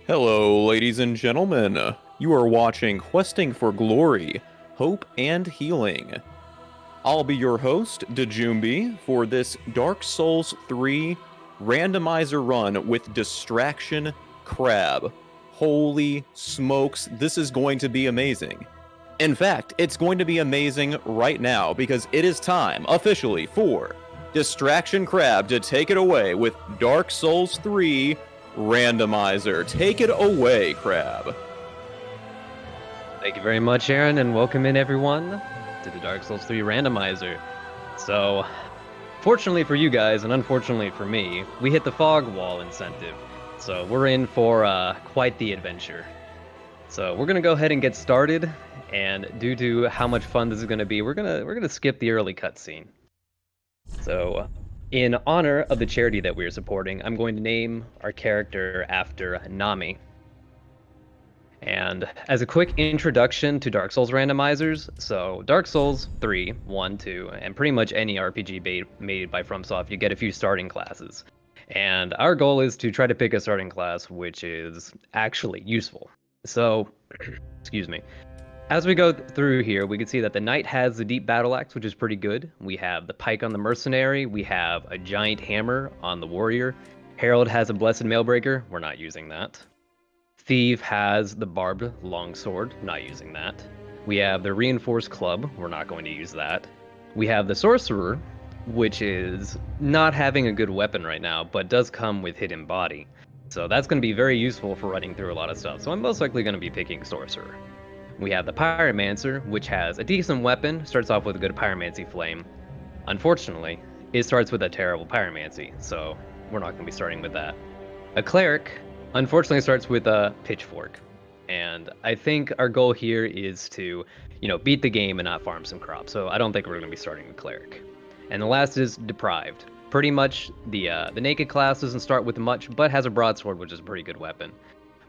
Hello, ladies and gentlemen. You are watching Questing for Glory, Hope and Healing. I'll be your host, Dajumbi, for this Dark Souls 3 randomizer run with Distraction Crab. Holy smokes, this is going to be amazing. In fact, it's going to be amazing right now because it is time, officially, for Distraction Crab to take it away with Dark Souls 3 Randomizer. Take it away, Crab. Thank you very much, Aaron, and welcome in everyone to the Dark Souls 3 Randomizer. So, fortunately for you guys, and unfortunately for me, we hit the fog wall incentive. So we're in for quite the adventure. So we're gonna go ahead and get started, and due to how much fun this is gonna be, we're gonna skip the early cutscene. So, in honor of the charity that we are supporting, I'm going to name our character after NAMI. And as a quick introduction to Dark Souls randomizers, so Dark Souls 3, 1, 2, and pretty much any RPG made by FromSoft, you get a few starting classes. And our goal is to try to pick a starting class which is actually useful. So, excuse me. As we go through here, we can see that the Knight has the Deep Battle Axe, which is pretty good. We have the Pike on the Mercenary. We have a Giant Hammer on the Warrior. Herald has a Blessed Mailbreaker. We're not using that. Thief has the Barbed Longsword. Not using that. We have the Reinforced Club. We're not going to use that. We have the Sorcerer, which is not having a good weapon right now, but does come with Hidden Body. So that's going to be very useful for running through a lot of stuff. So I'm most likely going to be picking Sorcerer. We have the Pyromancer, which has a decent weapon, starts off with a good Pyromancy Flame. Unfortunately, it starts with a terrible Pyromancy, so we're not going to be starting with that. A Cleric, unfortunately, starts with a Pitchfork. And I think our goal here is to, beat the game and not farm some crops, so I don't think we're going to be starting with Cleric. And the last is Deprived. Pretty much the Naked class doesn't start with much, but has a Broadsword, which is a pretty good weapon.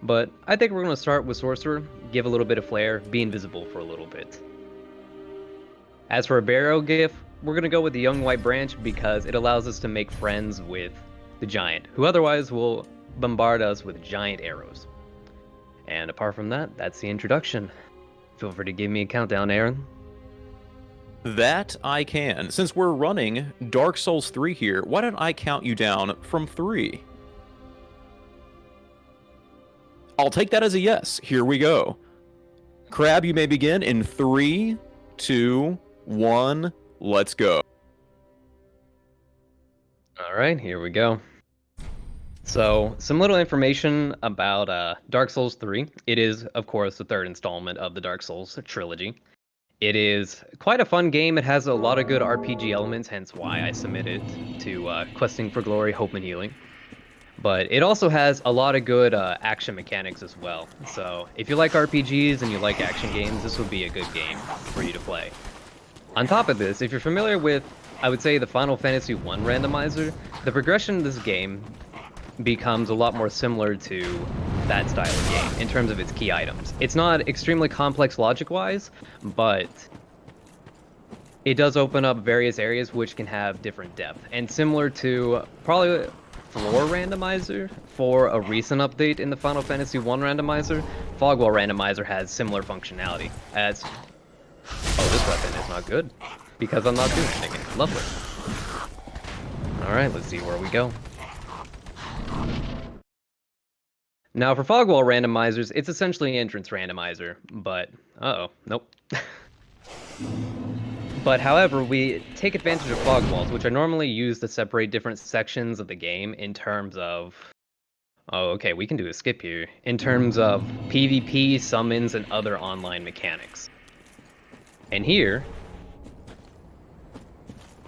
But I think we're going to start with Sorcerer, give a little bit of flair, be invisible for a little bit. As for a Burial Gift, we're going to go with the Young White Branch because it allows us to make friends with the Giant, who otherwise will bombard us with giant arrows. And apart from that, that's the introduction. Feel free to give me a countdown, Aaron. That I can. Since we're running Dark Souls 3 here, why don't I count you down from 3? I'll take that as a yes. Here we go. Crab, you may begin in 3, 2, 1. Let's go. All right, here we go. So, some little information about Dark Souls 3. It is, of course, the third installment of the Dark Souls trilogy. It is quite a fun game. It has a lot of good RPG elements, hence why I submitted to Questing for Glory, Hope and Healing. But it also has a lot of good action mechanics as well. So if you like RPGs and you like action games, this would be a good game for you to play. On top of this, if you're familiar with, I would say, the Final Fantasy 1 randomizer, the progression of this game becomes a lot more similar to that style of game in terms of its key items. It's not extremely complex logic-wise, but it does open up various areas which can have different depth. And similar to probably Floor Randomizer for a recent update in the Final Fantasy 1 randomizer, Fogwall Randomizer has similar functionality as... Oh, this weapon is not good, because I'm not doing anything. Lovely. Alright, let's see where we go. Now for Fogwall Randomizers, it's essentially an entrance randomizer, but... Uh-oh, nope. But however, we take advantage of fog walls, which are normally used to separate different sections of the game in terms of... Oh, okay, we can do a skip here. In terms of PvP, summons, and other online mechanics. And here,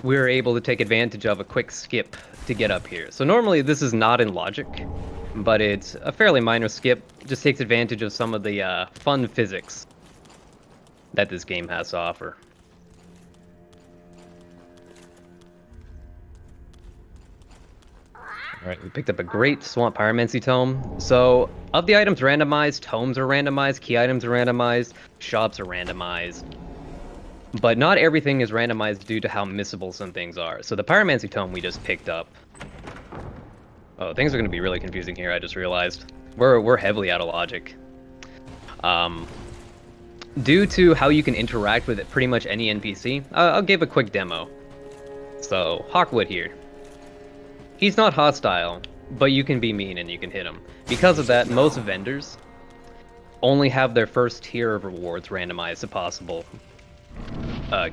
we're able to take advantage of a quick skip to get up here. So normally this is not in logic, but it's a fairly minor skip. Just takes advantage of some of the fun physics that this game has to offer. Alright, we picked up a great Swamp Pyromancy Tome. So, of the items randomized, tomes are randomized, key items are randomized, shops are randomized. But not everything is randomized due to how missable some things are. So the Pyromancy Tome we just picked up. Oh, things are going to be really confusing here, I just realized. We're heavily out of logic. Due to how you can interact with pretty much any NPC, I'll give a quick demo. So, Hawkwood here. He's not hostile, but you can be mean and you can hit him. Because of that, most vendors only have their first tier of rewards randomized to possible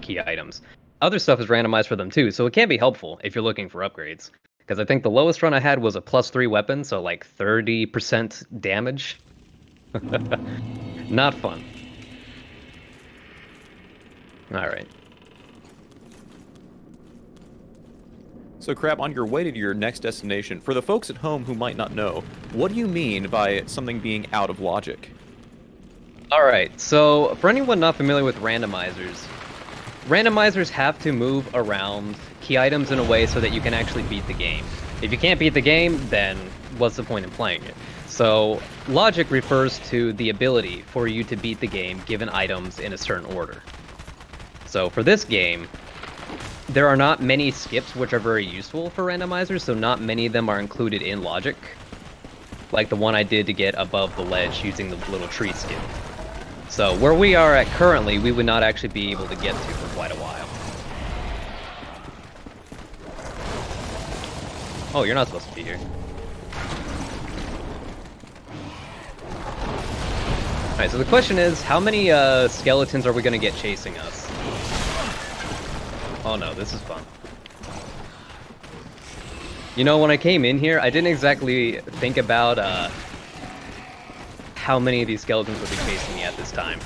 key items. Other stuff is randomized for them too, so it can be helpful if you're looking for upgrades. Because I think the lowest run I had was a +3 weapon, so like 30% damage. Not fun. Alright. So, Crab, on your way to your next destination, for the folks at home who might not know, what do you mean by something being out of logic? Alright, so for anyone not familiar with randomizers, randomizers have to move around key items in a way so that you can actually beat the game. If you can't beat the game, then what's the point in playing it? So, logic refers to the ability for you to beat the game given items in a certain order. So for this game, there are not many skips which are very useful for randomizers, so not many of them are included in logic. Like the one I did to get above the ledge using the little tree skip. So where we are at currently, we would not actually be able to get to for quite a while. Oh, you're not supposed to be here. Alright, so the question is, how many skeletons are we going to get chasing us? Oh no, this is fun. You know, when I came in here, I didn't exactly think about how many of these skeletons would be chasing me at this time.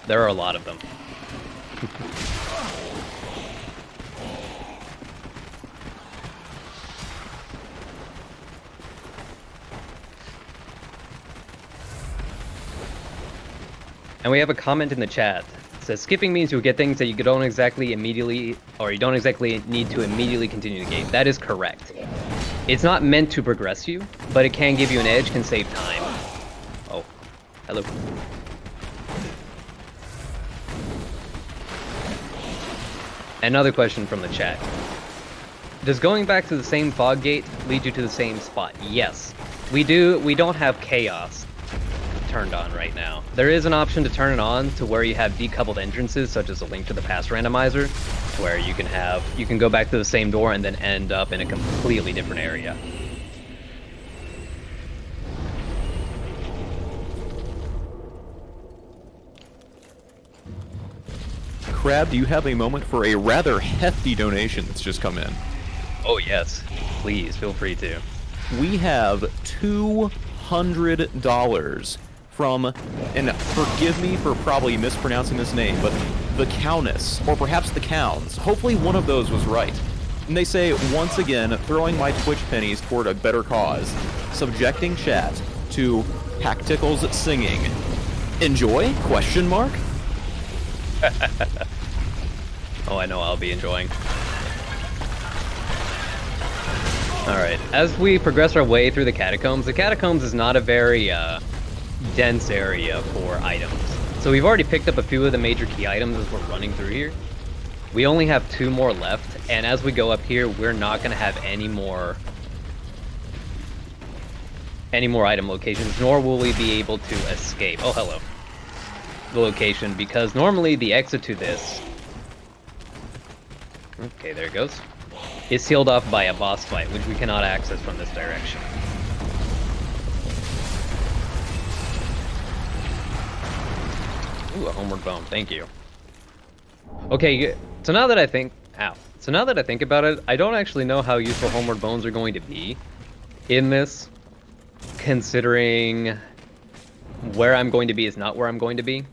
There are a lot of them. And we have a comment in the chat. It says, skipping means you'll get things that you don't exactly immediately, or you don't exactly need to immediately continue the game. That is correct. It's not meant to progress you, but it can give you an edge, can save time. Oh, hello. Another question from the chat. Does going back to the same fog gate lead you to the same spot? Yes. We don't have chaos turned on right now. There is an option to turn it on to where you have decoupled entrances, such as a Link to the Past randomizer, where you can go back to the same door and then end up in a completely different area. Crab, do you have a moment for a rather hefty donation that's just come in? Oh yes, please feel free to. We have $200 from, and forgive me for probably mispronouncing this name, but the Countess, or perhaps the Counts. Hopefully one of those was right. And they say, once again, throwing my Twitch pennies toward a better cause, subjecting chat to Pacticle's singing. Enjoy? Question mark? Oh, I know I'll be enjoying. Alright, as we progress our way through the Catacombs is not a very dense area for items. So we've already picked up a few of the major key items as we're running through here. We only have 2 more left, and as we go up here, we're not going to have any more item locations, nor will we be able to escape. Oh, hello. The location, because normally the exit to this... Okay, there it goes. Is sealed off by a boss fight, which we cannot access from this direction. Ooh, a homeward bone, thank you. Okay, so now that I think... Ow. So now that I think about it, I don't actually know how useful homeward bones are going to be in this, considering where I'm going to be is not where I'm going to be.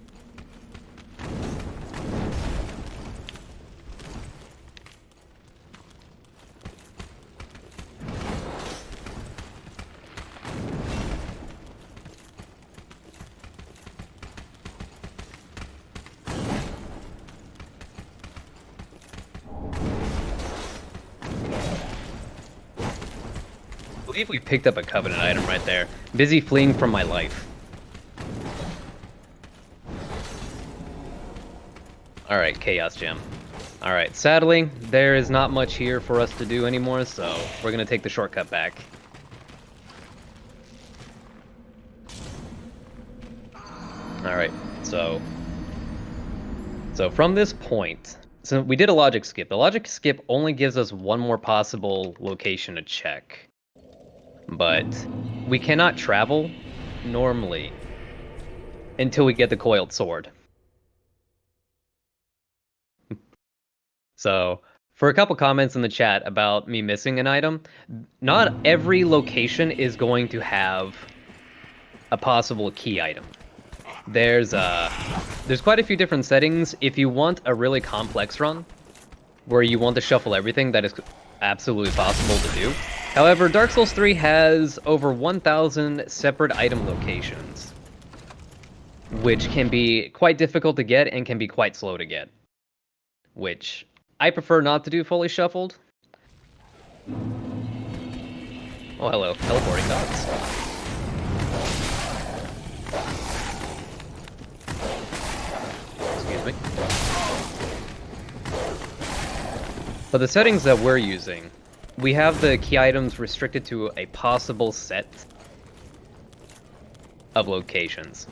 I believe we picked up a Covenant item right there. Busy fleeing from my life. Alright, Chaos Gem. Alright, sadly, there is not much here for us to do anymore, so we're gonna take the shortcut back. Alright, so from this point, so we did a logic skip. The logic skip only gives us one more possible location to check. But we cannot travel normally until we get the coiled sword. So, for a couple comments in the chat about me missing an item, not every location is going to have a possible key item. There's quite a few different settings. If you want a really complex run, where you want to shuffle everything, that is absolutely possible to do. However, Dark Souls 3 has over 1,000 separate item locations, which can be quite difficult to get and can be quite slow to get, which I prefer not to do fully shuffled. Oh, hello, teleporting dogs. Excuse me. But the settings that we're using, we have the key items restricted to a possible set of locations.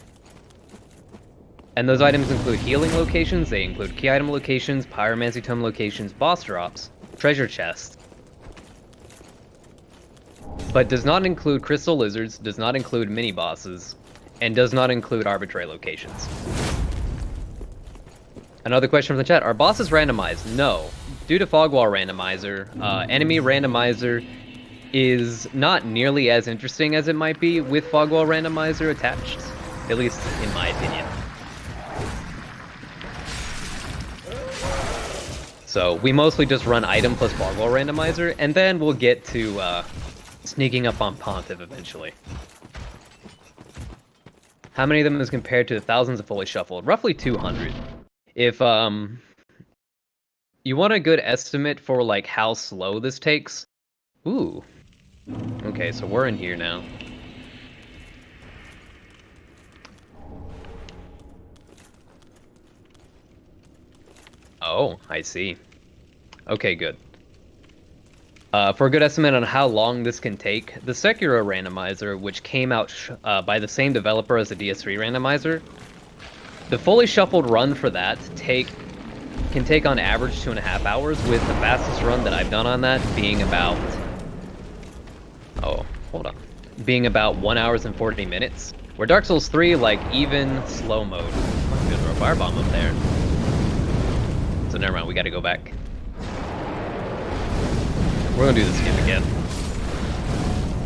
And those items include healing locations, they include key item locations, pyromancy tome locations, boss drops, treasure chests. But does not include crystal lizards, does not include mini bosses, and does not include arbitrary locations. Another question from the chat, are bosses randomized? No. Due to Fogwall Randomizer, enemy randomizer is not nearly as interesting as it might be with Fogwall Randomizer attached, at least in my opinion. So we mostly just run item plus Fogwall Randomizer, and then we'll get to sneaking up on Pontiff eventually. How many of them is compared to the thousands of fully shuffled? Roughly 200. If you want a good estimate for like how slow this takes? Ooh. Okay, so we're in here now. Oh, I see. Okay, good. For a good estimate on how long this can take, the Sekiro randomizer, which came out by the same developer as the DS3 randomizer, the fully shuffled run for that can take on average 2.5 hours, with the fastest run that I've done on that being about... Oh, hold on. Being about 1 hour and 40 minutes. Where Dark Souls 3, like, even slow mode. I'm gonna throw a firebomb up there. So never mind, we gotta go back. We're gonna do this skip again.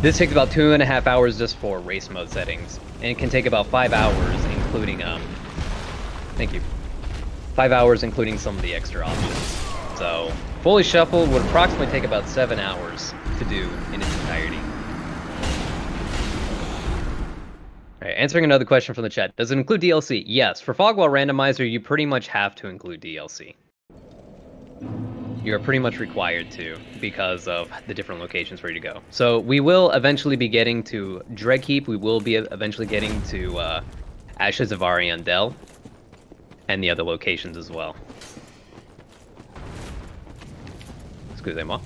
This takes about 2.5 hours just for race mode settings. And it can take about 5 hours, including, Thank you. 5 hours, including some of the extra options. So, fully shuffled would approximately take about 7 hours to do in its entirety. Alright, answering another question from the chat. Does it include DLC? Yes. For Fogwall Randomizer, you pretty much have to include DLC. You're pretty much required to, because of the different locations for you to go. So, we will eventually be getting to Dreadkeep, we will be eventually getting to Ashes of Ariandel, and the other locations as well. Excusez-moi.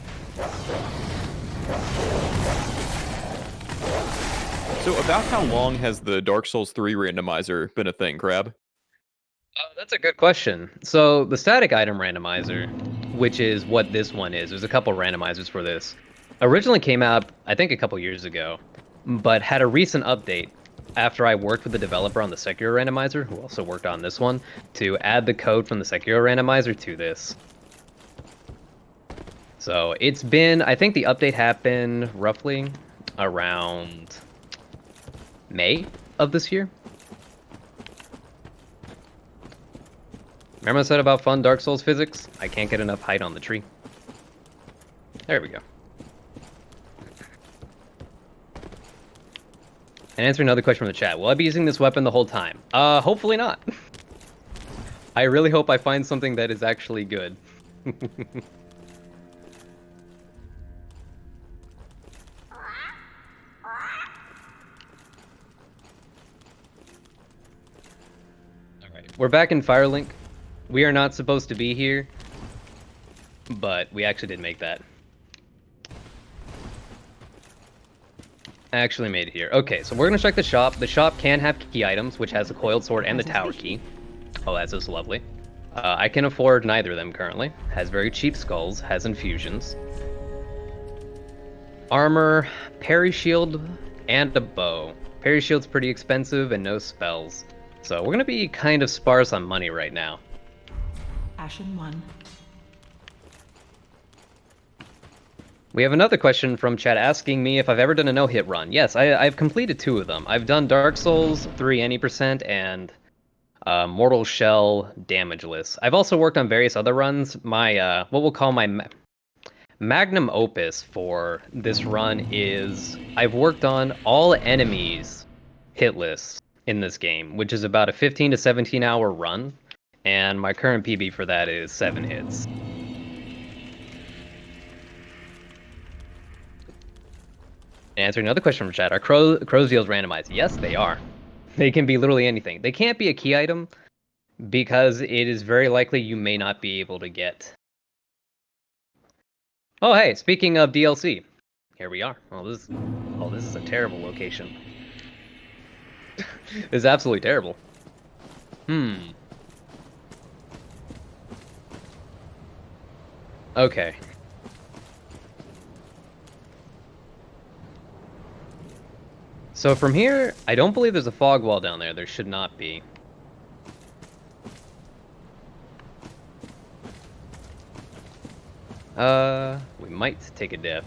So about how long has the Dark Souls 3 randomizer been a thing, Crab? That's a good question. So the static item randomizer, which is what this one is, there's a couple randomizers for this, originally came out, I think, a couple years ago, but had a recent update after I worked with the developer on the Sekiro randomizer, who also worked on this one, to add the code from the Sekiro randomizer to this. So it's been, I think the update happened roughly around May of this year. Remember I said about fun Dark Souls physics? I can't get enough height on the tree. There we go. And answer another question from the chat. Will I be using this weapon the whole time? Hopefully not. I really hope I find something that is actually good. Alright, we're back in Firelink. We are not supposed to be here, but we actually did make that. actually made it here. Okay, so we're gonna check the shop. The shop can have key items, which has the coiled sword and the tower key. Oh, that's just lovely. I can afford neither of them currently. Has very cheap skulls, has infusions. Armor, parry shield, and a bow. Parry shield's pretty expensive and no spells. So we're gonna be kind of sparse on money right now. Ashen 1. We have another question from chat asking me if I've ever done a no-hit run. Yes, I've completed 2 of them. I've done Dark Souls 3 any percent and Mortal Shell damageless. I've also worked on various other runs. My what we'll call my magnum opus for this run is I've worked on all enemies hitless in this game, which is about a 15 to 17 hour run, and my current PB for that is 7 hits. Answering another question from chat, are crow's deals randomized? Yes, they are. They can be literally anything. They can't be a key item because it is very likely you may not be able to get. Oh, hey, speaking of DLC, here we are. Oh, this is a terrible location. This is absolutely terrible. Okay. So from here, I don't believe there's a fog wall down there. There should not be. We might take a dip.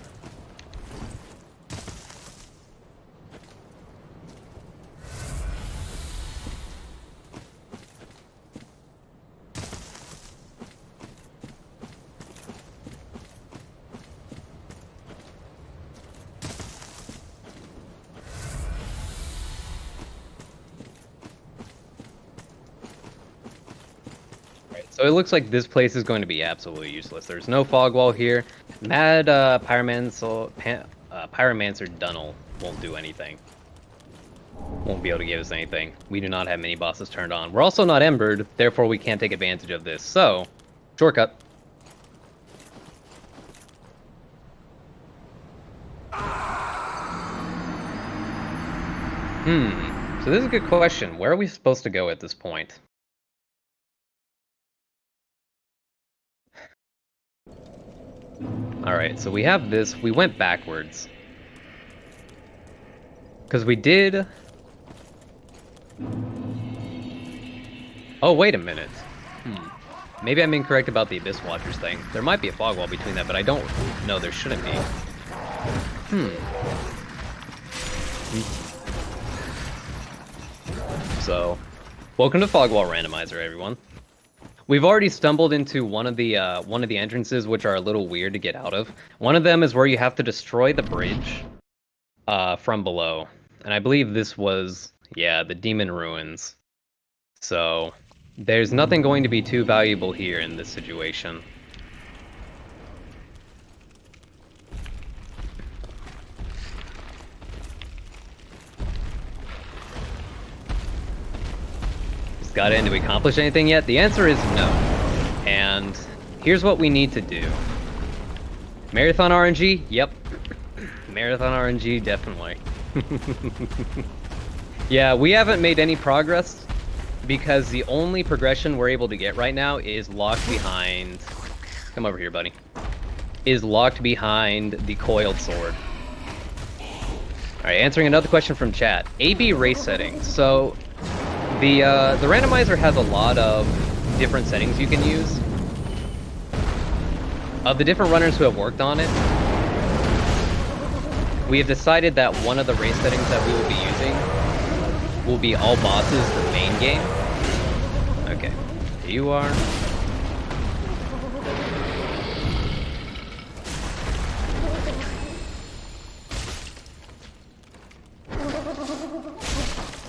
So it looks like this place is going to be absolutely useless. There's no fog wall here. Mad Pyromancer Dunnel won't do anything. Won't be able to give us anything. We do not have many bosses turned on. We're also not embered, therefore we can't take advantage of this. So, shortcut. So this is a good question. Where are we supposed to go at this point? Alright, so we have this. We went backwards. Because we did... Oh, wait a minute. Maybe I'm incorrect about the Abyss Watchers thing. There might be a fog wall between that, but I don't... No, there shouldn't be. So, welcome to Fog Wall Randomizer, everyone. We've already stumbled into one of the entrances, which are a little weird to get out of. One of them is where you have to destroy the bridge from below, and I believe this was, yeah, the Demon Ruins. So there's nothing going to be too valuable here in this situation. Got in. Do we accomplish anything yet? The answer is no. And here's what we need to do. Marathon RNG? Yep. Marathon RNG, definitely. Yeah, we haven't made any progress because the only progression we're able to get right now is locked behind... Come over here, buddy. Is locked behind the coiled sword. Alright, answering another question from chat. AB race settings. So... The randomizer has a lot of different settings you can use. Of the different runners who have worked on it, we have decided that one of the race settings that we will be using will be all bosses the main game. Okay, here you are.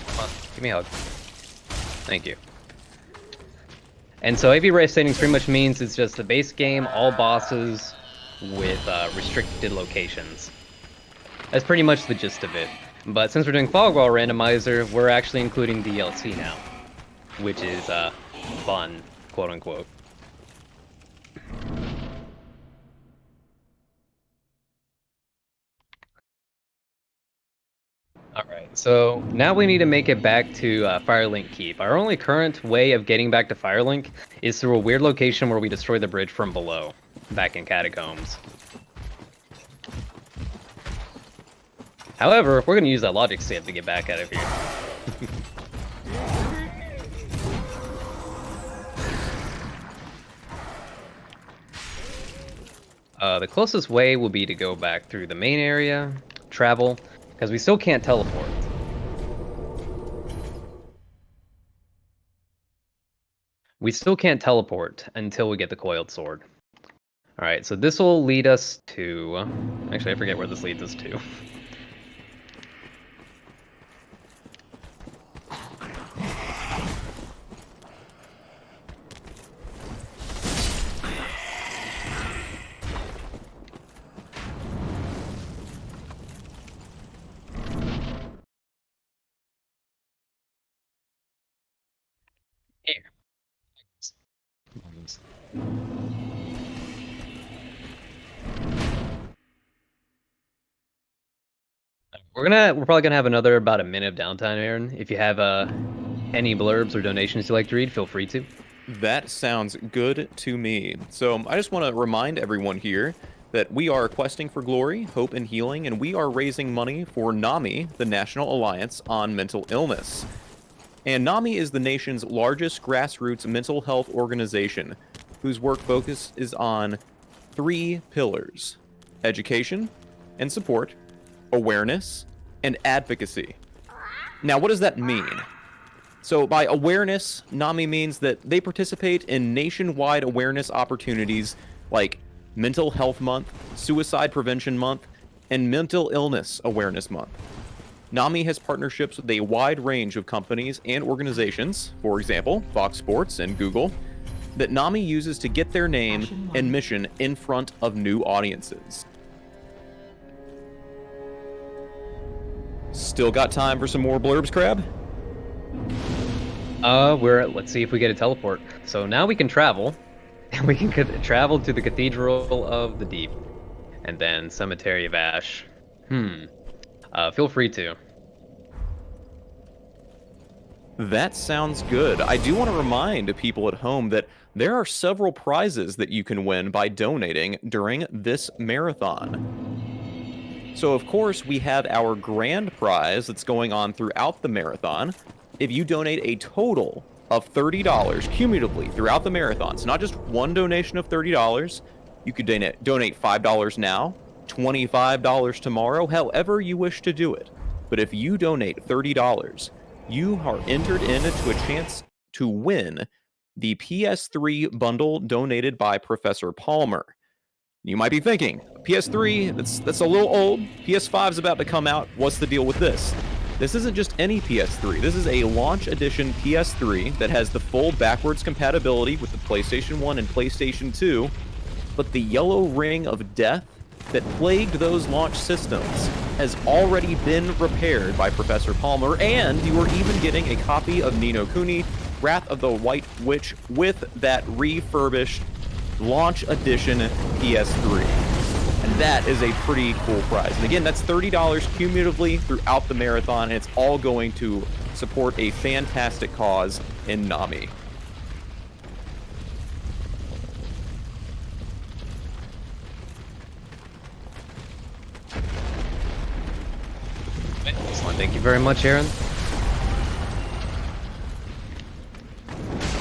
Come on, give me a hug. Thank you. And so AV race settings pretty much means it's just the base game, all bosses with restricted locations. That's pretty much the gist of it. But since we're doing Fog Wall Randomizer, we're actually including DLC now, which is fun, quote unquote. So now we need to make it back to Firelink Keep. Our only current way of getting back to Firelink is through a weird location where we destroy the bridge from below, back in Catacombs. However, we're going to use that logic save to get back out of here. The closest way will be to go back through the main area, travel, because we still can't teleport. We still can't teleport until we get the coiled sword. Alright, so this will lead us to... Actually, I forget where this leads us to. Here. We're probably gonna have about a minute of downtime, Aaron. If you have any blurbs or donations you'd like to read, feel free to. That sounds good to me. So I just want to remind everyone here that we are questing for glory, hope, and healing, and we are raising money for NAMI, the National Alliance on Mental Illness. And NAMI is the nation's largest grassroots mental health organization, whose work focus is on 3 pillars: education and support, awareness, and advocacy. Now, what does that mean? So by awareness, NAMI means that they participate in nationwide awareness opportunities like Mental Health Month, Suicide Prevention Month, and Mental Illness Awareness Month. NAMI has partnerships with a wide range of companies and organizations, for example, Fox Sports and Google, that NAMI uses to get their name and mission in front of new audiences. Still got time for some more blurbs, Crab? Let's see if we get a teleport. So now we can travel, and we can travel to the Cathedral of the Deep, and then Cemetery of Ash. Feel free to. That sounds good. I do want to remind people at home that there are several prizes that you can win by donating during this marathon. So, of course, we have our grand prize that's going on throughout the marathon. If you donate a total of $30 cumulatively throughout the marathon, so not just one donation of $30, you could donate $5 now, $25 tomorrow, however you wish to do it. But if you donate $30, you are entered into a chance to win the PS3 bundle donated by Professor Palmer. You might be thinking, PS3, that's a little old. PS5 is about to come out. What's the deal with this? This isn't just any PS3. This is a launch edition PS3 that has the full backwards compatibility with the PlayStation 1 and PlayStation 2, but the yellow ring of death that plagued those launch systems has already been repaired by Professor Palmer, and you are even getting a copy of Ni no Kuni, Wrath of the White Witch, with that refurbished launch edition PS3. And that is a pretty cool prize. And again, that's $30 cumulatively throughout the marathon, and it's all going to support a fantastic cause in NAMI. Excellent. Thank you very much, Aaron.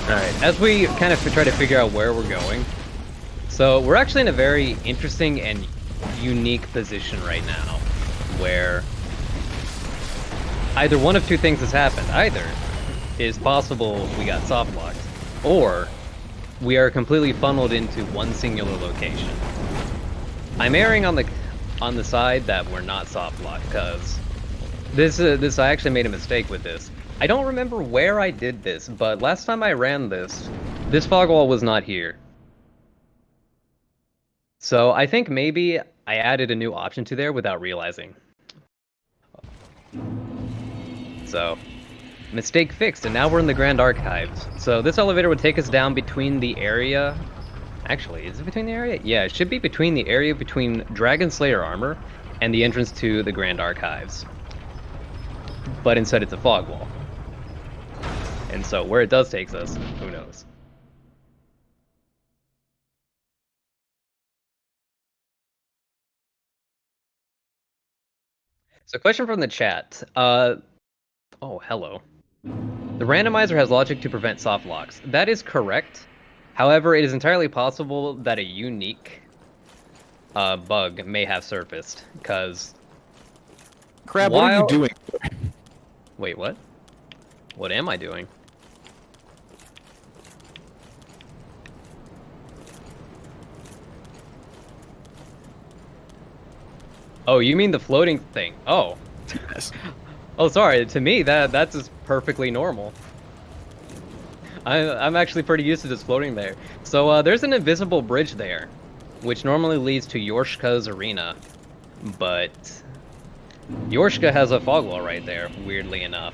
Alright, as we kind of try to figure out where we're going, so we're actually in a very interesting and unique position right now, where either one of two things has happened. Either is possible we got soft locked, or we are completely funneled into one singular location. I'm erring on the side that we're not soft locked, because this I actually made a mistake with this. I don't remember where I did this, but last time I ran this fog wall was not here. So I think maybe I added a new option to there without realizing. So, mistake fixed, and now we're in the Grand Archives. So this elevator would take us down between the area... Actually, is it between the area? Yeah, it should be between the area between Dragon Slayer armor and the entrance to the Grand Archives. but instead it's a fog wall. And so where it does take us, who knows? So question from the chat. Oh, hello. The randomizer has logic to prevent soft locks. That is correct. However, it is entirely possible that a unique bug may have surfaced, because... Crab, what are you doing? Wait, what? What am I doing? Oh, you mean the floating thing? Oh. Yes. Oh, sorry. To me, that's just perfectly normal. I'm actually pretty used to just floating there. So there's an invisible bridge there, which normally leads to Yorshka's arena, but Yorshka has a fog wall right there, weirdly enough.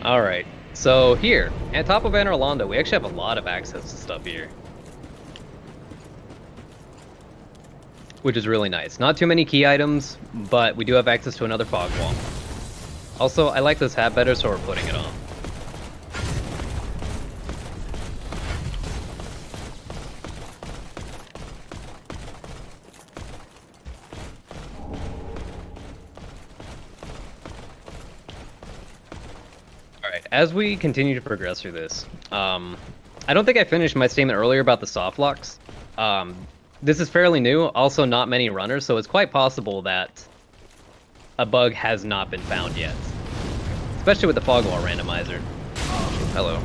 Alright, so here, at top of Anor Londo, we actually have a lot of access to stuff here. Which is really nice. Not too many key items, but we do have access to another fog wall. Also, I like this hat better, so we're putting it on. Alright, as we continue to progress through this, I don't think I finished my statement earlier about the soft locks. This is fairly new, also not many runners, so it's quite possible that a bug has not been found yet. Especially with the fog wall randomizer. Hello.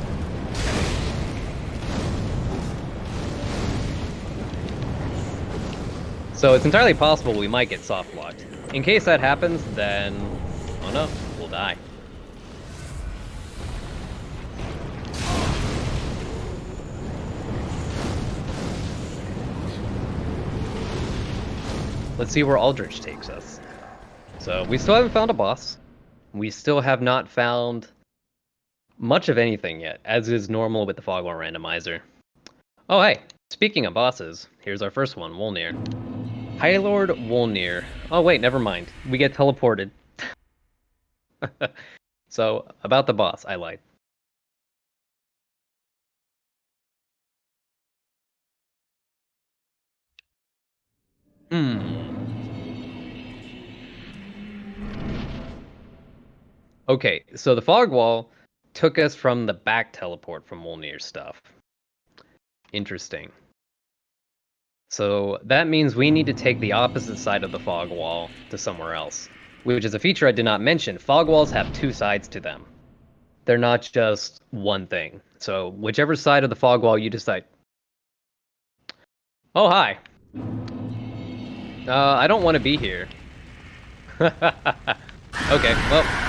So it's entirely possible we might get soft locked. In case that happens, then... oh no, we'll die. Let's see where Aldrich takes us. So, we still haven't found a boss. We still have not found much of anything yet, as is normal with the Fog Wall randomizer. Oh, hey! Speaking of bosses, here's our first one, Wolnir. High Lord Wolnir. Oh, wait, never mind. We get teleported. So, about the boss, I lied. Okay, so the fog wall took us from the back teleport from Wolnir's stuff. Interesting. So that means we need to take the opposite side of the fog wall to somewhere else, which is a feature I did not mention. Fog walls have two sides to them. They're not just one thing. So whichever side of the fog wall you decide... Oh, hi. I don't want to be here. Okay, well...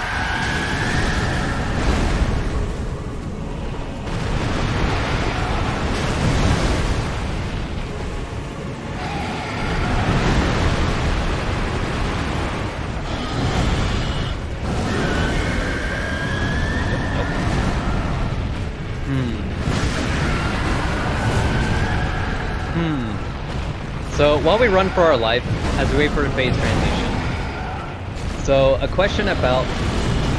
So while we run for our life, as we wait for a phase transition. So a question about,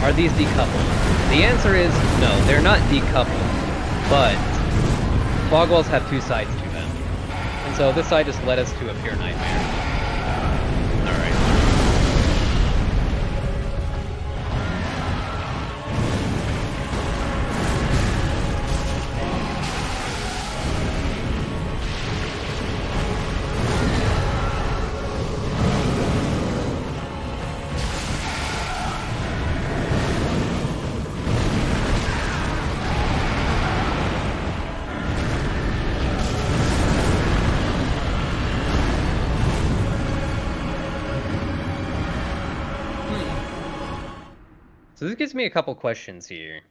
are these decoupled? The answer is no, they're not decoupled, but fog walls have two sides to them. And so this side just led us to a pure nightmare. Alright. So this gives me a couple questions here.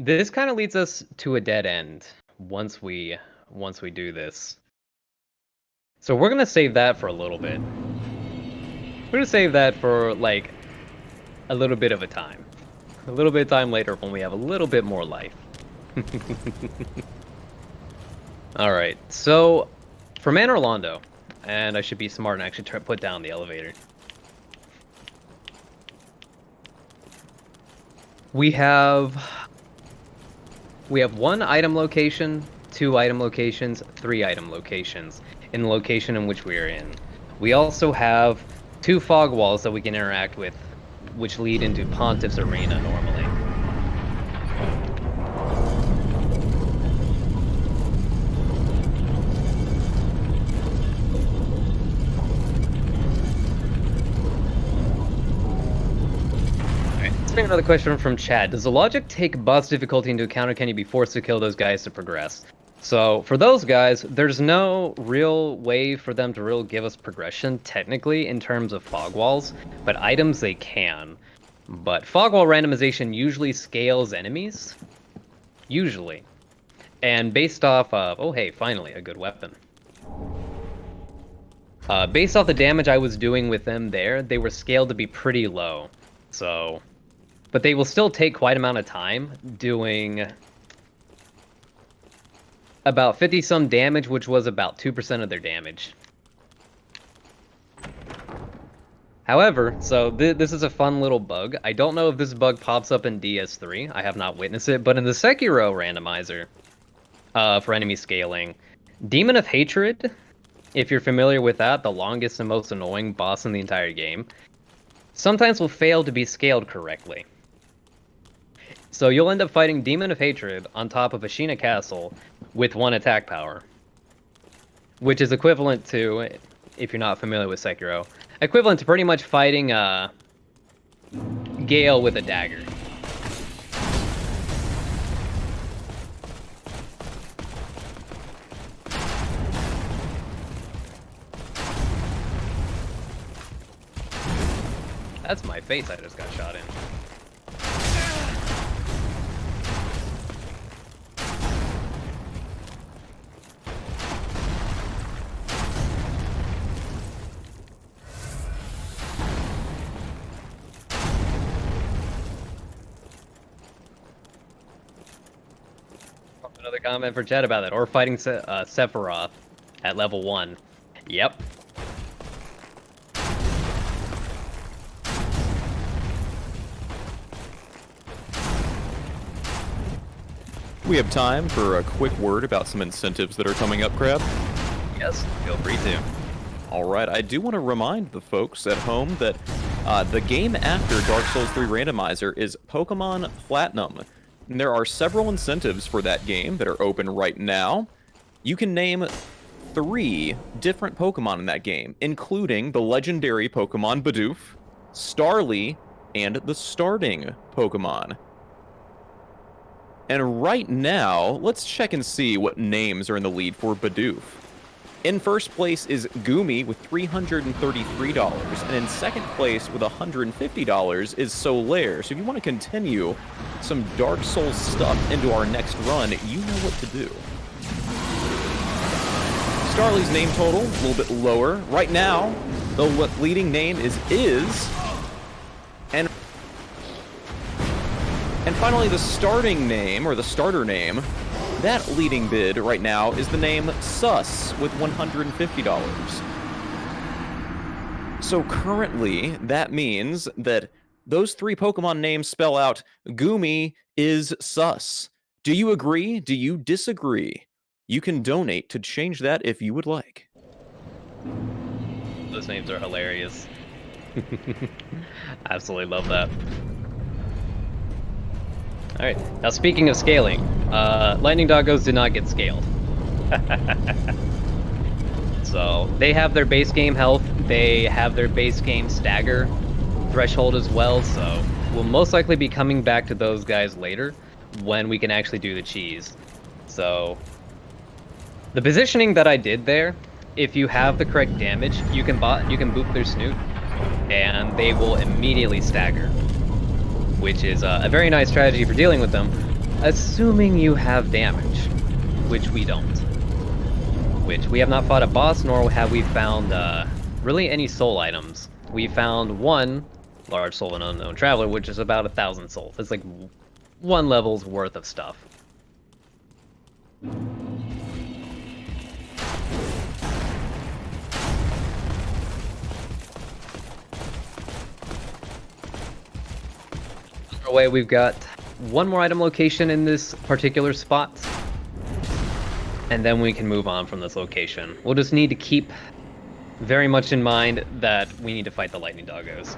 This kind of leads us to a dead end once we do this. So we're gonna save that for a little bit. We're gonna save that for like a little bit of a time. A little bit of time later when we have a little bit more life. Alright, so for Anor Londo, and I should be smart and actually put down the elevator. We have 1 item location, 2 item locations, 3 item locations in the location in which we are in. We also have 2 fog walls that we can interact with, which lead into Pontiff's arena normally. Another question from Chad. Does the logic take boss difficulty into account, or can you be forced to kill those guys to progress? So for those guys, there's no real way for them to really give us progression technically in terms of fog walls, but items they can. But fog wall randomization usually scales enemies. Usually. And based off of... Oh hey, finally, a good weapon. Based off the damage I was doing with them there, they were scaled to be pretty low. So... But they will still take quite amount of time, doing about 50-some damage, which was about 2% of their damage. However, so this is a fun little bug. I don't know if this bug pops up in DS3. I have not witnessed it, but in the Sekiro randomizer, for enemy scaling, Demon of Hatred, if you're familiar with that, the longest and most annoying boss in the entire game, sometimes will fail to be scaled correctly. So you'll end up fighting Demon of Hatred on top of Ashina Castle with 1 attack power. Which is equivalent to, if you're not familiar with Sekiro, equivalent to pretty much fighting Gale with a dagger. That's my face I just got shot in. Another comment for Chad about that, or fighting Sephiroth at level 1. Yep. We have time for a quick word about some incentives that are coming up, Crab. Yes, feel free to. Alright, I do want to remind the folks at home that the game after Dark Souls 3 Randomizer is Pokemon Platinum. And there are several incentives for that game that are open right now. You can name 3 different Pokemon in that game, including the legendary Pokemon Bidoof, Starly, and the starting Pokemon. And right now, let's check and see what names are in the lead for Bidoof. In first place is Gumi with $333, and in second place with $150 is Solaire. So if you want to continue some Dark Souls stuff into our next run, you know what to do. Starly's name total, a little bit lower. Right now, the leading name is And finally, the starting name, or the starter name, that leading bid right now is the name Sus with $150. So currently, that means that those 3 Pokemon names spell out Gumi is Sus. Do you agree? Do you disagree? You can donate to change that if you would like. Those names are hilarious. Absolutely love that. Alright, now speaking of scaling, Lightning Doggos did not get scaled. So, they have their base game health, they have their base game stagger threshold as well, so we'll most likely be coming back to those guys later when we can actually do the cheese. So, the positioning that I did there, if you have the correct damage, you can boop their snoot, and they will immediately stagger. Which is a very nice strategy for dealing with them, assuming you have damage, which we don't. Which we have not fought a boss, nor have we found really any soul items. We found 1 large soul and unknown traveler, which is about 1,000 souls. It's like 1 level's worth of stuff. Away, we've got one more item location in this particular spot. And then we can move on from this location. We'll just need to keep very much in mind that we need to fight the lightning doggos.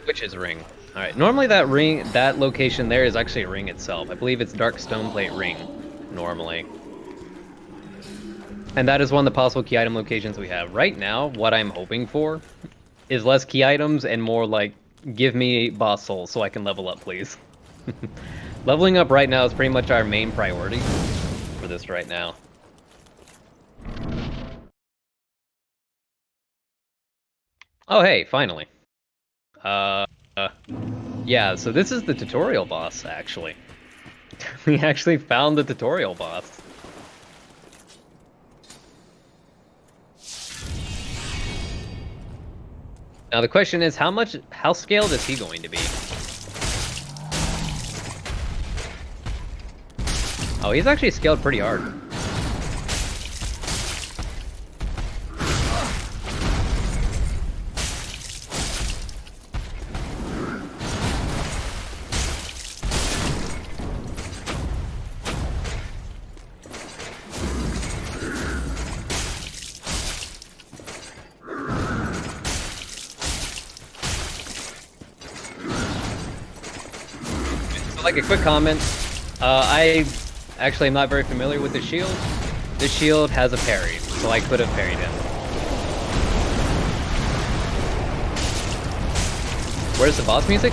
Witch's Ring. Alright, normally that location there is actually a ring itself. I believe it's Dark Stoneplate Ring, normally. And that is one of the possible key item locations we have. Right now, what I'm hoping for is less key items and more like, give me boss souls so I can level up, please. Leveling up right now is pretty much our main priority for this right now. Oh hey, finally. Yeah, so this is the tutorial boss, actually. We actually found the tutorial boss. Now the question is, how scaled is he going to be? Oh, he's actually scaled pretty hard. Like a quick comment, I actually am not very familiar with the shield. This shield has a parry, so I could have parried him. Where's the boss music?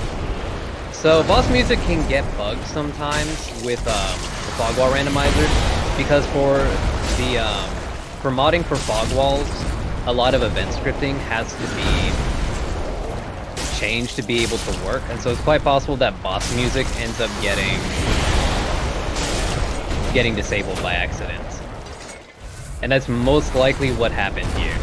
So boss music can get bugged sometimes with the fog wall randomizer, because for modding for fog walls, a lot of event scripting has to be changed to be able to work, and so it's quite possible that boss music ends up getting disabled by accident. And that's most likely what happened here.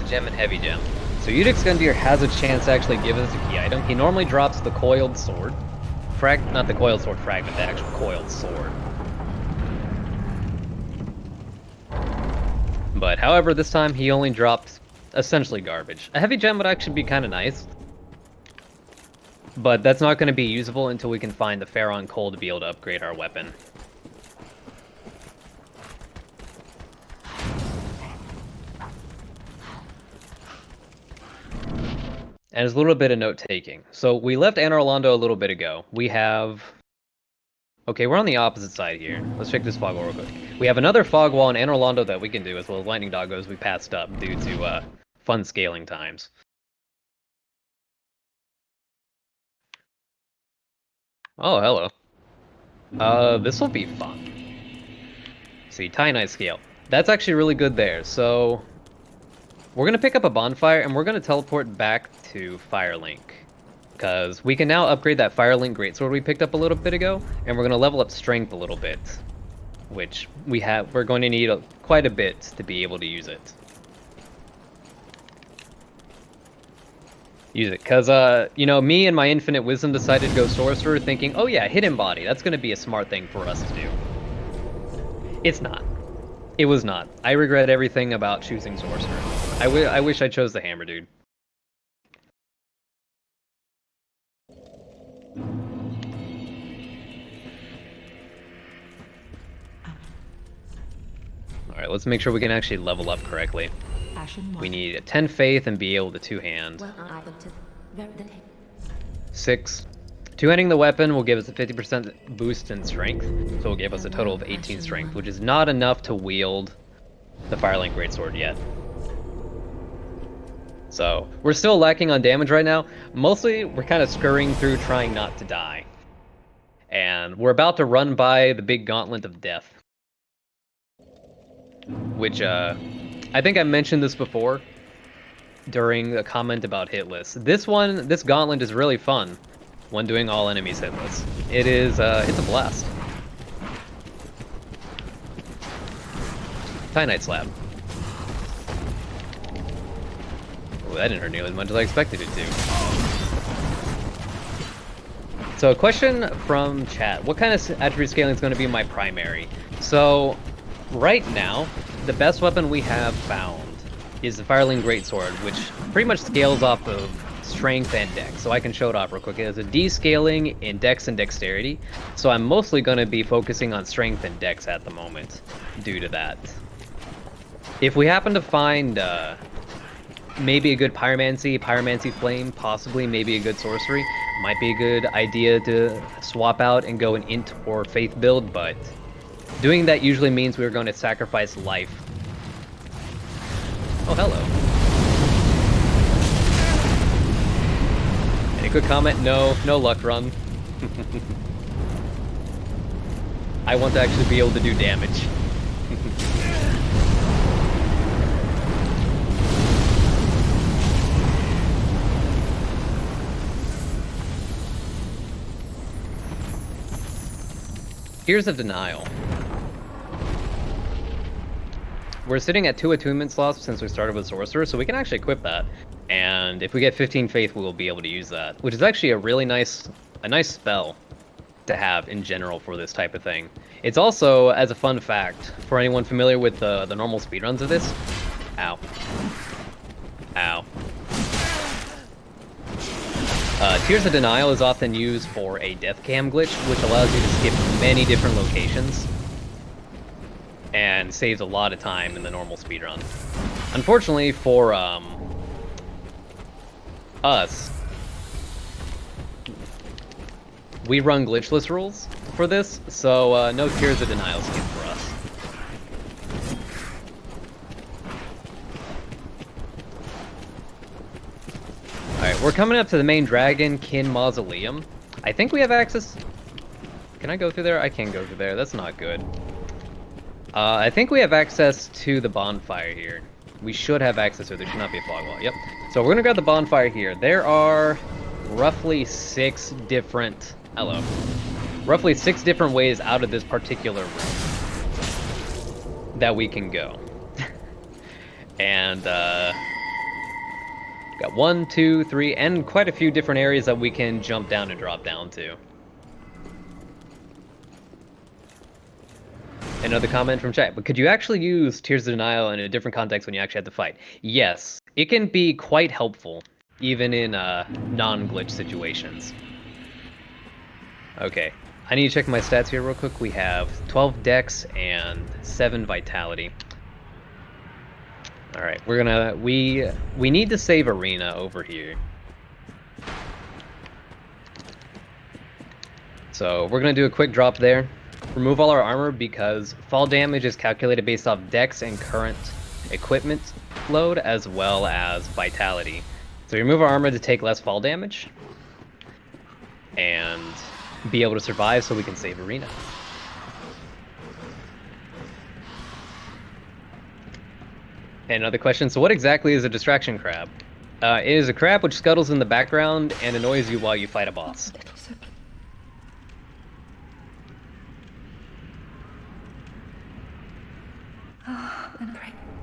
Gem and heavy gem. So Udix Gundyr has a chance to actually give us a key item. He normally drops the coiled sword. Not the coiled sword fragment, the actual coiled sword. But however, this time he only dropped essentially garbage. A heavy gem would actually be kind of nice. But that's not going to be usable until we can find the Pharaon Coal to be able to upgrade our weapon. And there's a little bit of note-taking. So we left Anor Londo a little bit ago. We have... Okay, we're on the opposite side here. Let's check this fog wall real quick. We have another fog wall in Anor Londo that we can do, as well as lightning doggos we passed up due to fun scaling times. Oh, hello. This will be fun. See, Titanite scale. That's actually really good there. So we're going to pick up a bonfire, and we're going to teleport back to Firelink. Because we can now upgrade that Firelink Greatsword we picked up a little bit ago, and we're going to level up Strength a little bit. Which we're going to need quite a bit to be able to use it. Because, you know, me and my infinite wisdom decided to go Sorcerer thinking, oh yeah, Hidden Body, that's going to be a smart thing for us to do. It's not. It was not. I regret everything about choosing Sorcerer. I wish I chose the Hammer, dude. Alright, let's make sure we can actually level up correctly. We need a 10 faith and be able to two-hand. 6. Two-handing the weapon will give us a 50% boost in strength, so it'll give us a total of 18 strength, which is not enough to wield the Firelink Greatsword yet. So, we're still lacking on damage right now. Mostly, we're kind of scurrying through trying not to die. And we're about to run by the big gauntlet of death. which I think I mentioned this before during a comment about hitless. This gauntlet is really fun when doing all enemies hitless. It is, it's a blast. Titanite slab. Oh, that didn't hurt nearly as much as I expected it to. So a question from chat. What kind of attribute scaling is going to be my primary? So right now, the best weapon we have found is the Firelink Greatsword, which pretty much scales off of strength and dex. So I can show it off real quick. It has a D-scaling in dex and dexterity. So I'm mostly going to be focusing on strength and dex at the moment due to that. If we happen to find maybe a good Pyromancy Flame, possibly maybe a good Sorcery, might be a good idea to swap out and go an Int or Faith build, but doing that usually means we're going to sacrifice life. Oh, hello. Any quick comment? No luck run. I want to actually be able to do damage. Tears of Denial. We're sitting at 2 attunement slots since we started with Sorcerer, so we can actually equip that. And if we get 15 Faith, we will be able to use that, which is actually a really nice spell to have in general for this type of thing. It's also, as a fun fact, for anyone familiar with the normal speedruns of this, ow. Ow. Tears of Denial is often used for a death cam glitch, which allows you to skip many different locations and saves a lot of time in the normal speedrun. Unfortunately for us, we run glitchless rules for this, so no Tears of Denial skip for us. Alright, we're coming up to the main dragon, Kin Mausoleum. I think we have access... Can I go through there? I can't go through there. That's not good. I think we have access to the bonfire here. We should have access to it. There should not be a fog wall. Yep. So we're gonna grab the bonfire here. There are roughly 6 different... Hello. Roughly 6 different ways out of this particular room that we can go. And, got 1, 2, 3, and quite a few different areas that we can jump down and drop down to. Another comment from chat, but could you actually use Tears of Denial in a different context when you actually have to fight? Yes, it can be quite helpful, even in non-glitch situations. Okay, I need to check my stats here real quick. We have 12 dex and 7 vitality. Alright, we're gonna... We need to save Arena over here. So we're gonna do a quick drop there. Remove all our armor because fall damage is calculated based off dex and current equipment load as well as vitality. So we remove our armor to take less fall damage and be able to survive so we can save Arena. And another question, so what exactly is a distraction crab? It is a crab which scuttles in the background and annoys you while you fight a boss.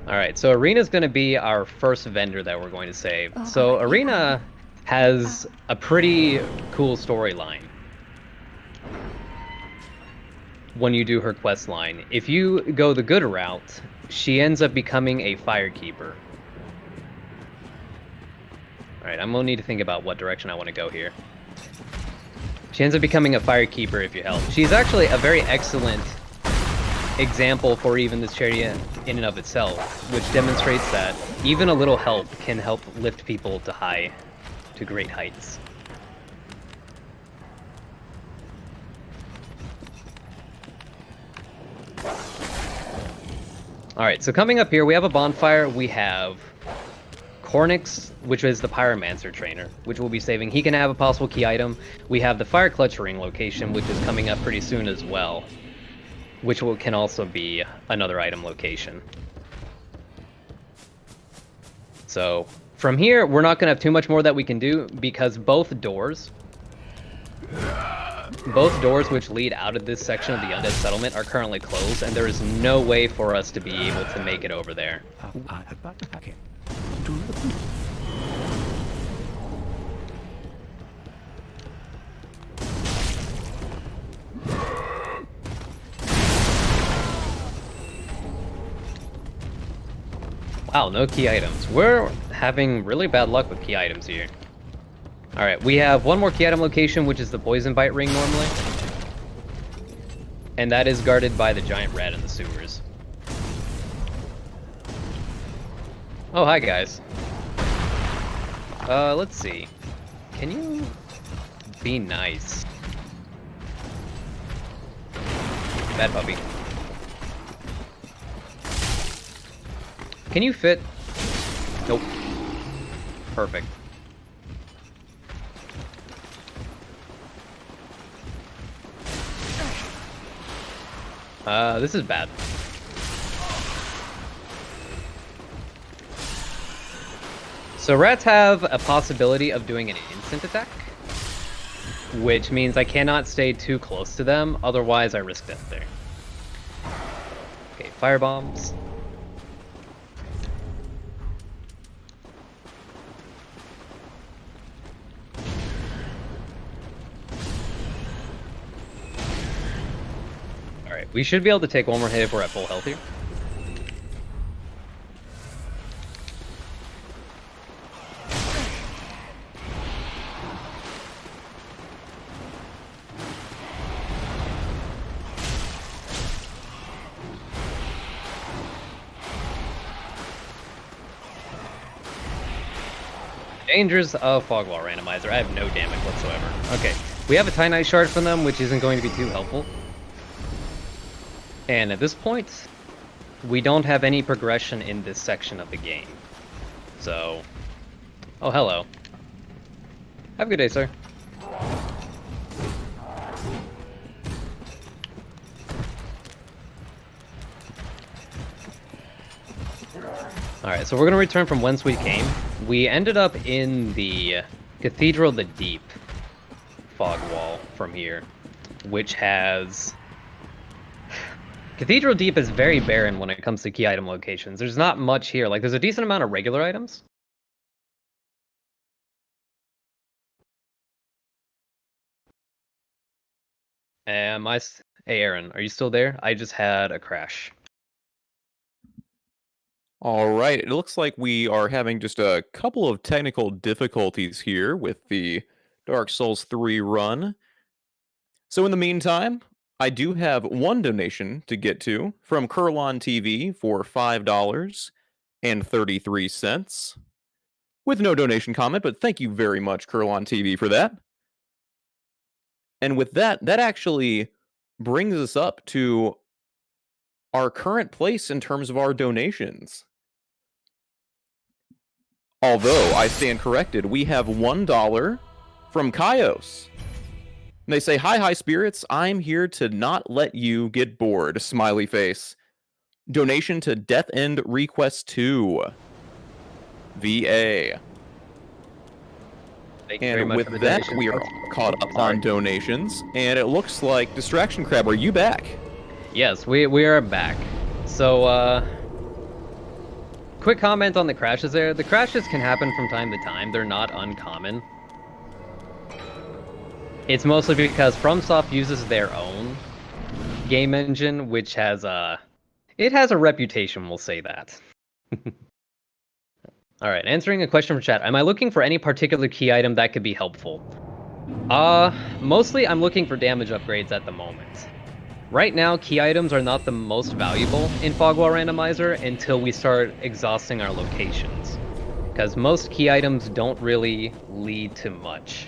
Alright, so Arena's going to be our first vendor that we're going to save. So Arena has a pretty cool storyline when you do her quest line. If you go the good route, she ends up becoming a firekeeper. Alright, I'm going to need to think about what direction I want to go here. She ends up becoming a firekeeper if you help. She's actually a very excellent example for even this charity in and of itself, which demonstrates that even a little help can help lift people to great heights. Alright, so coming up here, we have a bonfire. We have Cornix, which is the Pyromancer trainer, which we'll be saving. He can have a possible key item. We have the Fire Clutch Ring location, which is coming up pretty soon as well, which can also be another item location. So from here, we're not going to have too much more that we can do because both doors which lead out of this section of the Undead settlement are currently closed, and there is no way for us to be able to make it over there. Wow, no key items. We're having really bad luck with key items here. Alright, we have one more key item location, which is the Poison Bite Ring normally. And that is guarded by the giant rat in the sewers. Oh, hi guys. Let's see. Can you be nice? Bad puppy. Can you fit? Nope. Perfect. This is bad. So rats have a possibility of doing an instant attack, which means I cannot stay too close to them, otherwise I risk death there. Okay, fire bombs. Alright, we should be able to take one more hit if we're at full health here. Dangers of Fog Wall Randomizer. I have no damage whatsoever. Okay, we have a Titanite Shard from them, which isn't going to be too helpful. And at this point, we don't have any progression in this section of the game. So... Oh, hello. Have a good day, sir. Alright, so we're going to return from whence we came. We ended up in the Cathedral of the Deep fog wall from here, which has... Cathedral Deep is very barren when it comes to key item locations. There's not much here. Like, there's a decent amount of regular items. Hey, Aaron, are you still there? I just had a crash. All right, it looks like we are having just a couple of technical difficulties here with the Dark Souls 3 run. So in the meantime, I do have one donation to get to from Kurlon TV for $5.33. With no donation comment, but thank you very much, Kurlon TV, for that. And with that, that actually brings us up to our current place in terms of our donations. Although, I stand corrected, we have $1 from Kaios. And they say, hi, spirits, I'm here to not let you get bored, smiley face. Donation to Death End Request 2. VA. Thank you very much with for the that, donation. we are caught up on donations, and it looks like DistractionCrab, are you back? Yes, we are back. So, quick comment on the crashes there. The crashes can happen from time to time. They're not uncommon. It's mostly because FromSoft uses their own game engine, which has it has a reputation, we'll say that. Alright, answering a question from chat. Am I looking for any particular key item that could be helpful? Mostly I'm looking for damage upgrades at the moment. Right now, key items are not the most valuable in Fogwall Randomizer until we start exhausting our locations. Because most key items don't really lead to much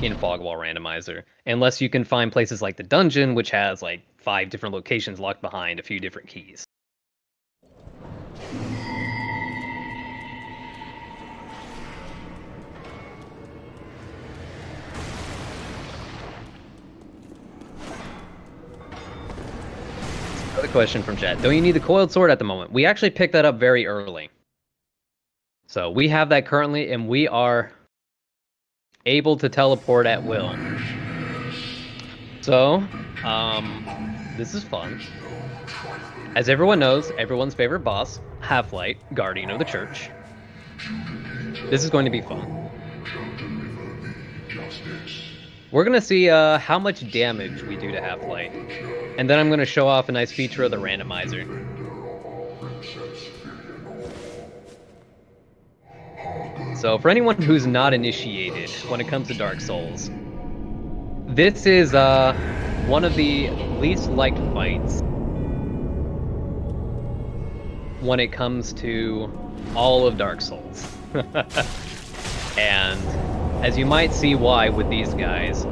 in Fogwall Randomizer. Unless you can find places like the dungeon, which has like 5 different locations locked behind a few different keys. Another question from chat. Don't you need the coiled sword at the moment? We actually picked that up very early. So we have that currently, and we are able to teleport at will. So, this is fun. As everyone knows, everyone's favorite boss, Half-Light, Guardian of the Church. This is going to be fun. We're going to see how much damage we do to Half-Light. And then I'm going to show off a nice feature of the randomizer. So for anyone who's not initiated when it comes to Dark Souls, this is one of the least liked fights when it comes to all of Dark Souls. And as you might see why with these guys,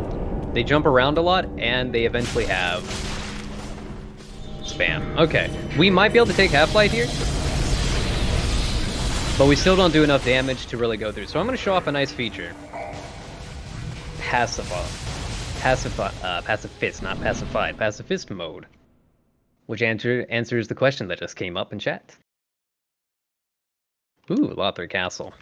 they jump around a lot and they eventually have spam. Okay, we might be able to take Half-Light here, but we still don't do enough damage to really go through. So I'm going to show off a nice feature. Pacifist, not pacified. Pacifist mode. Which answers the question that just came up in chat. Ooh, Lothric Castle.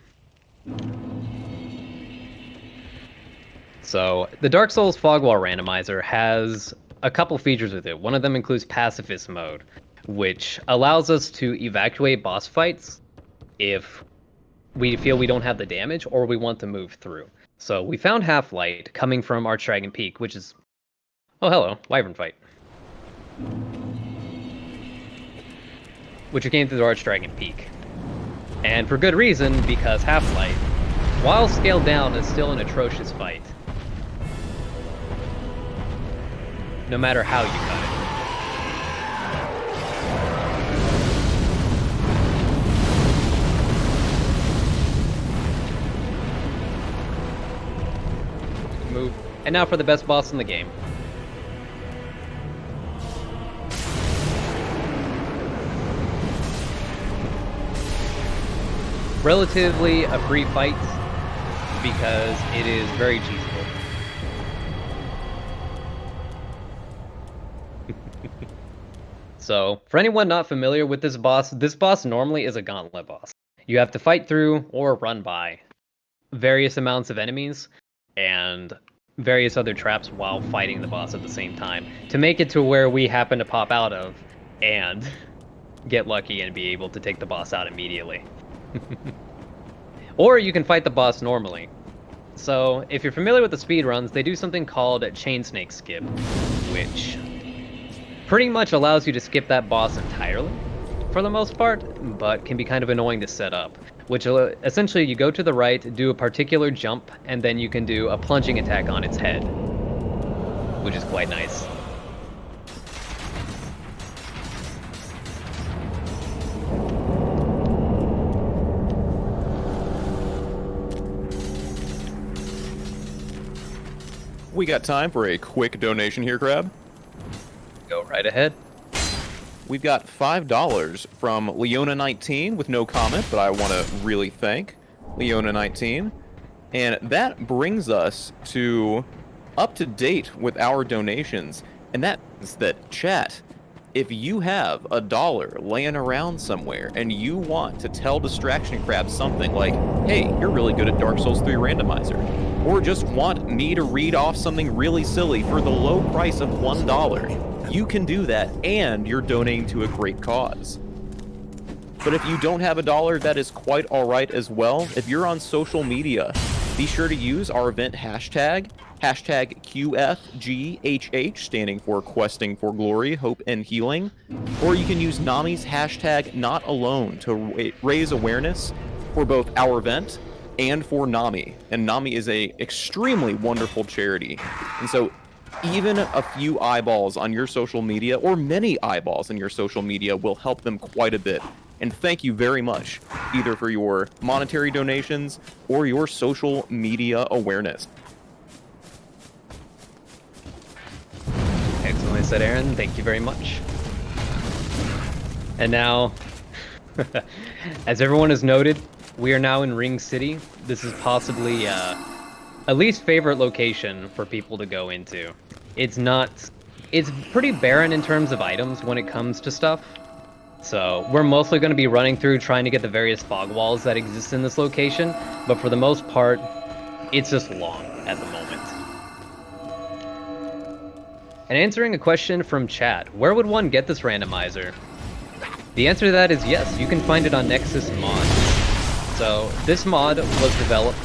So, the Dark Souls Fogwall Randomizer has a couple features with it. One of them includes Pacifist mode, which allows us to evacuate boss fights if we feel we don't have the damage or we want to move through. So we found Half-Light coming from Archdragon Peak, which is... Oh, hello, Wyvern fight. Which came through the Archdragon Peak. And for good reason, because Half-Light, while scaled down, is still an atrocious fight. No matter how you cut it. Move. And now for the best boss in the game. Relatively a free fight because it is very cheesable. So, for anyone not familiar with this boss normally is a gauntlet boss. You have to fight through or run by various amounts of enemies and various other traps while fighting the boss at the same time to make it to where we happen to pop out of and get lucky and be able to take the boss out immediately. Or you can fight the boss normally. So, if you're familiar with the speedruns, they do something called Chain Snake Skip, which pretty much allows you to skip that boss entirely, for the most part, but can be kind of annoying to set up. Which, essentially, you go to the right, do a particular jump, and then you can do a plunging attack on its head, which is quite nice. We got time for a quick donation here, Crab. Go right ahead. We've got $5 from Leona19 with no comment, but I want to really thank Leona19. And that brings us to up to date with our donations. And that is that, chat, if you have $1 laying around somewhere and you want to tell DistractionCrab something like, hey, you're really good at Dark Souls 3 Randomizer, or just want me to read off something really silly for the low price of $1, you can do that, and you're donating to a great cause. But if you don't have $1, that is quite alright as well. If you're on social media, be sure to use our event hashtag QFGHH, standing for Questing for Glory, Hope, and Healing. Or you can use NAMI's hashtag NotAlone to raise awareness for both our event and for NAMI. And NAMI is a extremely wonderful charity. And so even a few eyeballs on your social media, or many eyeballs on your social media, will help them quite a bit. And thank you very much, either for your monetary donations or your social media awareness. Excellently said, Aaron. Thank you very much. And now, as everyone has noted, we are now in Ring City. This is possibly a least favorite location for people to go into. It's pretty barren in terms of items when it comes to stuff. So we're mostly going to be running through trying to get the various fog walls that exist in this location, but for the most part, it's just long at the moment. And answering a question from chat, where would one get this randomizer? The answer to that is yes, you can find it on Nexus Mod. So this mod was developed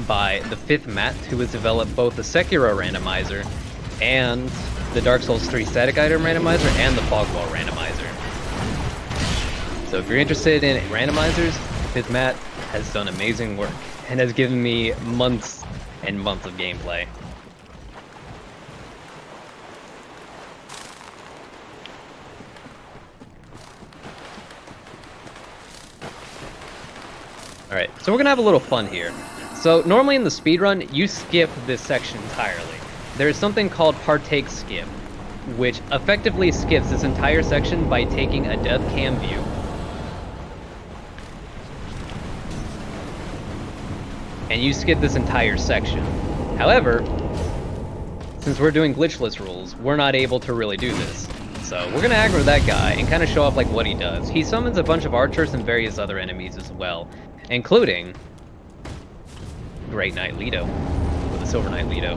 by the 5th Matt, who has developed both the Sekiro randomizer and the Dark Souls 3 static item randomizer and the fog wall randomizer. So if you're interested in randomizers, 5th Matt has done amazing work and has given me months and months of gameplay. Alright, so we're gonna have a little fun here. So normally in the speedrun, you skip this section entirely. There is something called Partake Skip, which effectively skips this entire section by taking a death cam view. And you skip this entire section. However, since we're doing glitchless rules, we're not able to really do this. So we're gonna aggro that guy and kind of show off like what he does. He summons a bunch of archers and various other enemies as well, including Great Knight Leto, or the Silver Knight Leto.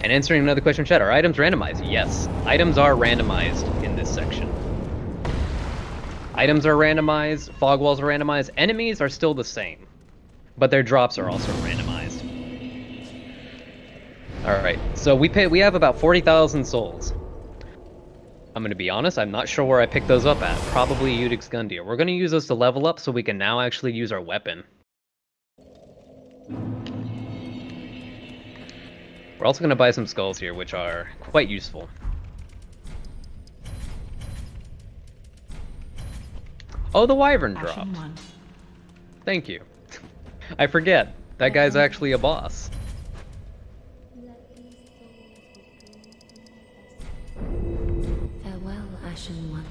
And answering another question in chat, are items randomized? Yes, items are randomized in this section. Items are randomized, fog walls are randomized, enemies are still the same, but their drops are also randomized. Alright, so we have about 40,000 souls. I'm gonna be honest, I'm not sure where I picked those up at. Probably Udix Gundyr. We're gonna use those to level up so we can now actually use our weapon. We're also gonna buy some skulls here, which are quite useful. Oh, the Wyvern dropped. Ashen 1. Thank you. I forget. That guy's actually a boss. Farewell, Ashen 1.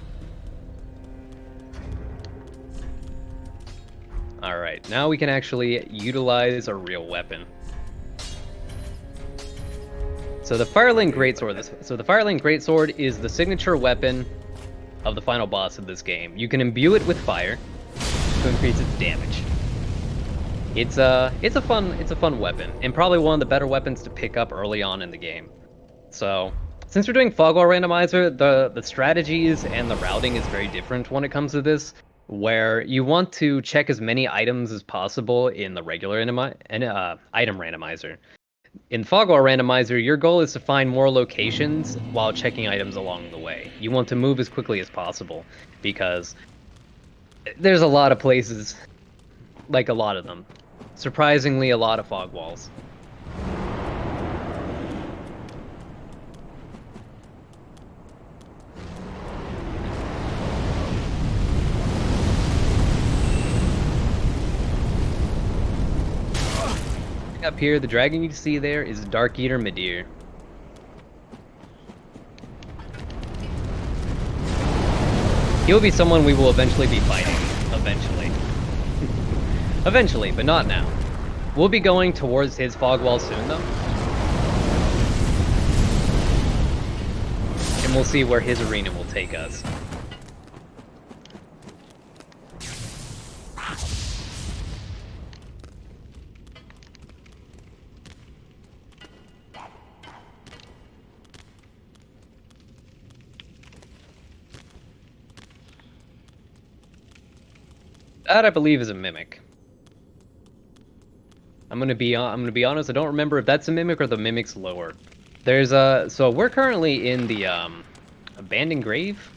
Alright, now we can actually utilize a real weapon. So the Firelink Greatsword is the signature weapon of the final boss of this game. You can imbue it with fire to increase its damage. It's a fun weapon, and probably one of the better weapons to pick up early on in the game. So, since we're doing Fog Wall Randomizer, the strategies and the routing is very different when it comes to this, where you want to check as many items as possible in the regular item randomizer. In Fog Wall Randomizer, your goal is to find more locations while checking items along the way. You want to move as quickly as possible, because there's a lot of places, like a lot of them. Surprisingly, a lot of fog walls. Up here, the dragon you see there is Dark Eater Midir. He'll be someone we will eventually be fighting. Eventually. Eventually, but not now. We'll be going towards his fog wall soon, though. And we'll see where his arena will take us. That, I believe, is a mimic. I'm gonna be honest, I don't remember if that's a mimic or the mimic's lower. There's so we're currently in the abandoned grave?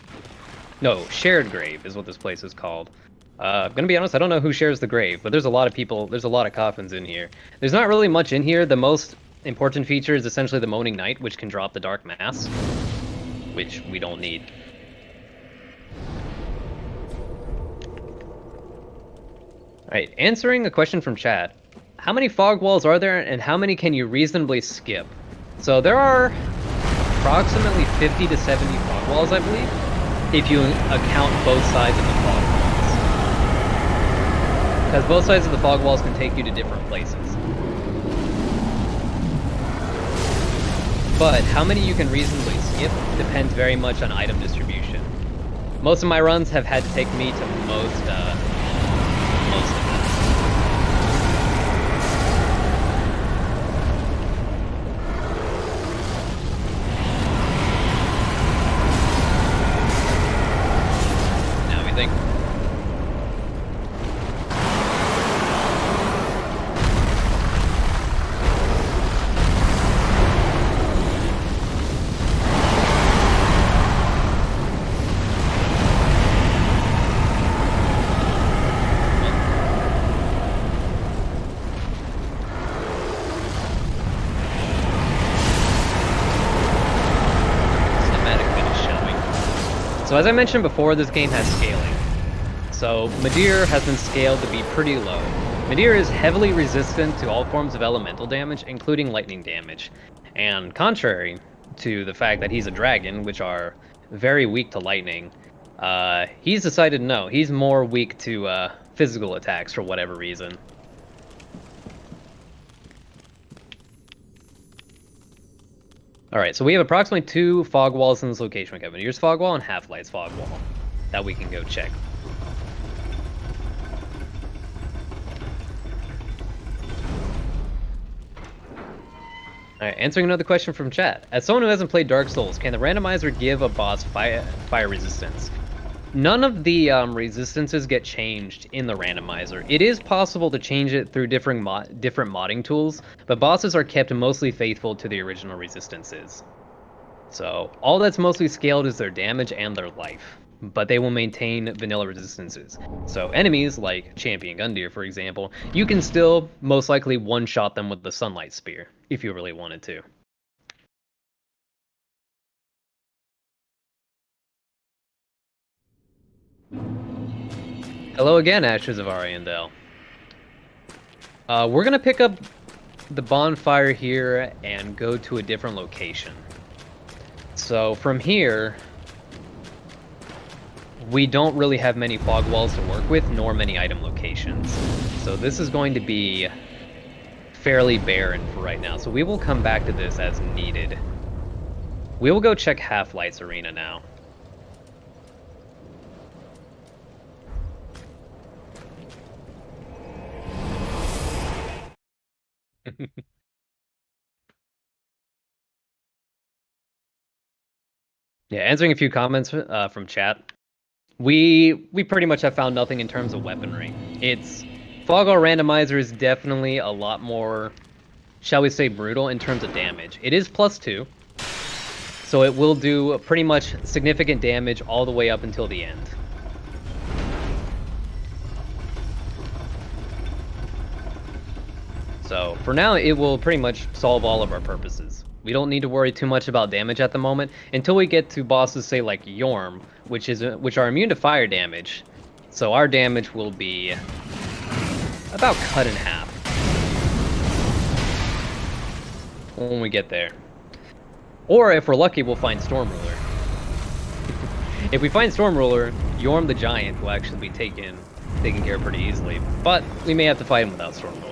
No, shared grave is what this place is called. I'm gonna be honest, I don't know who shares the grave, but there's a lot of people, there's a lot of coffins in here. There's not really much in here. The most important feature is essentially the Moaning Knight, which can drop the Dark Mass, which we don't need. Alright, answering a question from chat. How many fog walls are there, and how many can you reasonably skip? So there are approximately 50 to 70 fog walls, I believe, if you account both sides of the fog walls. Because both sides of the fog walls can take you to different places. But how many you can reasonably skip It depends very much on item distribution. Most of my runs have had to take me to most of this. Now we think. So as I mentioned before, this game has scaling. So Midir has been scaled to be pretty low. Midir is heavily resistant to all forms of elemental damage, including lightning damage. And contrary to the fact that he's a dragon, which are very weak to lightning, he's decided no, he's more weak to physical attacks for whatever reason. Alright, so we have approximately 2 fog walls in this location. We have Midir's fog wall and Half-Light's fog wall that we can go check. Alright, answering another question from chat. As someone who hasn't played Dark Souls, can the randomizer give a boss fire resistance? None of the resistances get changed in the randomizer. It is possible to change it through different modding tools, but bosses are kept mostly faithful to the original resistances. So all that's mostly scaled is their damage and their life, but they will maintain vanilla resistances. So enemies like Champion Gundyr, for example, you can still most likely one-shot them with the Sunlight Spear if you really wanted to. Hello again, Ashes of Ariandel. We're gonna pick up the bonfire here and go to a different location. So from here, we don't really have many fog walls to work with, nor many item locations. So this is going to be fairly barren for right now. So we will come back to this as needed. We will go check Half-Light's arena now. Yeah, answering a few comments from chat. We pretty much have found nothing in terms of weaponry. Fogall Randomizer is definitely a lot more, shall we say, brutal in terms of damage. It is +2, so it will do pretty much significant damage all the way up until the end. So for now, it will pretty much solve all of our purposes. We don't need to worry too much about damage at the moment until we get to bosses, say like Yorm, which are immune to fire damage. So our damage will be about cut in half when we get there. Or if we're lucky, we'll find Storm Ruler. If we find Storm Ruler, Yorm the Giant will actually be taken care of pretty easily. But we may have to fight him without Storm Ruler.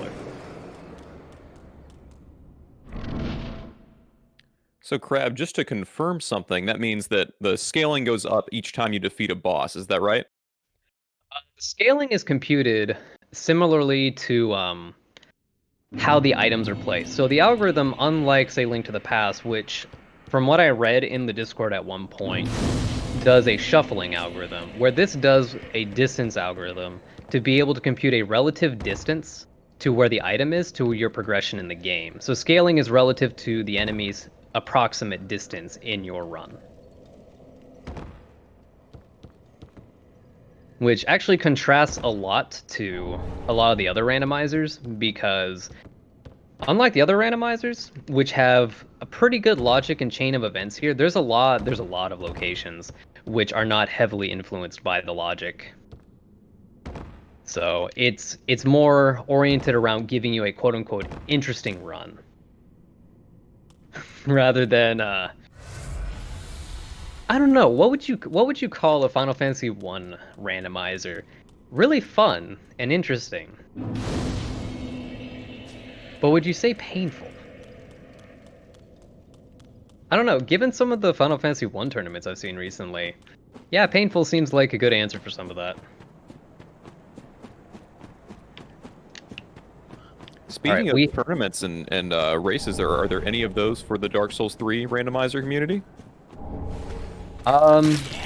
So, Crab, just to confirm something, that means that the scaling goes up each time you defeat a boss, is that right? The scaling is computed similarly to how the items are placed. So the algorithm, unlike, say, Link to the Past, which, from what I read in the Discord at one point, does a shuffling algorithm, where this does a distance algorithm to be able to compute a relative distance to where the item is to your progression in the game. So scaling is relative to the enemy's approximate distance in your run. Which actually contrasts a lot to a lot of the other randomizers, because unlike the other randomizers, which have a pretty good logic and chain of events here, there's a lot of locations which are not heavily influenced by the logic. So it's more oriented around giving you a quote-unquote interesting run. Rather than I don't know, what would you call a Final Fantasy 1 randomizer? Really fun and interesting. But would you say painful? I don't know, given some of the Final Fantasy 1 tournaments I've seen recently, yeah, painful seems like a good answer for some of that. Speaking of tournaments and races, are there any of those for the Dark Souls 3 randomizer community?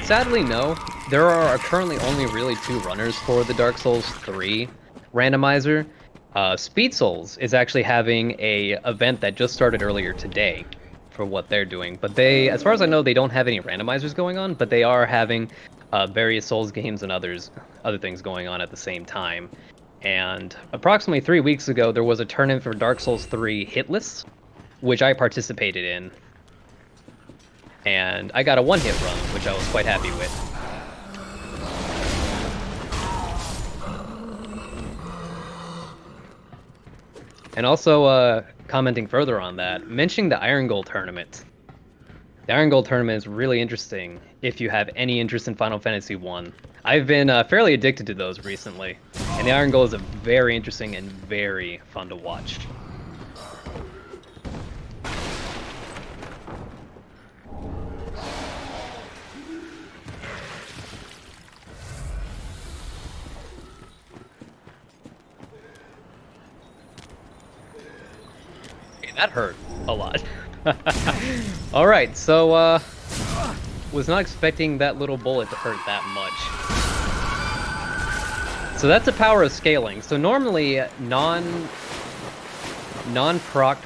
Sadly, no. There are currently only really 2 runners for the Dark Souls 3 randomizer. Speed Souls is actually having a event that just started earlier today for what they're doing. But they, as far as I know, they don't have any randomizers going on, but they are having various Souls games and other things going on at the same time. And approximately 3 weeks ago, there was a tournament for Dark Souls 3 Hitless, which I participated in. And I got a 1-hit run, which I was quite happy with. And also, commenting further on that, mentioning the Iron Gold tournament. The Iron Gold tournament is really interesting if you have any interest in Final Fantasy 1. I've been fairly addicted to those recently, and the Iron Gold is very interesting and very fun to watch. That hurt a lot. Alright, so, was not expecting that little bullet to hurt that much. So that's the power of scaling. So normally, non-procced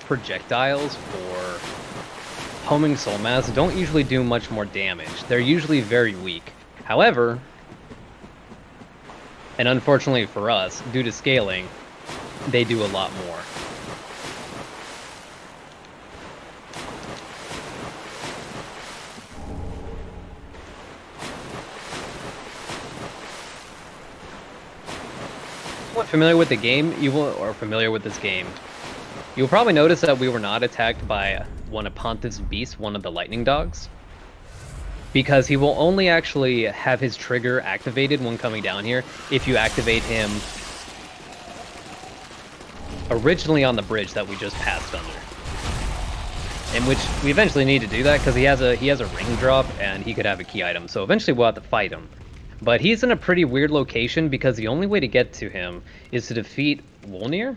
projectiles for homing soul mass don't usually do much more damage. They're usually very weak. However, and unfortunately for us, due to scaling, they do a lot more. Familiar with the game, or familiar with this game, you'll probably notice that we were not attacked by one of Pontiff's beasts, one of the lightning dogs, because he will only actually have his trigger activated when coming down here if you activate him originally on the bridge that we just passed under, in which we eventually need to do that because he has a ring drop and he could have a key item, so eventually we'll have to fight him. But he's in a pretty weird location because the only way to get to him is to defeat Wolnir,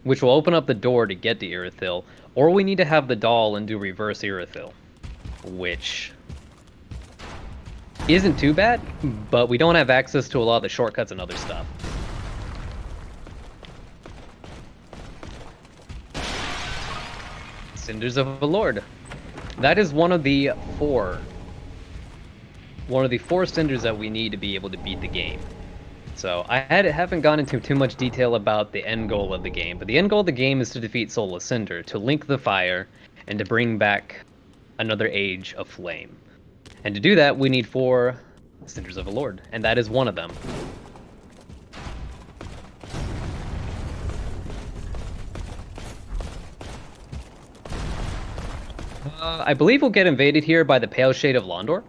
which will open up the door to get to Irithyll, or we need to have the doll and do reverse Irithyll, which isn't too bad, but we don't have access to a lot of the shortcuts and other stuff. Cinders of a Lord. That is one of the four cinders that we need to be able to beat the game. So I haven't gone into too much detail about the end goal of the game, but the end goal of the game is to defeat Soulless Cinder, to link the fire, and to bring back another age of flame. And to do that, we need 4 Cinders of a Lord, and that is one of them. I believe we'll get invaded here by the Pale Shade of Londor.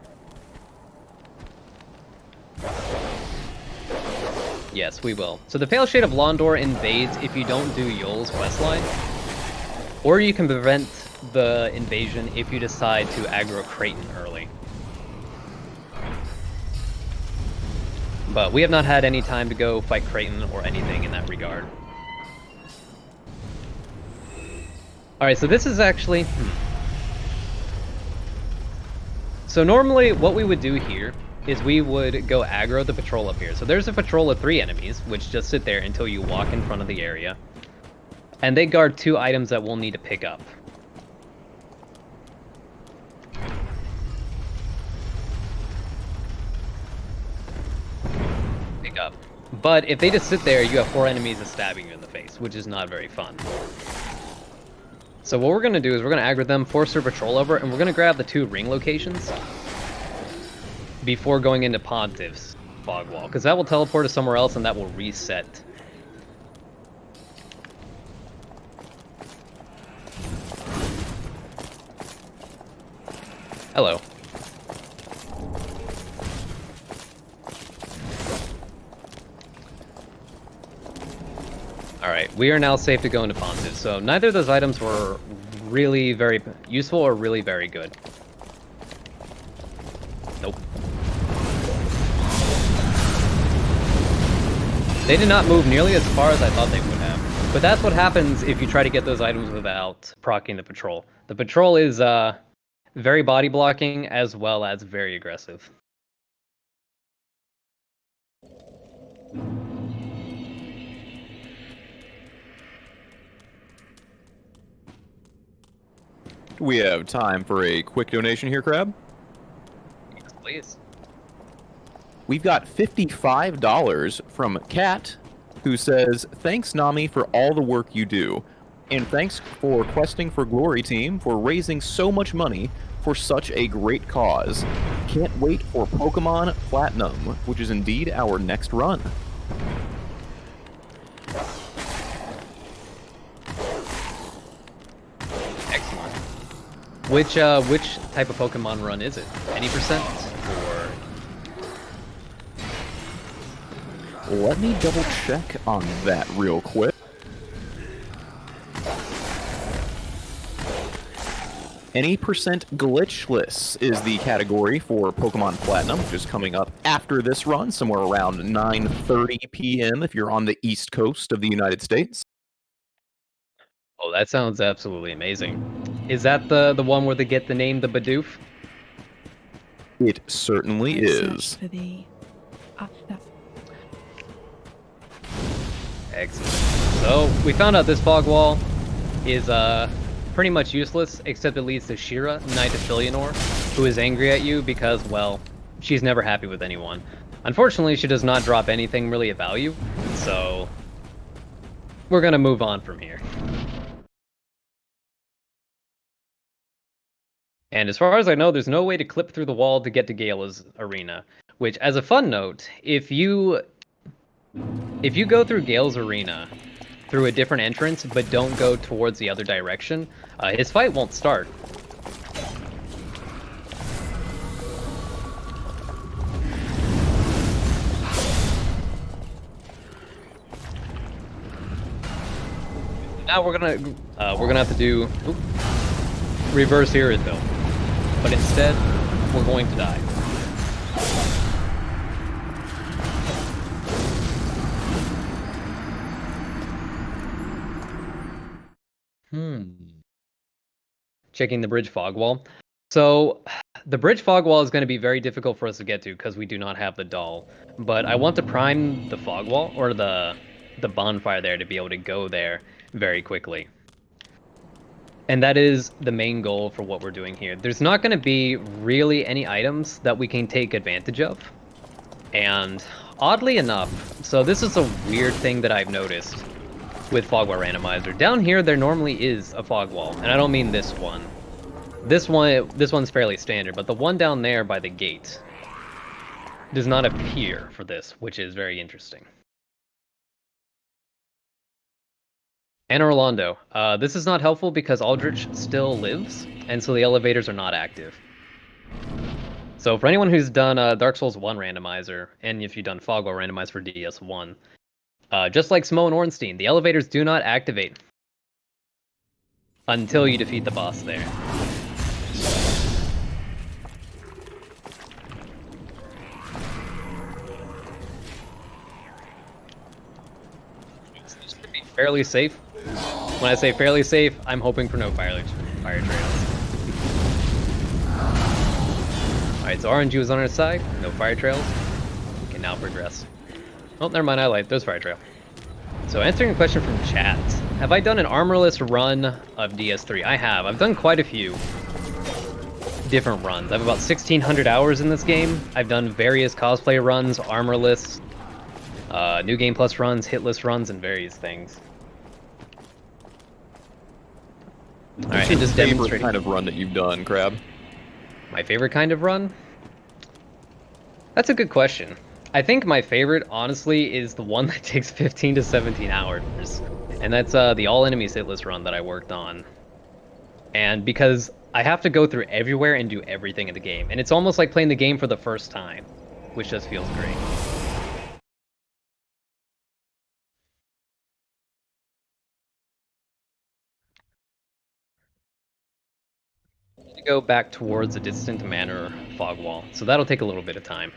Yes, we will. So the Pale Shade of Londor invades if you don't do Yol's questline, or you can prevent the invasion if you decide to aggro Creighton early. But we have not had any time to go fight Creighton or anything in that regard. Alright, so this is actually... So normally what we would do here is we would go aggro the patrol up here. So there's a patrol of 3 enemies, which just sit there until you walk in front of the area. And they guard 2 items that we'll need to pick up. But if they just sit there, you have 4 enemies just stabbing you in the face, which is not very fun. So what we're going to do is we're going to aggro them, force their patrol over, and we're going to grab the 2 ring locations before going into Pontiff's fog wall, because that will teleport us somewhere else and that will reset. Hello. Alright, we are now safe to go into Pontiff, so neither of those items were really very useful or really very good. Nope. They did not move nearly as far as I thought they would have. But that's what happens if you try to get those items without proccing the patrol. The patrol is very body blocking as well as very aggressive. We have time for a quick donation here, Crab. Yes, please. We've got $55 from Kat, who says, "Thanks, Nami, for all the work you do. And thanks for Questing for Glory team for raising so much money for such a great cause. Can't wait for Pokemon Platinum, which is indeed our next run." Excellent. Which type of Pokemon run is it? Any percent? Or Let me double check on that real quick. Any percent glitchless is the category for Pokemon Platinum, which is coming up after this run, somewhere around 9:30 p.m. if you're on the East Coast of the United States. oh, that sounds absolutely amazing. Is that the one where they get the name the Bidoof? It certainly I've searched is. for the Excellent. So we found out this fog wall is pretty much useless, except it leads to Shira, Knight of Filianor, who is angry at you because, well, she's never happy with anyone. Unfortunately, she does not drop anything really of value, so we're gonna move on from here. And as far as I know, there's no way to clip through the wall to get to Gala's arena, which, as a fun note, if you go through Gale's arena through a different entrance, but don't go towards the other direction, his fight won't start. Now we're gonna have to do reverse Iridville, but instead we're going to die. Checking the bridge fog wall. So the bridge fog wall is going to be very difficult for us to get to because we do not have the doll. But I want to prime the fog wall or the bonfire there to be able to go there very quickly. And that is the main goal for what we're doing here. There's not going to be really any items that we can take advantage of. And oddly enough, so this is a weird thing that I've noticed with Fog Wall Randomizer. Down here, there normally is a fog wall, and I don't mean this one. This one's fairly standard, but the one down there by the gate does not appear for this, which is very interesting. And Orlando. This is not helpful because Aldrich still lives, and so the elevators are not active. So for anyone who's done Dark Souls 1 Randomizer, and if you've done Fog Wall Randomizer for DS1, just like Smo and Ornstein, the elevators do not activate until you defeat the boss there. This should be fairly safe. When I say fairly safe, I'm hoping for no fire trails. Alright, so RNG was on our side, no fire trails. We can now progress. Oh, never mind, I lied. There's fire trail. So answering a question from chat, have I done an armorless run of DS3? I have. I've done quite a few different runs. I have about 1,600 hours in this game. I've done various cosplay runs, armorless, New Game Plus runs, hitless runs, and various things. Alright, and just Favorite demonstrating. kind of run that you've done, Crab? My favorite kind of run? That's a good question. I think my favorite, honestly, is the one that takes 15 to 17 hours. And that's the all enemies hitless run that I worked on. And because I have to go through everywhere and do everything in the game. And it's almost like playing the game for the first time, which just feels great. To go back towards a distant manor fog wall, so that'll take a little bit of time.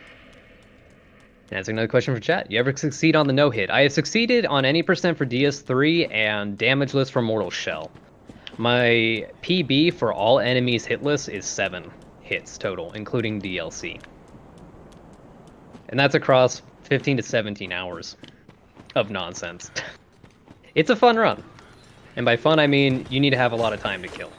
And that's another question for chat. You ever succeed on the no-hit? I have succeeded on any percent for DS3 and damageless for Mortal Shell. My PB for all enemies hitless is 7 hits total, including DLC. And that's across 15 to 17 hours of nonsense. It's a fun run. And by fun, I mean you need to have a lot of time to kill.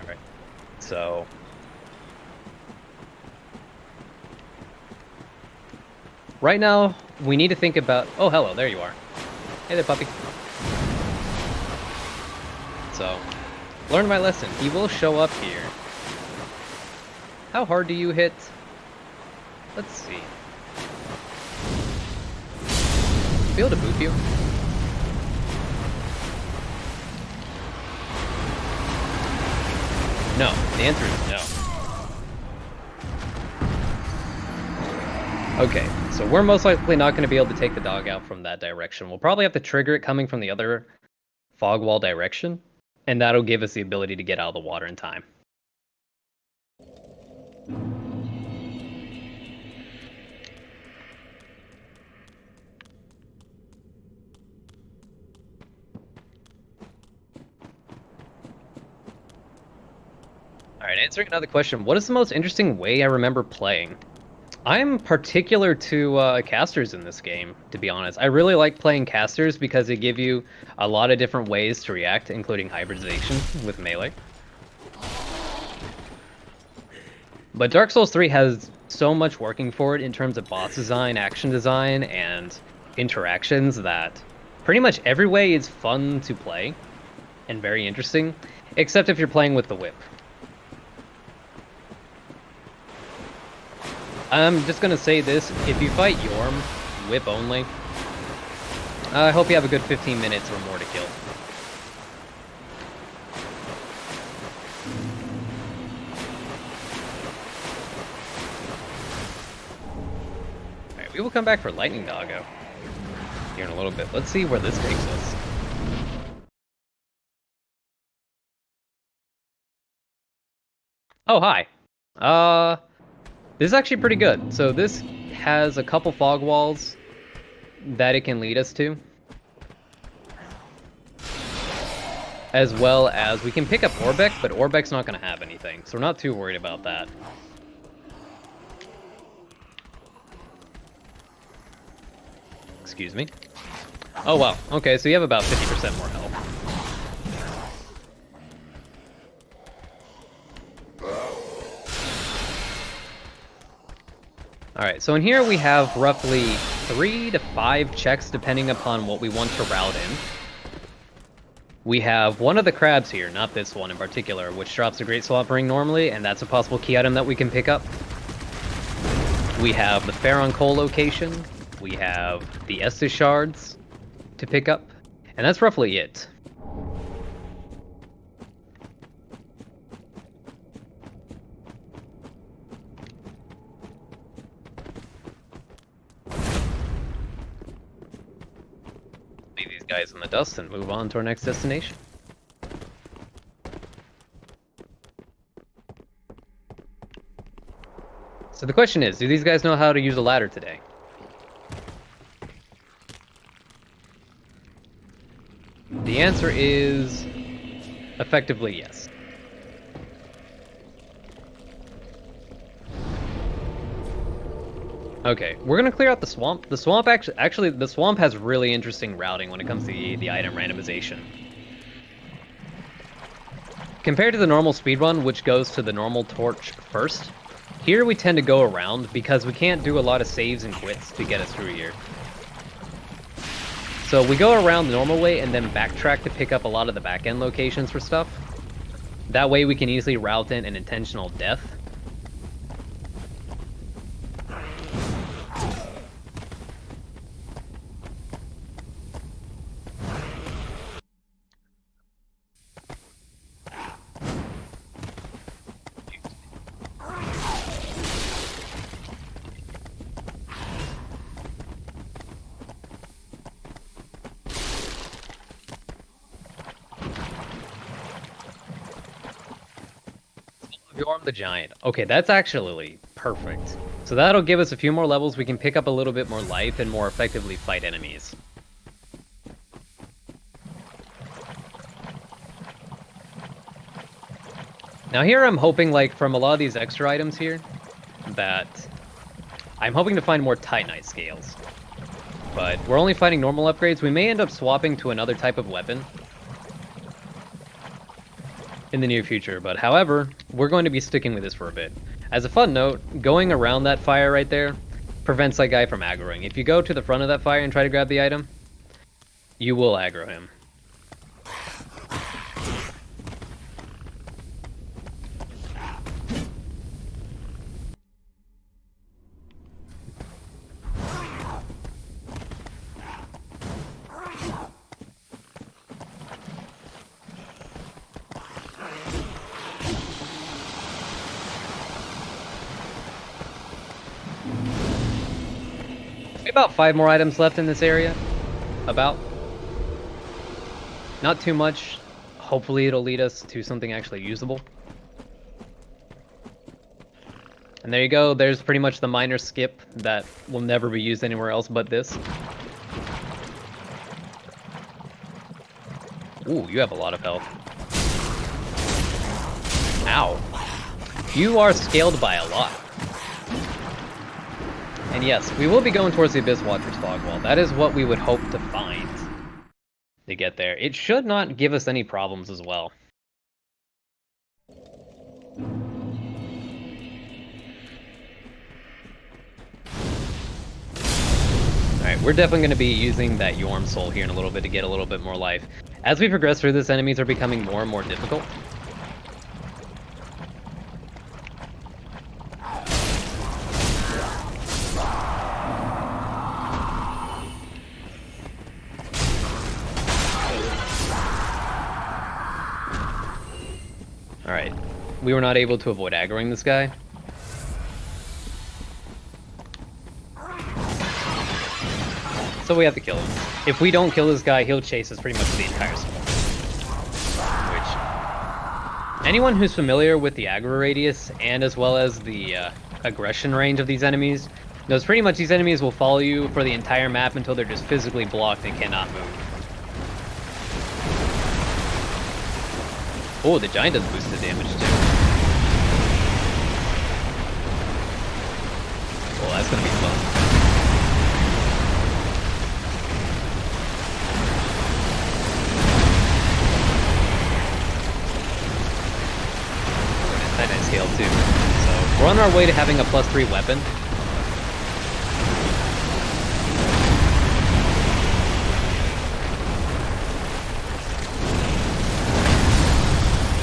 Alright, so... right now, we need to think about... oh, hello, there you are. Hey there, puppy. So, learn my lesson. He will show up here. How hard do you hit? Let's see. Be able to boop you? No. The answer is no. Okay, so we're most likely not going to be able to take the dog out from that direction. We'll probably have to trigger it coming from the other fog wall direction, and that'll give us the ability to get out of the water in time. Alright, answering another question. What is the most interesting way I remember playing? I'm particular to casters in this game, to be honest. I really like playing casters because they give you a lot of different ways to react, including hybridization with melee. But Dark Souls 3 has so much working for it in terms of boss design, action design, and interactions that pretty much every way is fun to play and very interesting, except if you're playing with the whip. I'm just gonna say this, if you fight Yorm, whip only, I hope you have a good 15 minutes or more to kill. Alright, we will come back for Lightning Doggo here in a little bit. Let's see where this takes us. Oh, hi. This is actually pretty good. So this has a couple fog walls that it can lead us to. As well as we can pick up Orbeck, but Orbeck's not going to have anything. So we're not too worried about that. Excuse me. Oh wow, okay, so you have about 50% more health. Alright, so in here we have roughly 3 to 5 checks depending upon what we want to route in. We have one of the crabs here, not this one in particular, which drops a Great Swamp Ring normally, and that's a possible key item that we can pick up. We have the Pharaon Coal location, we have the Estus Shards to pick up, and that's roughly it. Leave these guys in the dust and move on to our next destination. So the question is, do these guys know how to use a ladder today? The answer is effectively yes. Okay, we're gonna clear out the swamp. The swamp actually the swamp has really interesting routing when it comes to the item randomization. Compared to the normal speedrun, which goes to the normal torch first, here we tend to go around because we can't do a lot of saves and quits to get us through here. So we go around the normal way and then backtrack to pick up a lot of the back-end locations for stuff. That way we can easily route in an intentional death. Rearm the Giant. Okay, that's actually perfect. So that'll give us a few more levels. We can pick up a little bit more life and more effectively fight enemies. Now here I'm hoping, like, from a lot of these extra items here, that I'm hoping to find more Titanite scales. But we're only finding normal upgrades. We may end up swapping to another type of weapon in the near future, but however, we're going to be sticking with this for a bit. As a fun note, going around that fire right there prevents that guy from aggroing. If you go to the front of that fire and try to grab the item, you will aggro him. About 5 more items left in this area. About. Not too much. Hopefully it'll lead us to something actually usable. And there you go. There's pretty much the minor skip that will never be used anywhere else but this. Ooh, you have a lot of health. Ow. You are scaled by a lot. And yes, we will be going towards the Abyss Watcher's Fog Wall. That is what we would hope to find to get there. It should not give us any problems as well. Alright, we're definitely going to be using that Yorm Soul here in a little bit to get a little bit more life. As we progress through this, enemies are becoming more and more difficult. Alright, we were not able to avoid aggroing this guy. So we have to kill him. If we don't kill this guy, he'll chase us pretty much the entire swarm. Which, anyone who's familiar with the aggro radius and as well as the aggression range of these enemies knows pretty much these enemies will follow you for the entire map until they're just physically blocked and cannot move. Oh, the Giant does boost the damage too. Well, that's gonna be fun. Titanite scale too. So we're on our way to having a +3 weapon.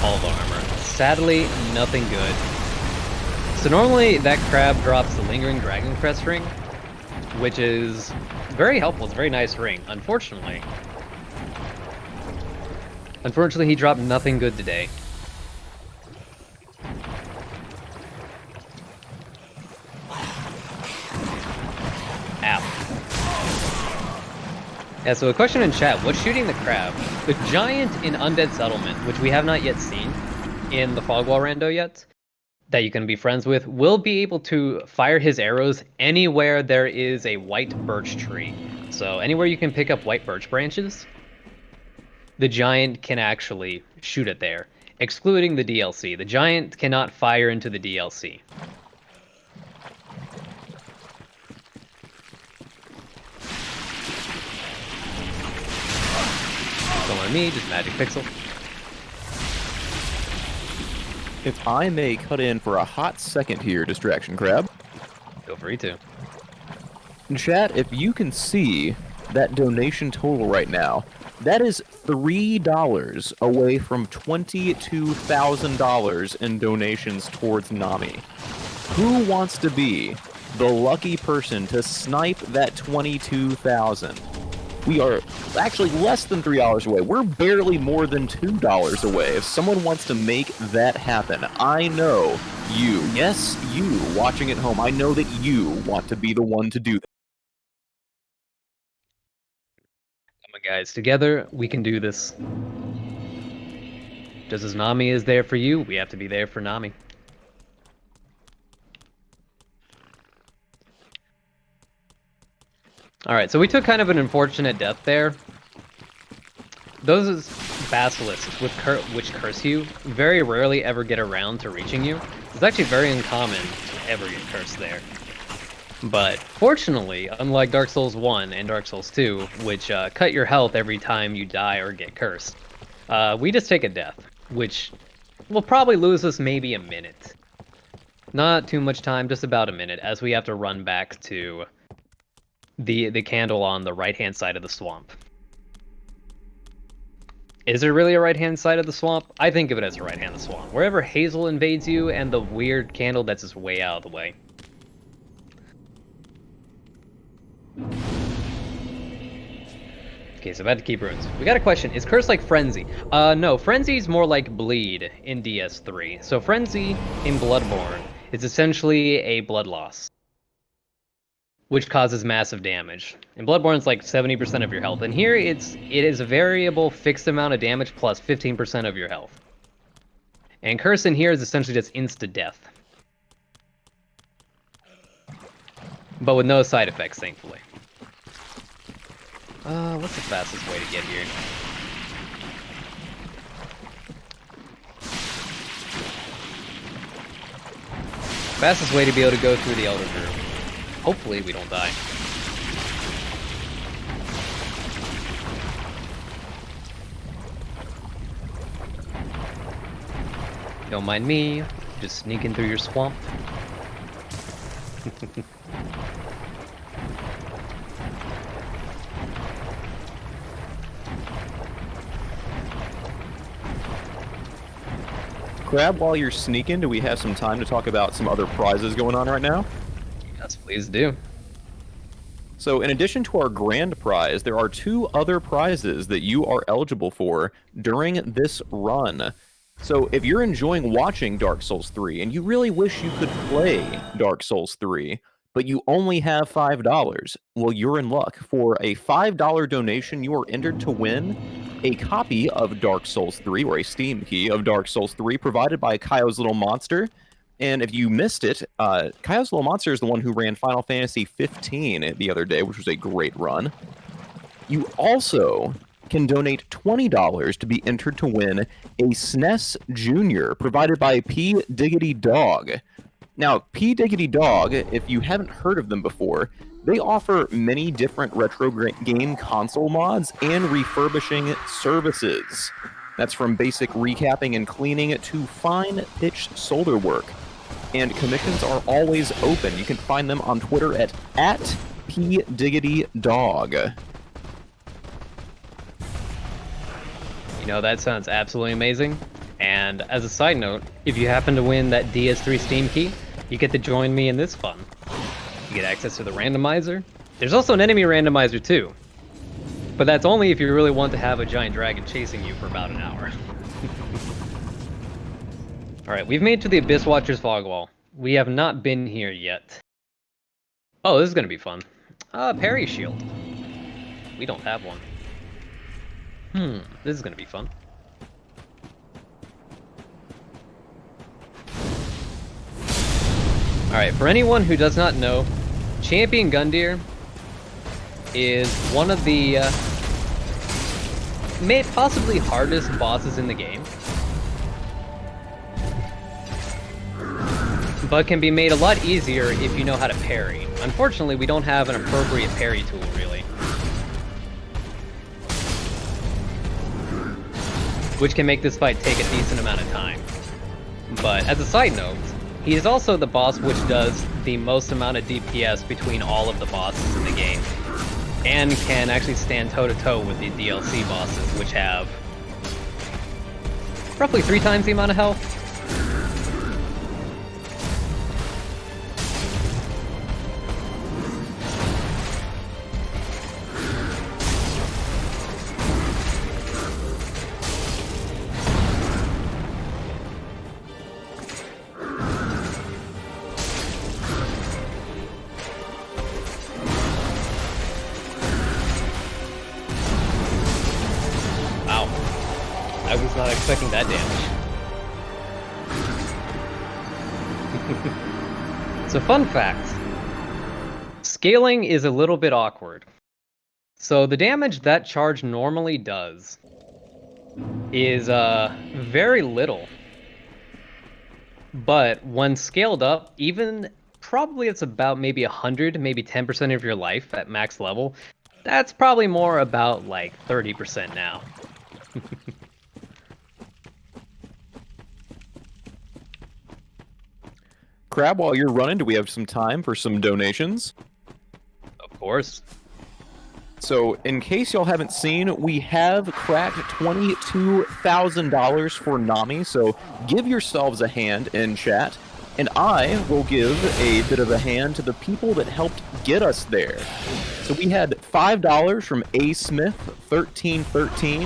All of our armor. Sadly, nothing good. So normally that crab drops the Lingering Dragon Crest ring, which is very helpful. It's a very nice ring. Unfortunately, he dropped nothing good today. Ow. Yeah, so a question in chat, what's shooting the crab? The giant in Undead Settlement, which we have not yet seen in the Fogwall rando yet, that you can be friends with, will be able to fire his arrows anywhere there is a white birch tree. So anywhere you can pick up white birch branches, the giant can actually shoot it there, excluding the DLC. The giant cannot fire into the DLC. Don't let me, just magic pixel. If I may cut in for a hot second here, DistractionCrab. Feel free to. In chat, if you can see that donation total right now, that is $3 away from $22,000 in donations towards NAMI. Who wants to be the lucky person to snipe that $22,000? We are actually less than $3 away. We're barely more than $2 away. If someone wants to make that happen, I know you, yes, you watching at home, I know that you want to be the one to do that. Come on, guys. Together, we can do this. Just as NAMI is there for you, we have to be there for NAMI. Alright, so we took kind of an unfortunate death there. Those basilisks which curse you very rarely ever get around to reaching you. It's actually very uncommon to ever get cursed there. But fortunately, unlike Dark Souls 1 and Dark Souls 2, which cut your health every time you die or get cursed, we just take a death, which will probably lose us maybe a minute. Not too much time, just about a minute, as we have to run back to the candle on the right-hand side of the swamp. Is there really a right-hand side of the swamp? I think of it as a right-hand of the swamp. Wherever Hazel invades you and the weird candle that's just way out of the way. Okay, so about to keep runes. We got a question. Is Curse like Frenzy? No. Frenzy's more like Bleed in DS3. So Frenzy in Bloodborne is essentially a blood loss, which causes massive damage. In Bloodborne, it's like 70% of your health. And here, it is a variable fixed amount of damage plus 15% of your health. And Curse in here is essentially just insta-death. But with no side effects, thankfully. What's the fastest way to get here? Fastest way to be able to go through the Elder Group. Hopefully we don't die. Don't mind me, just sneaking through your swamp. Crab, while you're sneaking, do we have some time to talk about some other prizes going on right now? Yes, please do. So in addition to our grand prize, there are 2 other prizes that you are eligible for during this run. So if you're enjoying watching Dark Souls 3 and you really wish you could play Dark Souls 3, but you only have $5, well, you're in luck. For a $5 donation, you are entered to win a copy of Dark Souls 3, or a Steam key of Dark Souls 3, provided by Kaio's Little Monster. And if you missed it, Kaio's Little Monster is the one who ran Final Fantasy 15 the other day, which was a great run. You also can donate $20 to be entered to win a SNES Junior, provided by P. Diggity Dog. Now, P. Diggity Dog, if you haven't heard of them before, they offer many different retro game console mods and refurbishing services. That's from basic recapping and cleaning to fine-pitched solder work. And commissions are always open. You can find them on Twitter at @PDiggityDog. You know, that sounds absolutely amazing. And as a side note, if you happen to win that DS3 Steam key, you get to join me in this fun. You get access to the randomizer. There's also an enemy randomizer too. But that's only if you really want to have a giant dragon chasing you for about an hour. Alright, we've made it to the Abyss Watcher's Fog Wall. We have not been here yet. Oh, this is gonna be fun. Parry shield. We don't have one. This is gonna be fun. Alright, for anyone who does not know, Champion Gundyr is one of the possibly hardest bosses in the game, but can be made a lot easier if you know how to parry. Unfortunately, we don't have an appropriate parry tool, really, which can make this fight take a decent amount of time. But as a side note, he is also the boss which does the most amount of DPS between all of the bosses in the game, and can actually stand toe-to-toe with the DLC bosses, which have roughly 3 times the amount of health. I was not expecting that damage. So fun fact, scaling is a little bit awkward. So the damage that charge normally does is very little. But when scaled up, even probably it's about maybe 100, maybe 10% of your life at max level. That's probably more about like 30% now. Crab, while you're running, do we have some time for some donations? Of course. So, in case y'all haven't seen, we have cracked $22,000 for NAMI, so give yourselves a hand in chat, and I will give a bit of a hand to the people that helped get us there. So we had $5 from A Smith 1313,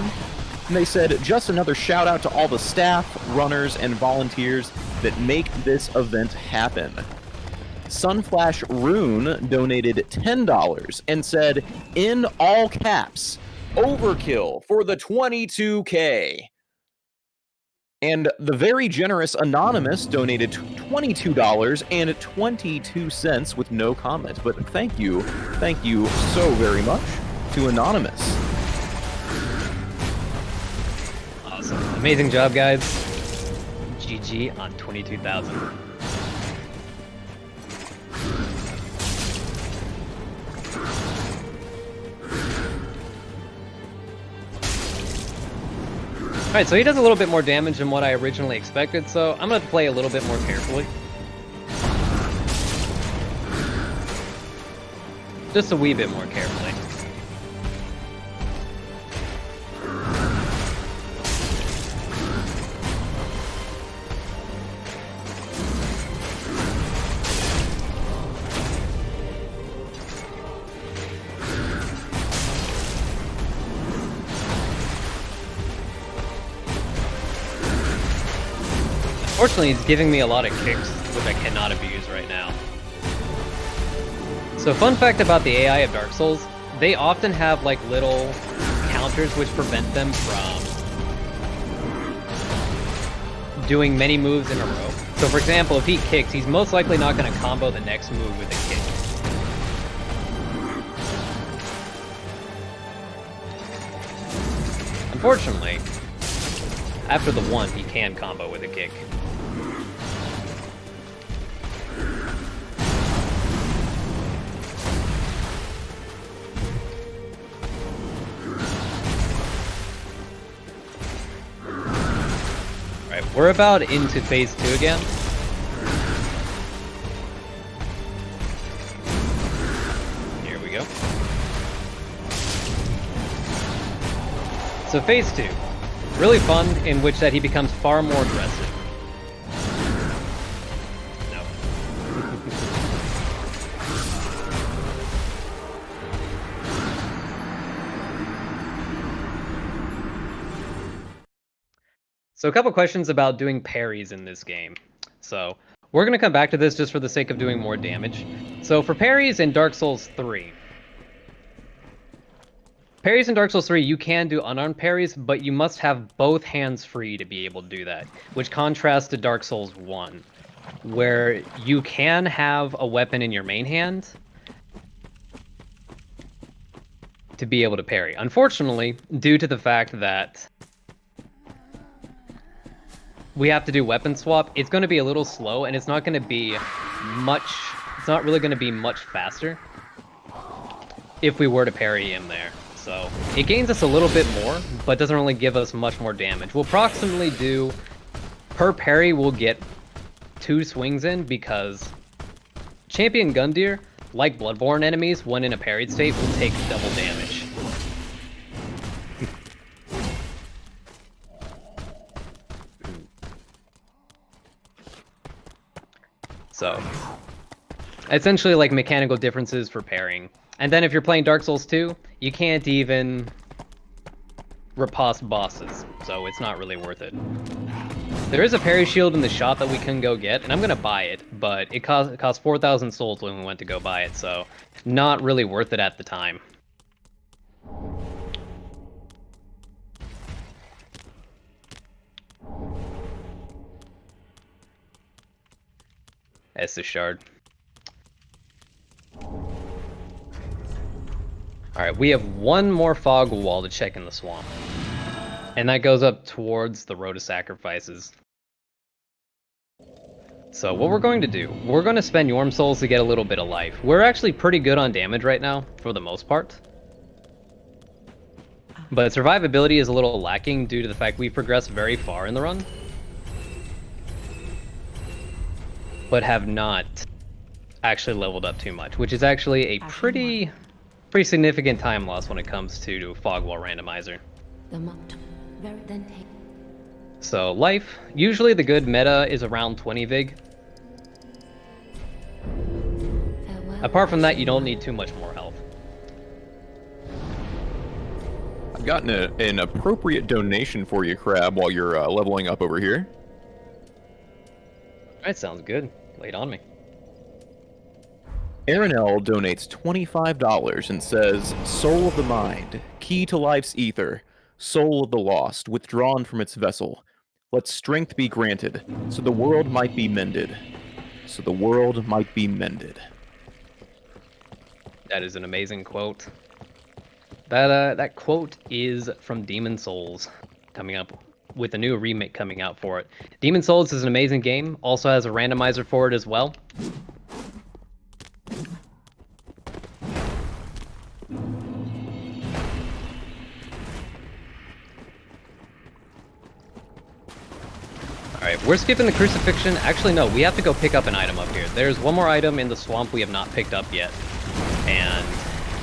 and they said, just another shout out to all the staff, runners, and volunteers that make this event happen. Sunflash Rune donated $10 and said, in all caps, overkill for the 22K. And the very generous Anonymous donated $22.22 with no comment. But thank you so very much to Anonymous. Awesome. Amazing job, guys. GG on 22,000. Alright, so he does a little bit more damage than what I originally expected, so I'm going to play a little bit more carefully. Just a wee bit more carefully. Unfortunately, it's giving me a lot of kicks, which I cannot abuse right now. So fun fact about the AI of Dark Souls, they often have like little counters which prevent them from doing many moves in a row. So for example, if he kicks, he's most likely not going to combo the next move with a kick. Unfortunately, after the one, he can combo with a kick. Alright, we're about into phase 2 again. Here we go. So phase 2. Really fun, in which that he becomes far more aggressive. No. So a couple questions about doing parries in this game. So we're going to come back to this just for the sake of doing more damage. So for parries in Dark Souls 3, parries in Dark Souls 3, you can do unarmed parries, but you must have both hands free to be able to do that, which contrasts to Dark Souls 1, where you can have a weapon in your main hand to be able to parry. Unfortunately, due to the fact that we have to do weapon swap, it's going to be a little slow, and it's not going to be much, it's not really going to be much faster if we were to parry him there. So it gains us a little bit more, but doesn't really give us much more damage. We'll approximately do, per parry, we'll get 2 swings in, because Champion Gundyr, like Bloodborne enemies, when in a parried state, will take double damage. So, essentially like mechanical differences for parrying. And then if you're playing Dark Souls 2, you can't even riposte bosses, so it's not really worth it. There is a parry shield in the shop that we can go get, and I'm gonna buy it, but it cost 4,000 souls when we went to go buy it, so not really worth it at the time. Estus Shard. Alright, we have one more fog wall to check in the swamp. And that goes up towards the Road of Sacrifices. So what we're going to do, we're going to spend Yorm Souls to get a little bit of life. We're actually pretty good on damage right now, for the most part. But survivability is a little lacking due to the fact we progressed very far in the run. But have not actually leveled up too much, which is actually a pretty significant time loss when it comes to Fog Wall Randomizer. So life, usually the good meta is around 20 vig. Apart from that, you don't need too much more health. I've gotten an appropriate donation for you, Crab, while you're leveling up over here. Alright, sounds good. Lay it on me. Aaron L. donates $25 and says, Soul of the mind, key to life's ether, soul of the lost, withdrawn from its vessel. Let strength be granted, so the world might be mended. So the world might be mended. That is an amazing quote. That quote is from Demon Souls, coming up with a new remake coming out for it. Demon Souls is an amazing game, also has a randomizer for it as well. Alright, we're skipping the crucifixion. Actually, no, we have to go pick up an item up here. There's one more item in the swamp we have not picked up yet. And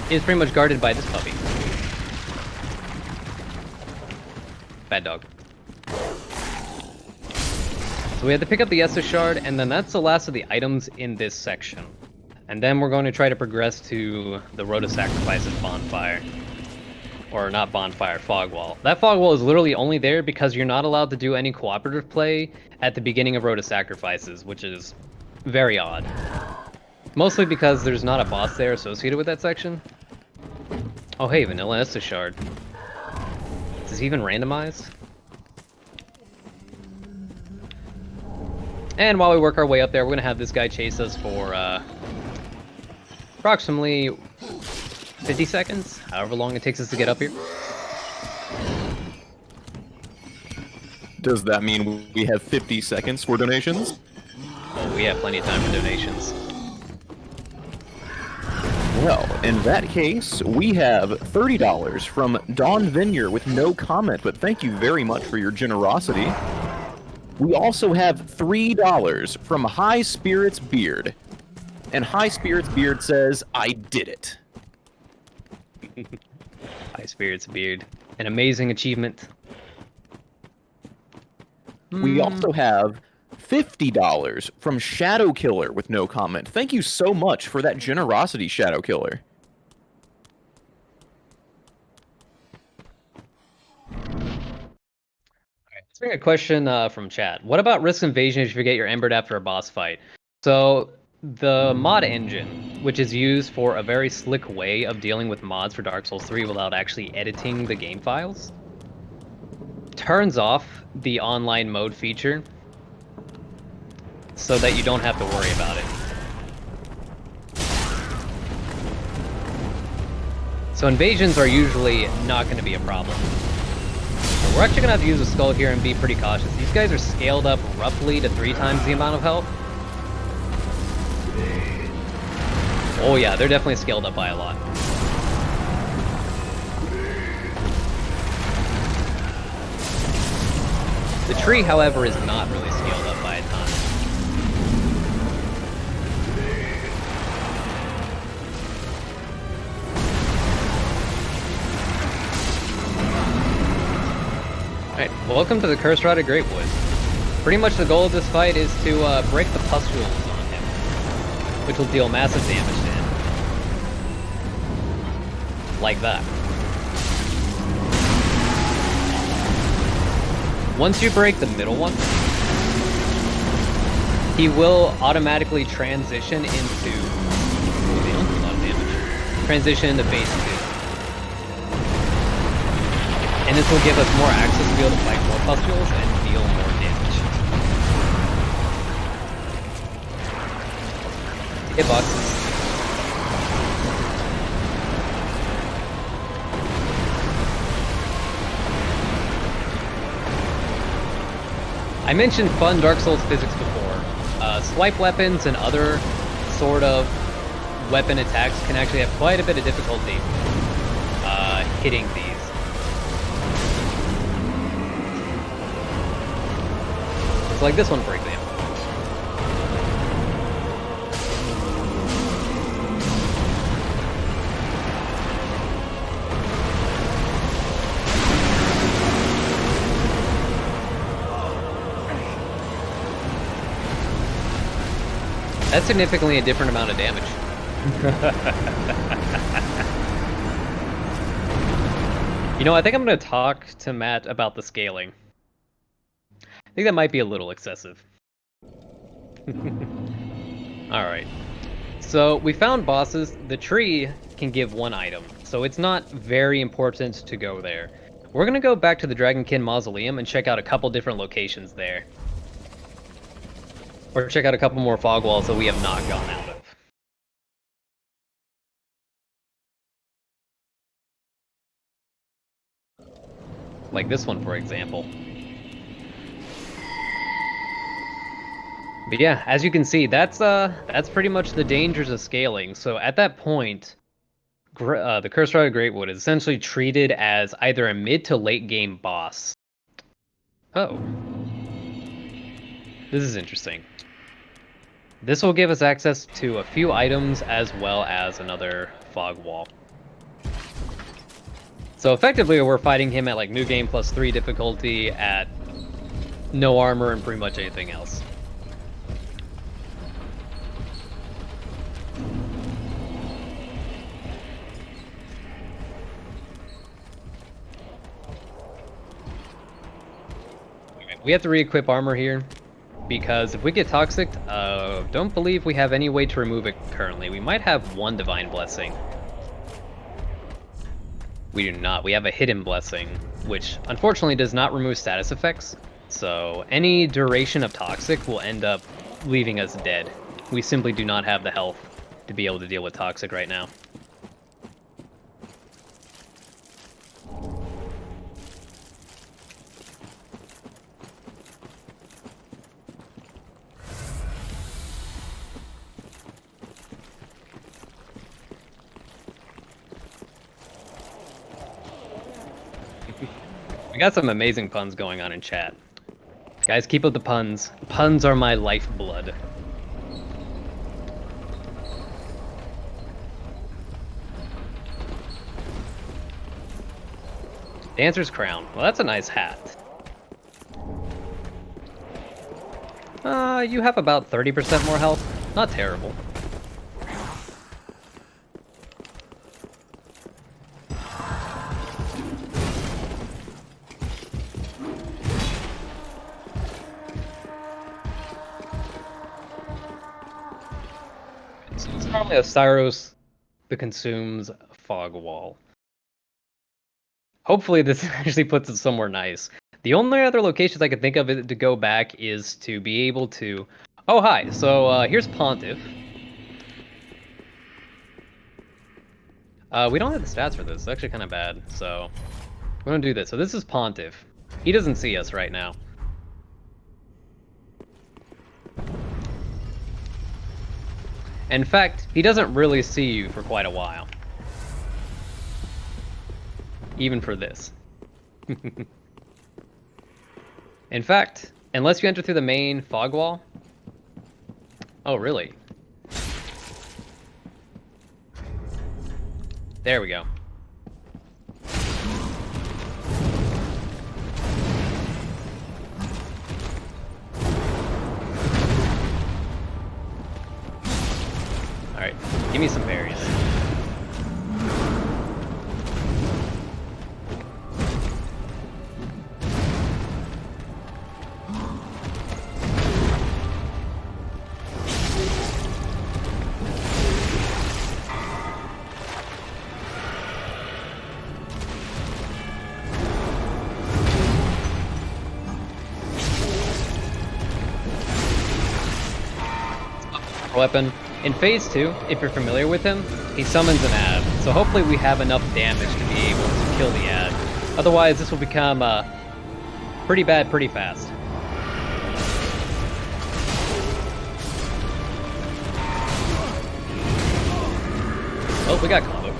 it's pretty much guarded by this puppy. Bad dog. So we have to pick up the Estus Shard, and then that's the last of the items in this section. And then we're going to try to progress to the Road of Sacrifices bonfire. Or not bonfire, fog wall. That fog wall is literally only there because you're not allowed to do any cooperative play at the beginning of Road of Sacrifices, which is very odd. Mostly because there's not a boss there associated with that section. Oh hey, Vanilla Estus Shard. Is this even randomized? And while we work our way up there, we're gonna have this guy chase us for approximately 50 seconds, however long it takes us to get up here. Does that mean we have 50 seconds for donations? Oh, we have plenty of time for donations. Well, in that case, we have $30 from Don Vineyard with no comment, but thank you very much for your generosity. We also have $3 from High Spirits Beard. And High Spirits Beard says, I did it. High Spirits Beard. An amazing achievement. We also have $50 from Shadow Killer with no comment. Thank you so much for that generosity, Shadow Killer. Let's bring a question from chat. What about risk invasion if you get your embered after a boss fight? So the mod engine, which is used for a very slick way of dealing with mods for Dark Souls 3 without actually editing the game files, turns off the online mode feature so that you don't have to worry about it. So invasions are usually not going to be a problem. We're actually going to have to use a skull here and be pretty cautious. These guys are scaled up roughly to 3 times the amount of health. Oh yeah, they're definitely scaled up by a lot. The tree, however, is not really scaled up by a ton. Alright, welcome to the Curse Rod of Greatwood. Pretty much the goal of this fight is to break the pustules on him, which will deal massive damage to him. Like that. Once you break the middle one, he will automatically transition into... Ooh, they don't do a lot of damage. Transition into phase 2. And this will give us more access to be able to fight more pustules and deal more damage. Hitboxes. I mentioned fun Dark Souls physics before. Swipe weapons and other sort of weapon attacks can actually have quite a bit of difficulty hitting these. So like this one, for example. That's significantly a different amount of damage. You know, I think I'm going to talk to Matt about the scaling. I think that might be a little excessive. Alright. So, we found bosses. The tree can give one item, so it's not very important to go there. We're going to go back to the Dragonkin Mausoleum and check out a couple different locations there. Or check out a couple more fog walls that we have not gone out of. Like this one, for example. But yeah, as you can see, that's pretty much the dangers of scaling. So at that point, the Cursed Rod of Greatwood is essentially treated as either a mid to late game boss. Oh. This is interesting. This will give us access to a few items as well as another fog wall. So effectively we're fighting him at like New Game +3 difficulty at no armor and pretty much anything else. We have to re-equip armor here, because if we get toxic, don't believe we have any way to remove it currently. We might have one Divine Blessing. We do not. We have a Hidden Blessing, which unfortunately does not remove status effects, so any duration of toxic will end up leaving us dead. We simply do not have the health to be able to deal with toxic right now. We got some amazing puns going on in chat. Guys, keep up the puns. Puns are my lifeblood. Dancer's Crown. Well, that's a nice hat. You have about 30% more health. Not terrible. A Styros that consumes fog wall. Hopefully this actually puts it somewhere nice. The only other locations I can think of to go back is to be able to... Oh, hi. So here's Pontiff. We don't have the stats for this. It's actually kind of bad. So we're going to do this. So this is Pontiff. He doesn't see us right now. In fact, he doesn't really see you for quite a while. Even for this. In fact, unless you enter through the main fog wall... Oh, really? There we go. Alright, give me some berries. Weapon. In Phase 2, if you're familiar with him, he summons an ad, so hopefully we have enough damage to be able to kill the ad. Otherwise, this will become pretty bad pretty fast. Oh, we got combo.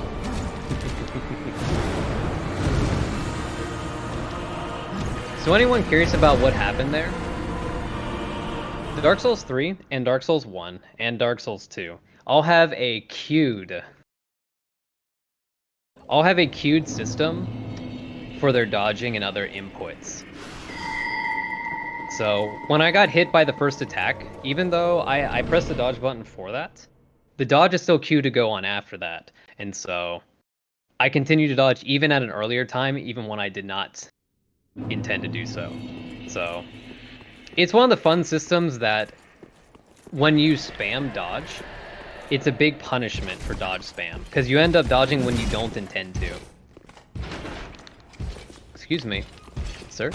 So anyone curious about what happened there? Dark Souls 3 and Dark Souls 1 and Dark Souls 2 all have a queued system for their dodging and other inputs. So when I got hit by the first attack, even though I pressed the dodge button for that, the dodge is still queued to go on after that. And so I continue to dodge even at an earlier time, even when I did not intend to do so. So it's one of the fun systems that when you spam dodge, it's a big punishment for dodge spam, because you end up dodging when you don't intend to. Excuse me, sir.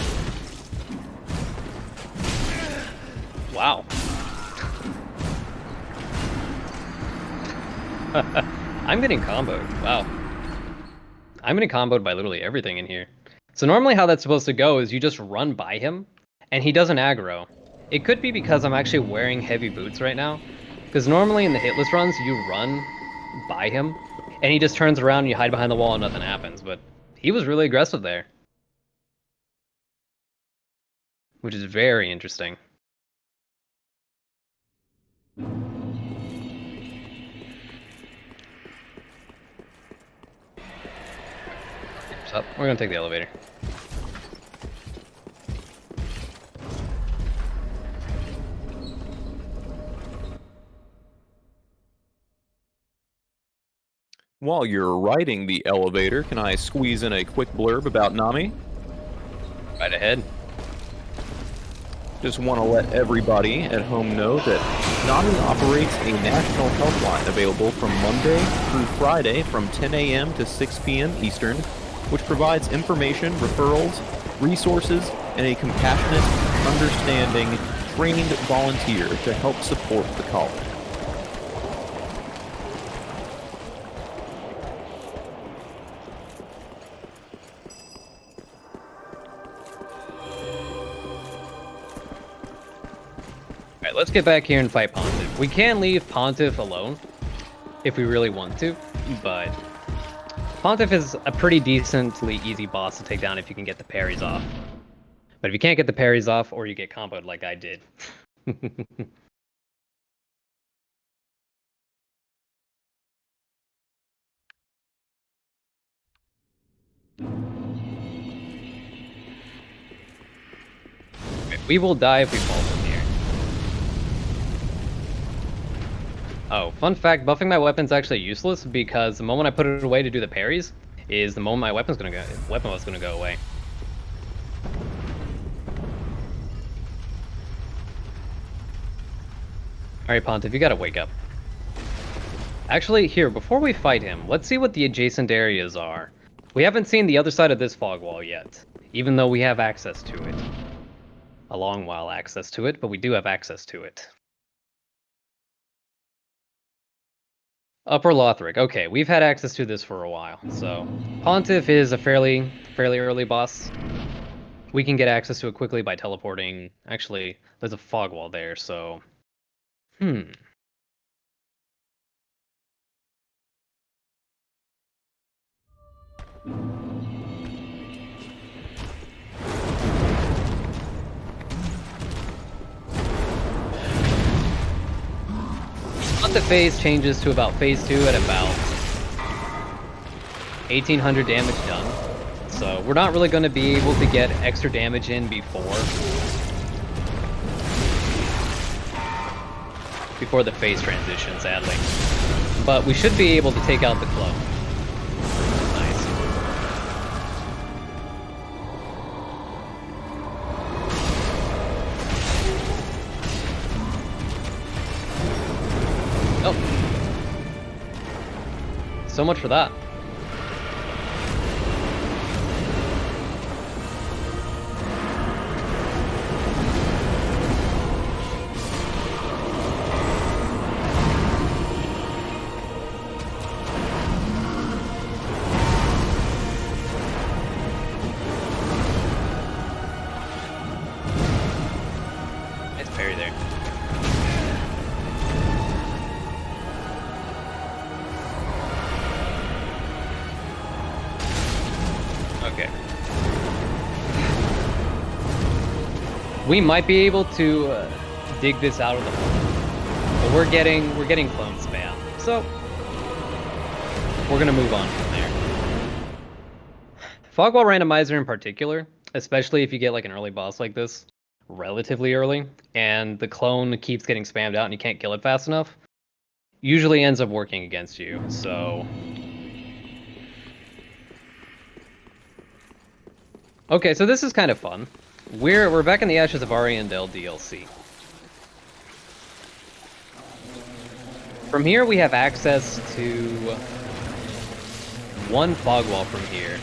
Wow. I'm getting comboed. Wow. I'm getting comboed by literally everything in here. So normally how that's supposed to go is you just run by him, and he doesn't aggro. It could be because I'm actually wearing heavy boots right now, because normally in the hitless runs, you run by him, and he just turns around and you hide behind the wall and nothing happens, but he was really aggressive there. Which is very interesting. What's up? We're gonna take the elevator. While you're riding the elevator, can I squeeze in a quick blurb about NAMI? Right ahead. Just want to let everybody at home know that NAMI operates a national helpline available from Monday through Friday from 10 a.m. to 6 p.m. Eastern, which provides information, referrals, resources, and a compassionate, understanding, trained volunteer to help support the college. Alright, let's get back here and fight Pontiff. We can leave Pontiff alone if we really want to, but Pontiff is a pretty decently easy boss to take down if you can get the parries off. But if you can't get the parries off, or you get comboed like I did. We will die if we fall from here. Oh, fun fact, buffing my weapon's actually useless because the moment I put it away to do the parries is the moment my weapon was gonna go away. Alright, Pontiff, you gotta wake up. Actually, here, before we fight him, let's see what the adjacent areas are. We haven't seen the other side of this fog wall yet, even though we have access to it. A long while access to it, but we do have access to it. Upper Lothric. Okay, we've had access to this for a while, so Pontiff is a fairly early boss. We can get access to it quickly by teleporting. Actually, there's a fog wall there, so... The phase changes to about phase 2 at about 1800 damage done. So we're not really going to be able to get extra damage in before the phase transition, sadly. But we should be able to take out the club. Nice. Oh. So much for that. Nice parry there. Okay. We might be able to dig this out of the hole, but we're getting clone spam, so we're gonna move on from there. Fogwall Randomizer in particular, especially if you get like an early boss like this, relatively early, and the clone keeps getting spammed out and you can't kill it fast enough, usually ends up working against you. So okay, so this is kind of fun. We're back in the Ashes of Ariandel DLC. From here we have access to one fog wall from here.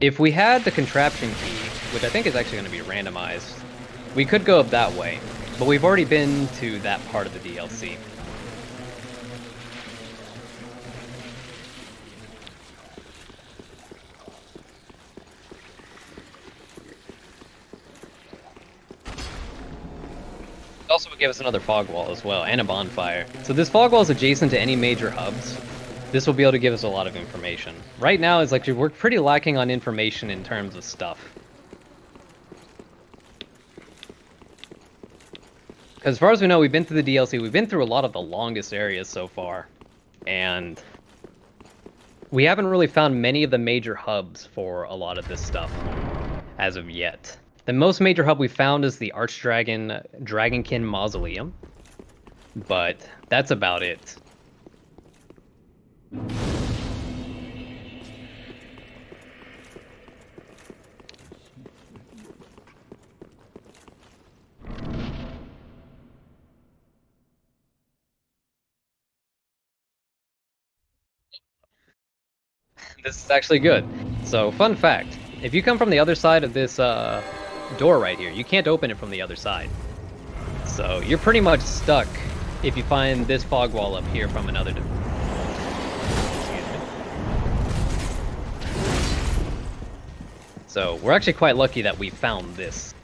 If we had the contraption key, which I think is actually going to be randomized, we could go up that way, but we've already been to that part of the DLC. It also would give us another fog wall as well, and a bonfire. So this fog wall is adjacent to any major hubs. This will be able to give us a lot of information. Right now, it's like we're pretty lacking on information in terms of stuff. Because as far as we know, we've been through the DLC, we've been through a lot of the longest areas so far. And we haven't really found many of the major hubs for a lot of this stuff as of yet. The most major hub we found is the Dragonkin Mausoleum. But that's about it. This is actually good. So, fun fact, if you come from the other side of this door right here, you can't open it from the other side. So, you're pretty much stuck if you find this fog wall up here from another door. So, we're actually quite lucky that we found this.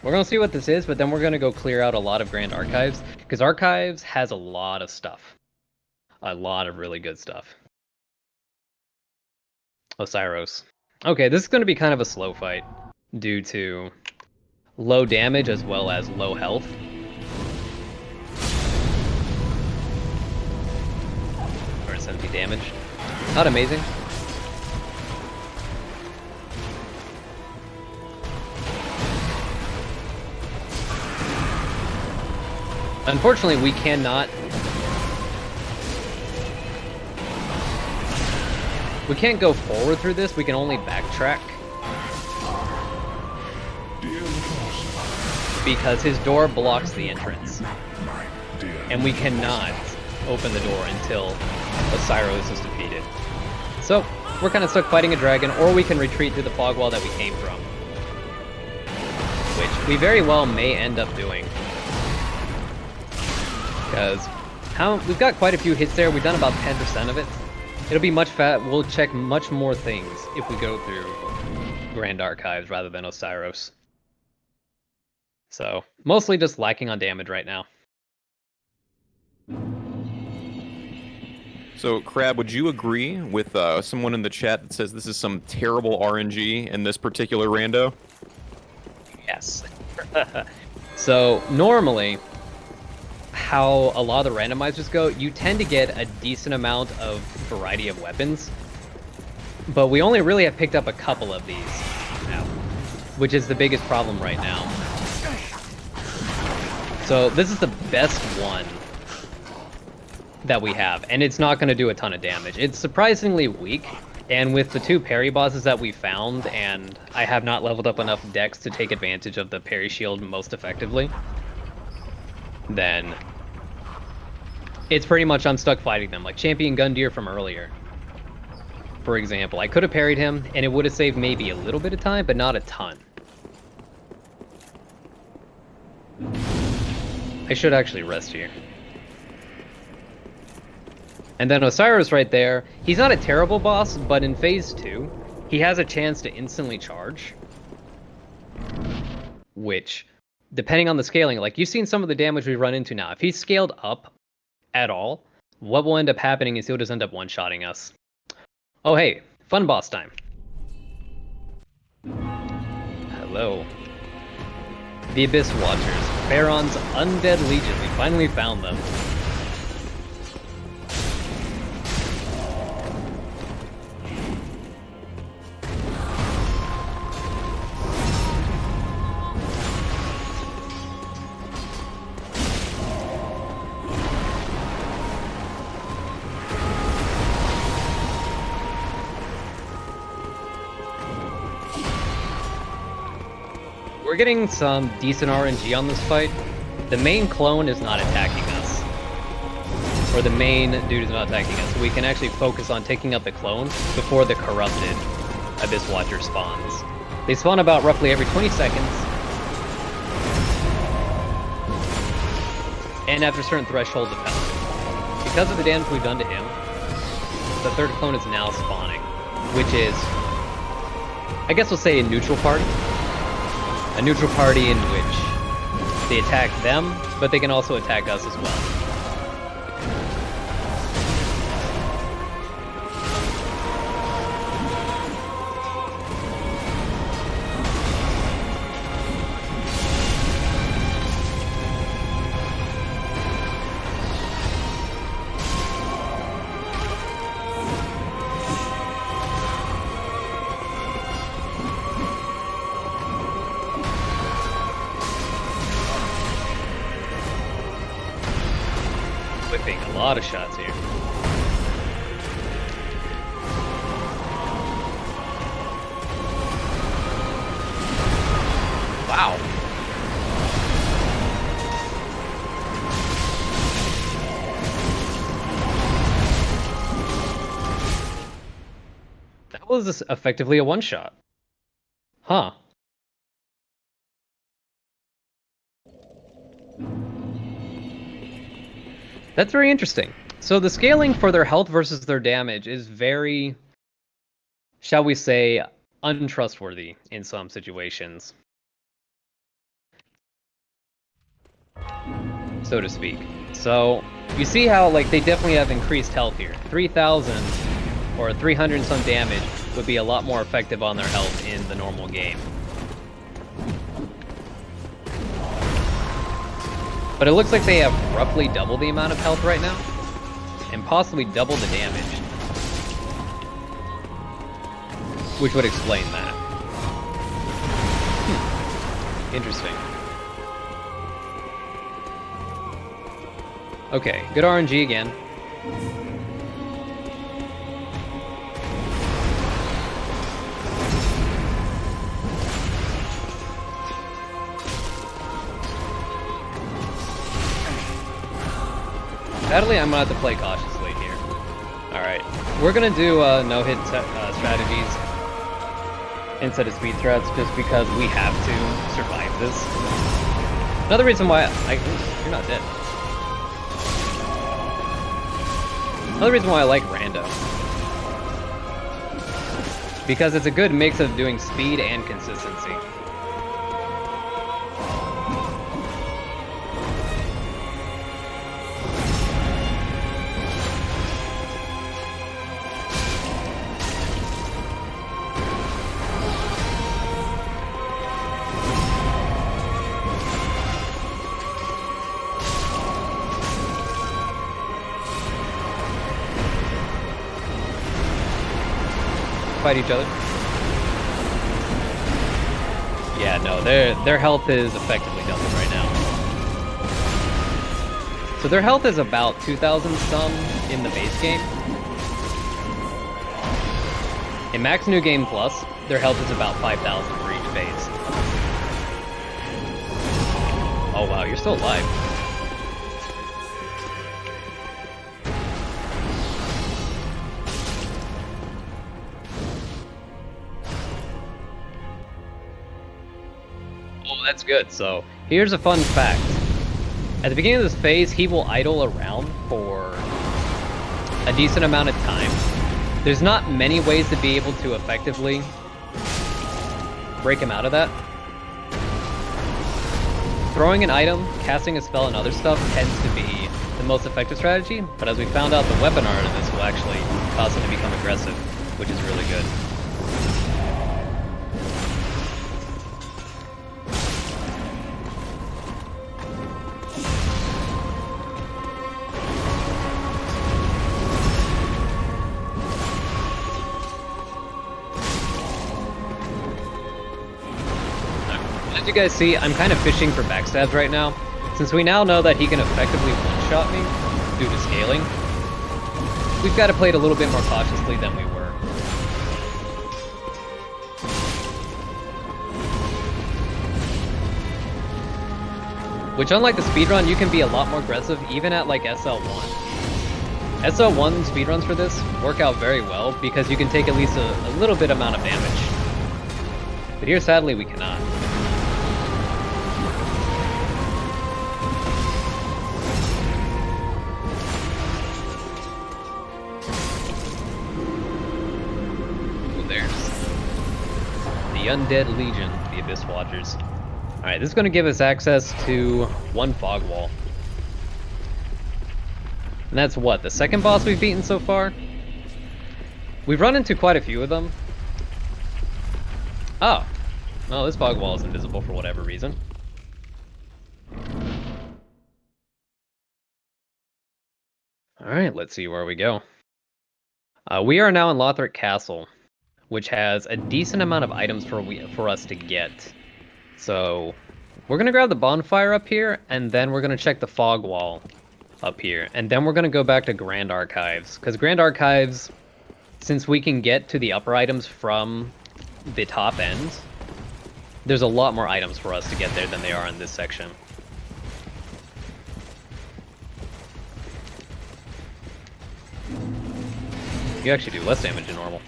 We're going to see what this is, but then we're going to go clear out a lot of Grand Archives, because Archives has a lot of stuff. A lot of really good stuff. Osiros. Okay, this is going to be kind of a slow fight, due to low damage as well as low health. Or it's empty damage. Not amazing. Unfortunately, we cannot... We can't go forward through this, we can only backtrack. Because his door blocks the entrance. And we cannot open the door until Osiris is defeated. So, we're kind of stuck fighting a dragon, or we can retreat through the fog wall that we came from. Which we very well may end up doing. Because we've got quite a few hits there, we've done about 10% of it. It'll be much we'll check much more things if we go through Grand Archives rather than Osiris. So, mostly just lacking on damage right now. So, Crab, would you agree with someone in the chat that says this is some terrible RNG in this particular rando? Yes. So, normally, how a lot of the randomizers go, you tend to get a decent amount of variety of weapons, but we only really have picked up a couple of these now, which is the biggest problem right now. So this is the best one that we have, and it's not going to do a ton of damage. It's surprisingly weak, and with the two parry bosses that we found, and I have not leveled up enough dex to take advantage of the parry shield most effectively, then it's pretty much I'm stuck fighting them. Like Champion Gundyr from earlier, for example. I could have parried him, and it would have saved maybe a little bit of time, but not a ton. I should actually rest here. And then Osiris right there, he's not a terrible boss, but in Phase 2, he has a chance to instantly charge. Which, depending on the scaling, like you've seen some of the damage we run into now. If he's scaled up at all, what will end up happening is he'll just end up one-shotting us. Oh hey, fun boss time. Hello. The Abyss Watchers. Pharaon's Undead Legion. We finally found them. We're getting some decent RNG on this fight. The main clone is not attacking us. Or the main dude is not attacking us. So we can actually focus on taking out the clone before the corrupted Abyss Watcher spawns. They spawn about roughly every 20 seconds. And after certain thresholds of health. Because of the damage we've done to him, the third clone is now spawning. Which is, I guess we'll say, a neutral party. A neutral party in which they attack them, but they can also attack us as well. Whipping a lot of shots here. Wow. That was effectively a one-shot. Huh. That's very interesting. So the scaling for their health versus their damage is very, shall we say, untrustworthy in some situations. So to speak. So you see how like they definitely have increased health here. 3,000 or 300 and some damage would be a lot more effective on their health in the normal game. But it looks like they have roughly double the amount of health right now, and possibly double the damage. Which would explain that. Interesting. Okay, good RNG again. Sadly, I'm gonna have to play cautiously here. Alright, we're gonna do no-hit strategies instead of speed threats just because we have to survive this. Another reason why you're not dead. Another reason why I like Rando. Because it's a good mix of doing speed and consistency. Fight each other. Yeah, no, their health is effectively doubled right now. So their health is about 2,000 some in the base game. In Max New Game Plus, their health is about 5,000 for each base. Oh wow, you're still alive. That's good. So here's a fun fact. At the beginning of this phase, he will idle around for a decent amount of time. There's not many ways to be able to effectively break him out of that. Throwing an item, casting a spell, and other stuff tends to be the most effective strategy, but as we found out, the weapon art of this will actually cause him to become aggressive, which is really good. As you guys see, I'm kind of fishing for backstabs right now. Since we now know that he can effectively one-shot me due to scaling, we've got to play it a little bit more cautiously than we were. Which, unlike the speedrun, you can be a lot more aggressive even at like SL1. SL1 speedruns for this work out very well because you can take at least a little bit amount of damage. But here, sadly, we cannot. Ooh, there's the Undead Legion, the Abyss Watchers. Alright, this is going to give us access to one fog wall. And that's what, the second boss we've beaten so far? We've run into quite a few of them. Oh. Oh, this fog wall is invisible for whatever reason. Alright, let's see where we go. We are now in Lothric Castle, which has a decent amount of items for us to get. So, we're going to grab the bonfire up here, and then we're going to check the fog wall up here. And then we're going to go back to Grand Archives. Because Grand Archives, since we can get to the upper items from the top end, there's a lot more items for us to get there than there are in this section. You actually do less damage than normal.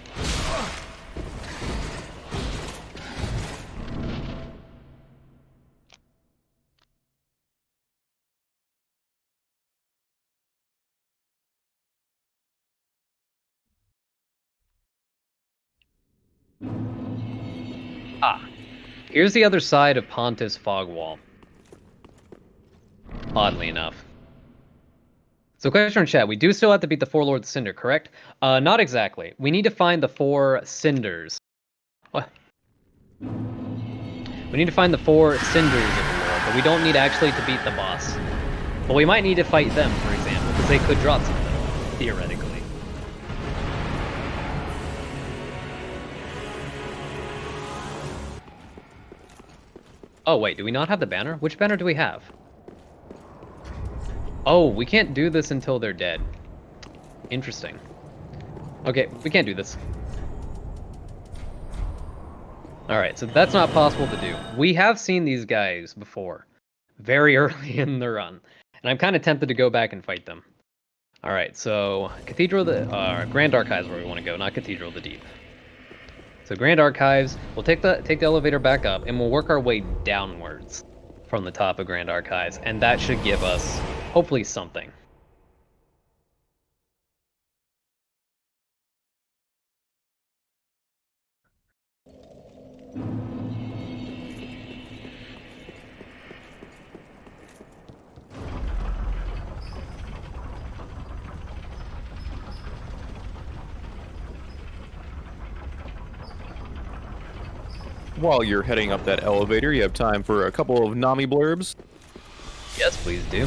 Ah, here's the other side of Pontiff's fog wall. Oddly enough. So question in chat, we do still have to beat the 4 Lords of Cinder, correct? Not exactly. We need to find the 4 Cinders. What? We need to find the 4 Cinders of the Lord, but we don't need actually to beat the boss. But we might need to fight them, for example, because they could drop something, theoretically. Oh wait, do we not have the banner? Which banner do we have? Oh, we can't do this until they're dead. Interesting. Okay, we can't do this. Alright, so that's not possible to do. We have seen these guys before, very early in the run, and I'm kind of tempted to go back and fight them. Alright, so Cathedral of the Grand Archives where we want to go, not Cathedral of the Deep. So Grand Archives, we'll take the elevator back up, and we'll work our way downwards from the top of Grand Archives, and that should give us, hopefully, something. While you're heading up that elevator, you have time for a couple of NAMI blurbs. Yes, please do.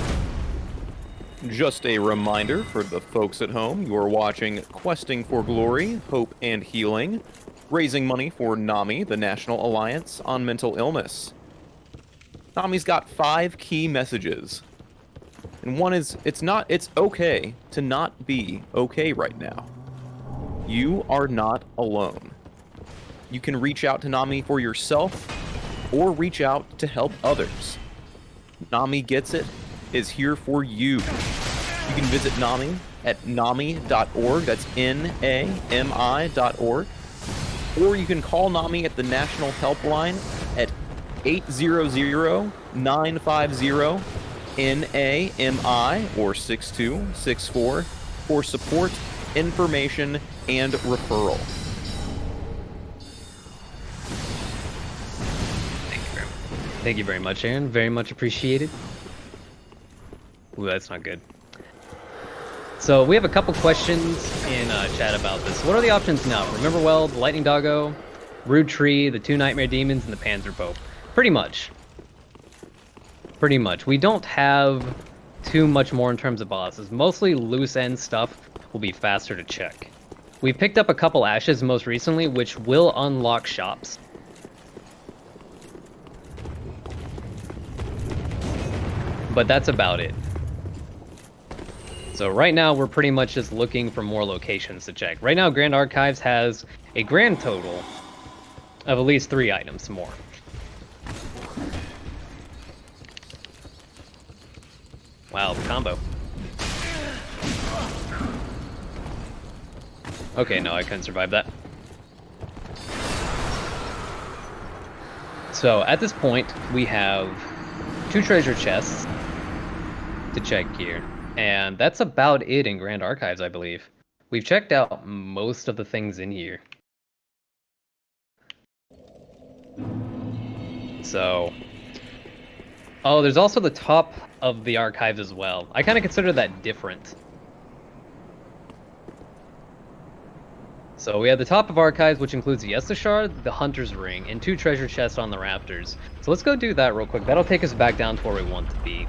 Just a reminder for the folks at home, you are watching Questing for Glory, Hope and Healing, raising money for NAMI, the National Alliance on Mental Illness. NAMI's got 5 key messages. And one is, it's okay to not be okay right now. You are not alone. You can reach out to NAMI for yourself, or reach out to help others. NAMI Gets It is here for you. You can visit NAMI at nami.org, that's NAMI.org, or you can call NAMI at the National Helpline at 800-950-NAMI or 6264 for support, information, and referral. Thank you very much, Aaron. Very much appreciated. Ooh, that's not good. So we have a couple questions in chat about this. What are the options now? Remember well, the Lightning Doggo, Rude Tree, the 2 Nightmare Demons, and the Panzer Pope. Pretty much. Pretty much. We don't have too much more in terms of bosses. Mostly loose end stuff will be faster to check. We picked up a couple ashes most recently, which will unlock shops. but that's about it. So right now we're pretty much just looking for more locations to check. Right now Grand Archives has a grand total of at least 3 items more. Wow, the combo. Okay, no, I couldn't survive that. So at this point, we have 2 treasure chests to check here. And that's about it in Grand Archives, I believe. We've checked out most of the things in here. So... oh, there's also the top of the archives as well. I kind of consider that different. So we have the top of archives, which includes the Estus Shard, the Hunter's Ring, and 2 treasure chests on the rafters. So let's go do that real quick. That'll take us back down to where we want to be.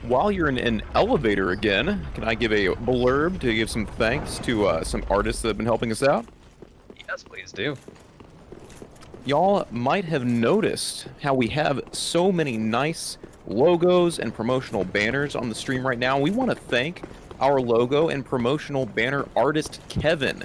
While you're in an elevator again, can I give a blurb to give some thanks to some artists that have been helping us out? Yes, please do. Y'all might have noticed how we have so many nice logos and promotional banners on the stream right now. We want to thank our logo and promotional banner artist, Kevin.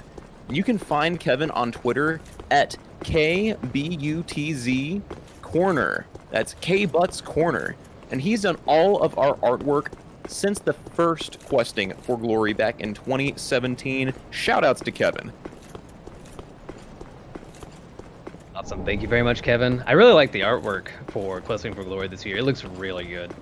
You can find Kevin on Twitter at KBUTZ Corner. That's K-Butts Corner. And he's done all of our artwork since the first Questing for Glory back in 2017. Shoutouts to Kevin. Awesome. Thank you very much, Kevin. I really like the artwork for Questing for Glory this year. It looks really good.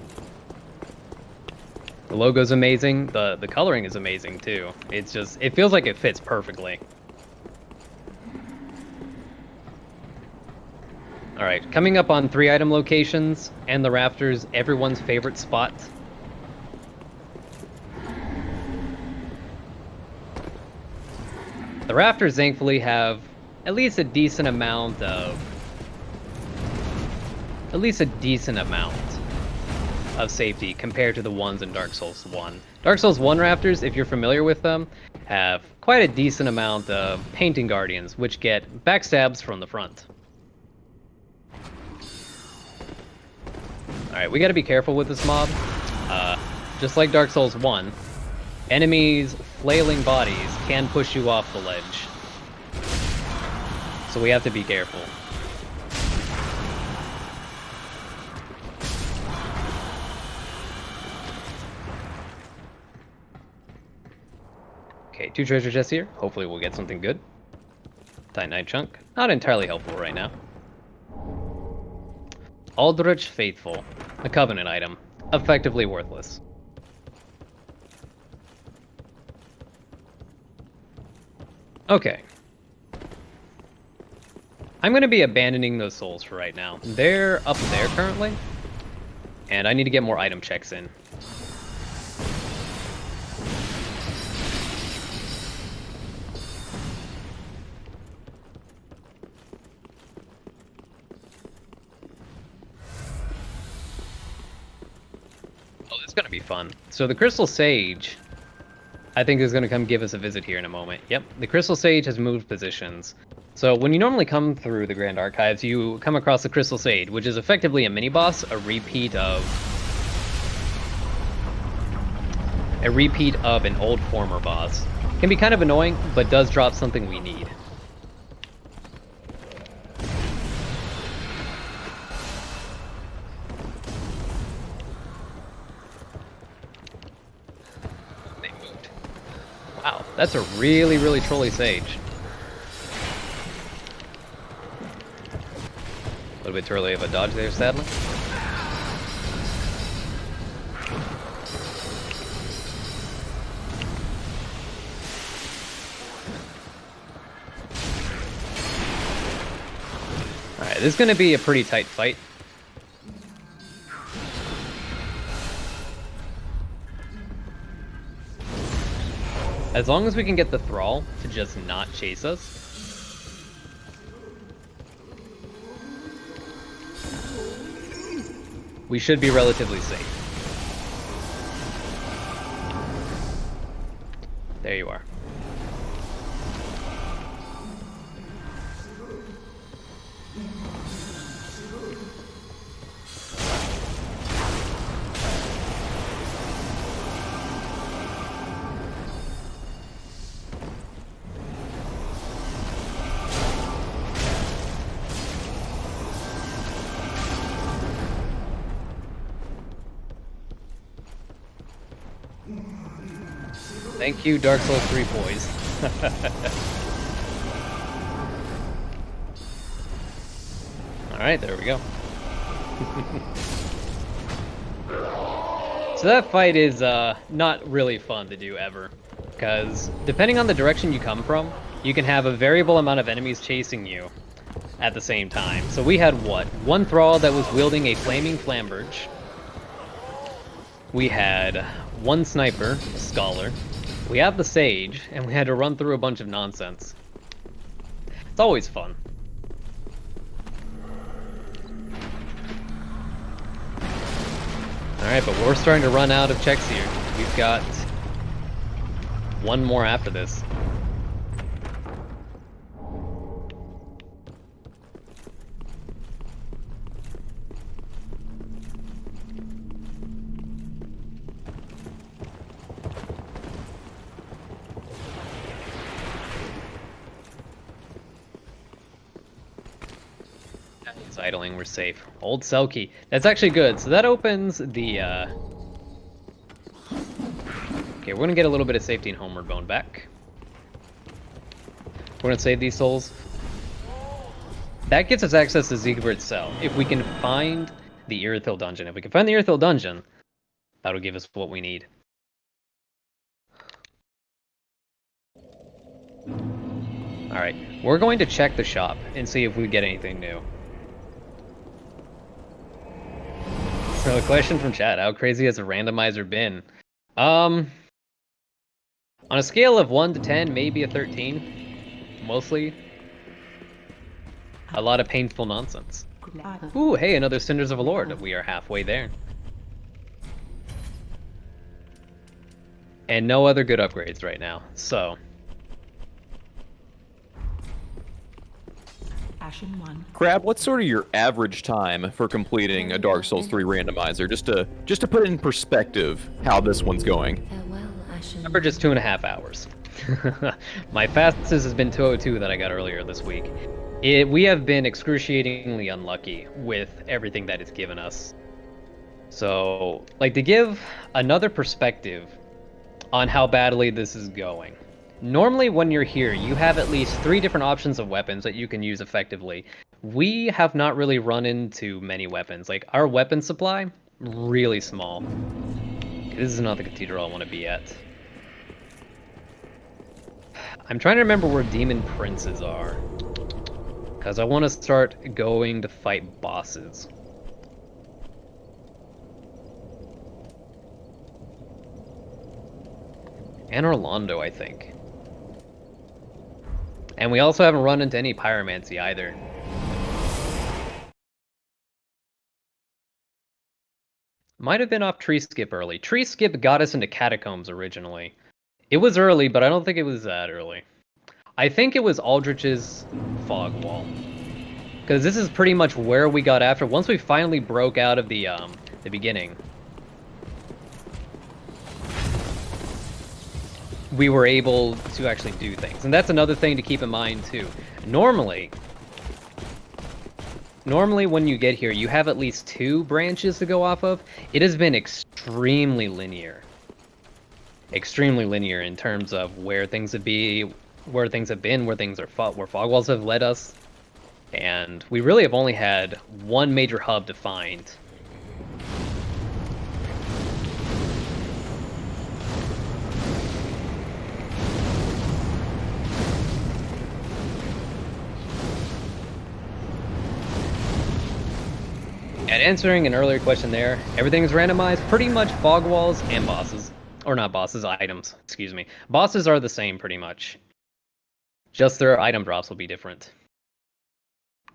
The logo's amazing. The coloring is amazing, too. It's just... it feels like it fits perfectly. Alright, coming up on 3 item locations and the rafters, everyone's favorite spot. The rafters, thankfully, have at least a decent amount of safety compared to the ones in Dark Souls 1. Dark Souls 1 rafters, if you're familiar with them, have quite a decent amount of painting guardians, which get backstabs from the front. Alright, we gotta be careful with this mob. Just like Dark Souls 1, enemies' flailing bodies can push you off the ledge. So we have to be careful. Okay, 2 treasure chests here. Hopefully we'll get something good. Titanite chunk. Not entirely helpful right now. Aldrich Faithful. A Covenant item. Effectively worthless. Okay. I'm going to be abandoning those souls for right now. They're up there currently. And I need to get more item checks in. Oh, this is going to be fun. So the Crystal Sage, I think, is going to come give us a visit here in a moment. Yep, the Crystal Sage has moved positions. So when you normally come through the Grand Archives, you come across the Crystal Sage, which is effectively a mini-boss, a repeat of an old former boss. Can be kind of annoying, but does drop something we need. They moved. Wow, that's a really, really trolly sage. A little bit too early of a dodge there, sadly. Alright, this is going to be a pretty tight fight. As long as we can get the Thrall to just not chase us. We should be relatively safe. There you are. Thank you, Dark Souls 3 boys. Alright, there we go. So that fight is not really fun to do ever, because depending on the direction you come from, you can have a variable amount of enemies chasing you at the same time. So we had what? One thrall that was wielding a flaming flamberge. We had one sniper, scholar. We have the sage, and we had to run through a bunch of nonsense. It's always fun. Alright, but we're starting to run out of checks here. We've got one more after this. It's idling, we're safe. Old Selkie. That's actually good. So that opens the okay, we're gonna get a little bit of safety and homeward bone back. We're gonna save these souls. That gives us access to Siegbert's cell. If we can find the Irithyll dungeon. If we can find the Irithyll dungeon, that'll give us what we need. Alright, we're going to check the shop and see if we get anything new. So a question from chat, how crazy has a randomizer been? On a scale of 1 to 10, maybe a 13. Mostly a lot of painful nonsense. Ooh, hey, another Cinders of a Lord. We are halfway there. And no other good upgrades right now, so. Ashen 1. Crab, what's sort of your average time for completing a Dark Souls 3 randomizer? Just to put in perspective how this one's going. Farewell, Ashen. Average is 2.5 hours. My fastest has been 202 that I got earlier this week. We have been excruciatingly unlucky with everything that it's given us. So, like, to give another perspective on how badly this is going. Normally when you're here, you have at least 3 different options of weapons that you can use effectively. We have not really run into many weapons. Like, our weapon supply, really small. This is not the cathedral I want to be at. I'm trying to remember where demon princes are, because I want to start going to fight bosses. And Orlando, I think. And we also haven't run into any pyromancy either. Might have been off Tree Skip early. Tree Skip got us into Catacombs originally. It was early, but I don't think it was that early. I think it was Aldrich's Fog Wall. Because this is pretty much where we got after. Once we finally broke out of the beginning, we were able to actually do things. And that's another thing to keep in mind too. Normally when you get here, you have at least 2 branches to go off of. It has been extremely linear. Extremely linear in terms of where things have been, where things are fought, where fog walls have led us. And we really have only had one major hub to find. And answering an earlier question there, everything's randomized, pretty much fog walls and bosses. Or not bosses, items, excuse me. Bosses are the same pretty much. Just their item drops will be different.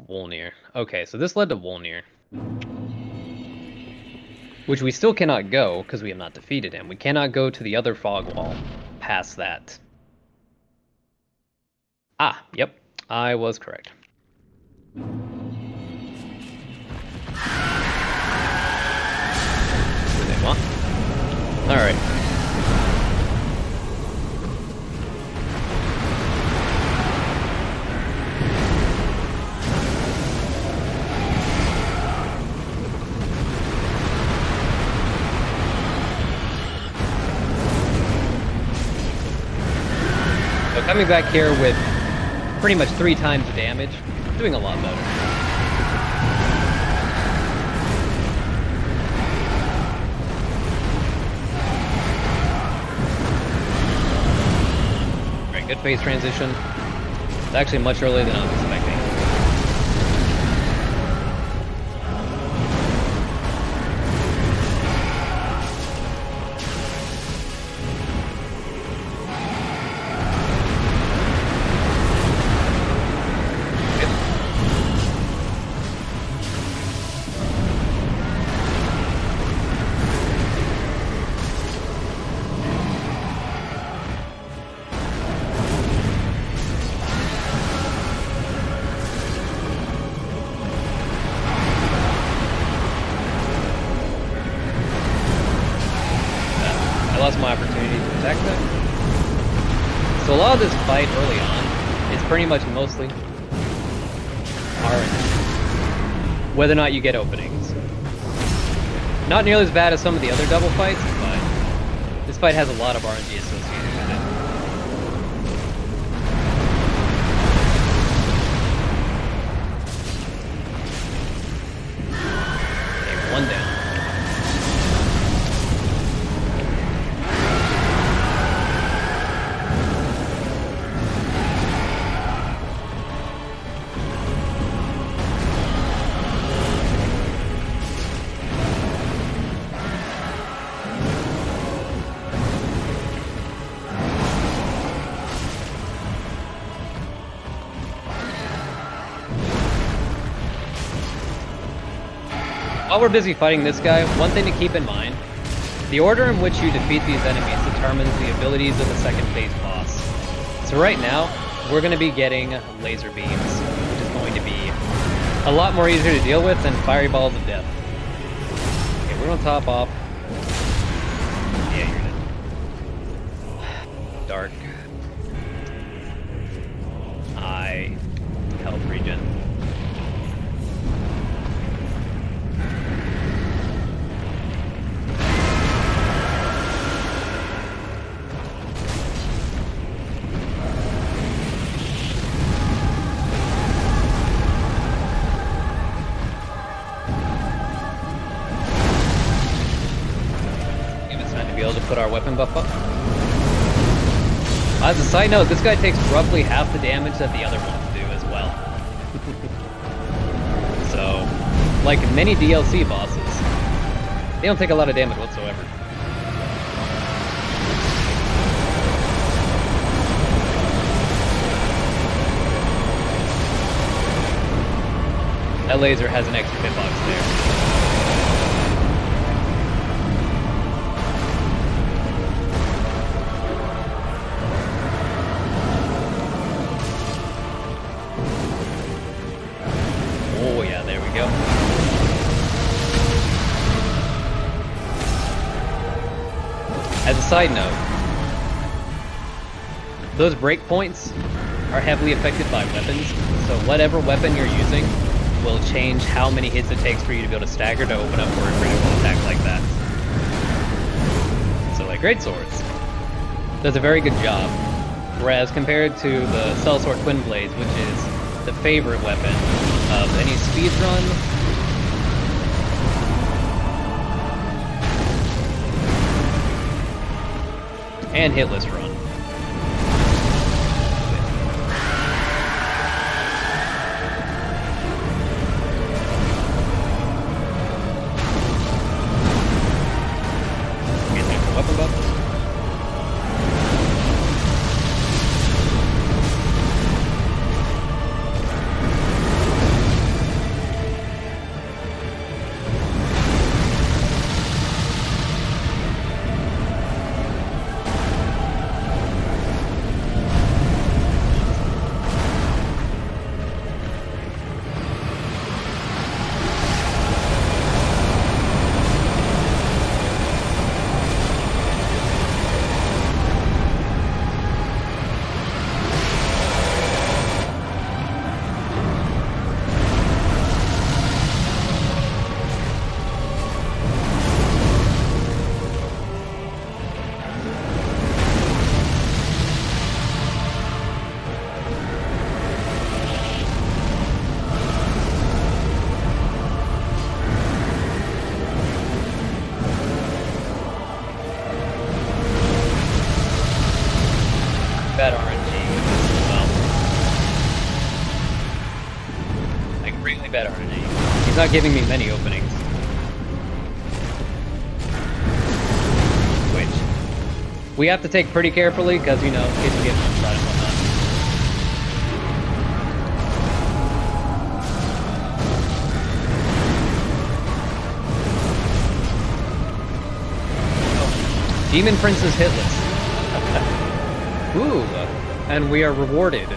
Wolnir. Okay, so this led to Wolnir. Which we still cannot go, because we have not defeated him. We cannot go to the other fog wall past that. Ah, yep, I was correct. Alright. Coming back here with pretty much 3 times the damage, doing a lot better. Alright, good phase transition. It's actually much earlier than I was expecting. I lost my opportunity to attack that. So a lot of this fight early on is pretty much mostly RNG. Whether or not you get openings. Not nearly as bad as some of the other double fights, but this fight has a lot of RNG associated with it. Okay, 1 down. While we're busy fighting this guy, one thing to keep in mind, the order in which you defeat these enemies determines the abilities of the second phase boss. So right now, we're going to be getting laser beams, which is going to be a lot more easier to deal with than fiery balls of death. Okay, we're going to top off. Yeah, you're dead. Dark. Eye. Health regen. Be able to put our weapon buff up. As a side note, this guy takes roughly half the damage that the other ones do as well. So, like many DLC bosses, they don't take a lot of damage whatsoever. That laser has an extra hitbox there. Oh yeah, there we go. As a side note, those breakpoints are heavily affected by weapons, so whatever weapon you're using will change how many hits it takes for you to be able to stagger to open up for a critical attack like that. So like great swords does a very good job, whereas compared to the Sellsword Twin Blades, which is the favorite weapon of any speedrun, and hitless run. Weapon buff. not giving me many openings. Which we have to take pretty carefully, because, you know, in case we get one-shot and whatnot. Demon Prince is hitless. Ooh, and we are rewarded.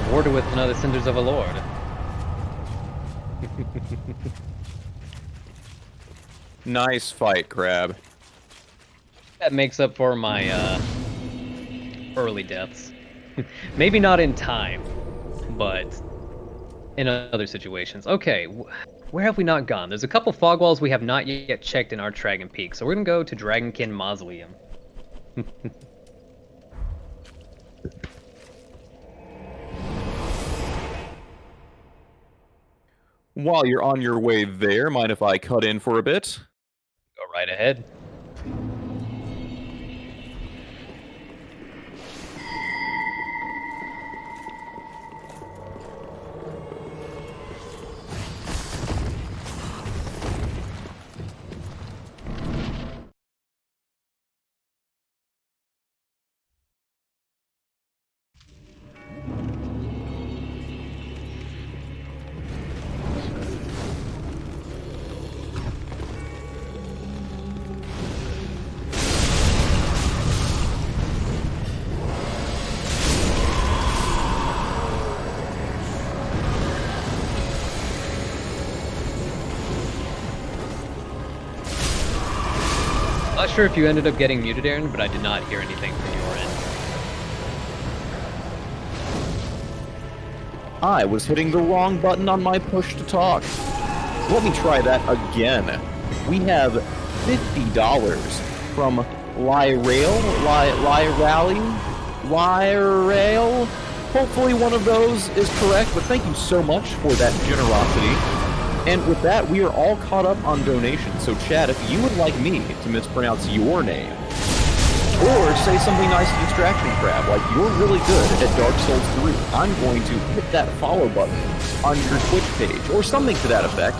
Rewarded with another Cinders of a Lord. Nice fight, Crab. That makes up for my early deaths. Maybe not in time, but in other situations. Okay, where have we not gone? There's a couple fog walls we have not yet checked in Archdragon Peak, so we're gonna go to Dragonkin Mausoleum. While you're on your way there, mind if I cut in for a bit? Go right ahead. Not sure if you ended up getting muted, Aaron, but I did not hear anything from your end. I was hitting the wrong button on my push to talk. Let me try that again. We have $50 from Lyrail. Hopefully one of those is correct, but thank you so much for that generosity. And with that, we are all caught up on donations. So Chad, if you would like me to mispronounce your name, or say something nice to DistractionCrab, like you're really good at Dark Souls 3, I'm going to hit that follow button on your Twitch page, or something to that effect.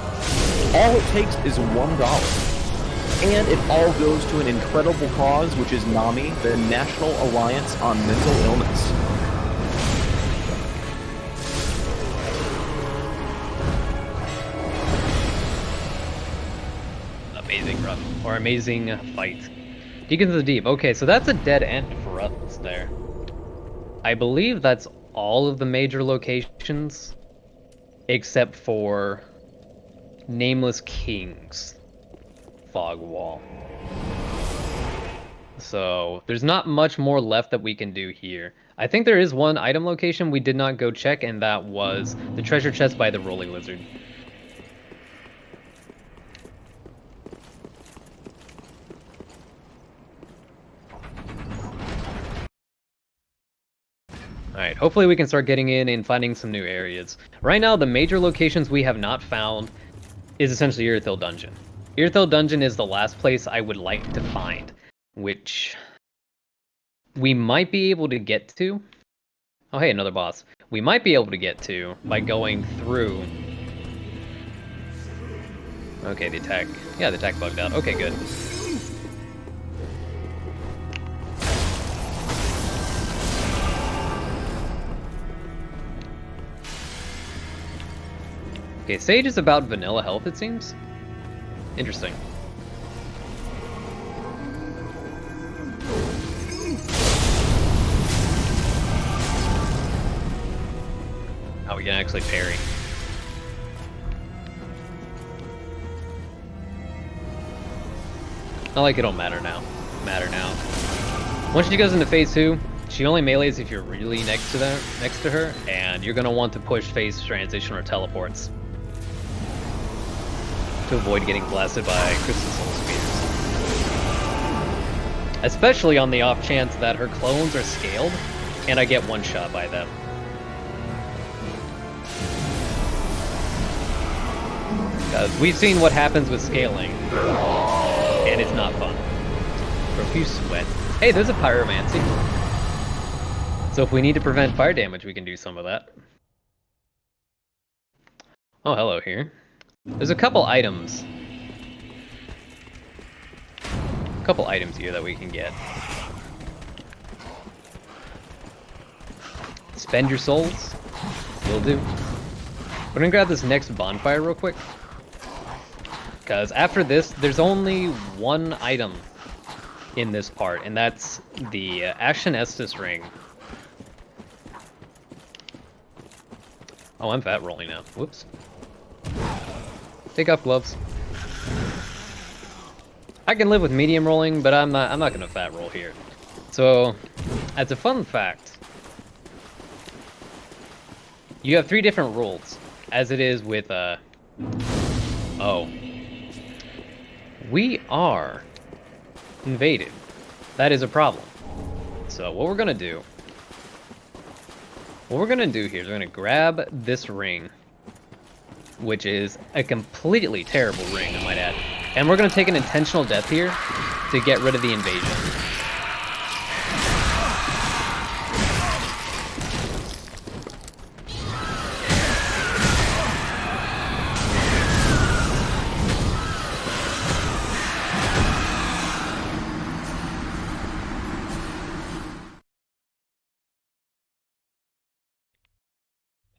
All it takes is $1. And it all goes to an incredible cause, which is NAMI, the National Alliance on Mental Illness. Amazing run, or amazing fight. Deacons of the Deep. Okay, so that's a dead end for us there. I believe that's all of the major locations, except for Nameless King's fog wall. So there's not much more left that we can do here. I think there is one item location we did not go check, and that was the treasure chest by the Rolling Lizard. Alright, hopefully we can start getting in and finding some new areas. Right now, the major locations we have not found is essentially Irithil Dungeon. Irithil Dungeon is the last place I would like to find, which we might be able to get to. Oh hey, another boss. We might be able to get to by going through... Okay, the attack... Yeah, the attack bugged out. Okay, good. Okay, Sage is about vanilla health, it seems. Interesting. Oh, we can actually parry. Not like it'll matter now. Once she goes into phase 2, she only melees if you're really next to her, and you're gonna want to push phase transition or teleports to avoid getting blasted by Crystal Soul Spears. Especially on the off chance that her clones are scaled, and I get one shot by them. Because we've seen what happens with scaling, and it's not fun. Profuse sweat. Hey, there's a pyromancy. So if we need to prevent fire damage, we can do some of that. Oh, hello here. There's a couple items. A couple items here that we can get. Spend your souls. Will do. We're gonna grab this next bonfire real quick. Because after this, there's only one item in this part, and that's the Ashen Estus ring. Oh, I'm fat rolling now. Whoops. Take off gloves. I can live with medium rolling, but I'm not gonna fat roll here. So, as a fun fact, you have 3 different rules, as it is with oh. We are invaded. That is a problem. So what we're gonna do here is we're gonna grab this ring, which is a completely terrible ring, I might add, and we're gonna take an intentional death here to get rid of the invasion.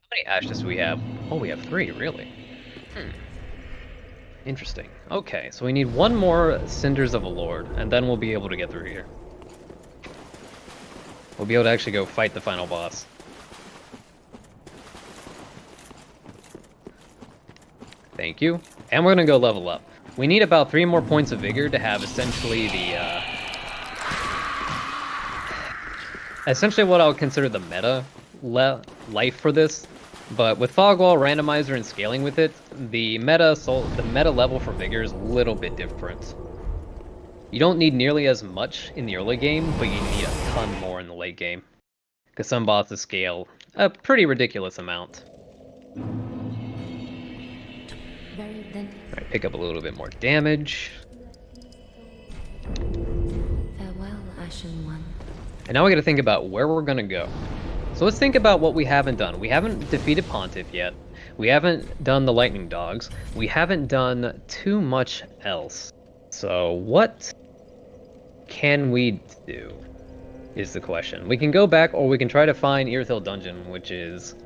How many ashes do we have? Oh, we have 3, really? Interesting. Okay, so we need 1 more Cinders of a Lord, and then we'll be able to get through here. We'll be able to actually go fight the final boss. Thank you. And we're gonna go level up. We need about 3 more points of vigor to have essentially the, essentially what I would consider the meta life for this. But with Fogwall, Randomizer, and scaling with it, the meta level for vigor is a little bit different. You don't need nearly as much in the early game, but you need a ton more in the late game. Because some bosses scale a pretty ridiculous amount. Alright, pick up a little bit more damage. Farewell, Ashen One. And now we gotta think about where we're gonna go. So let's think about what we haven't done. We haven't defeated Pontiff yet. We haven't done the Lightning Dogs. We haven't done too much else. So what can we do is the question. We can go back, or we can try to find Irithil Dungeon, which is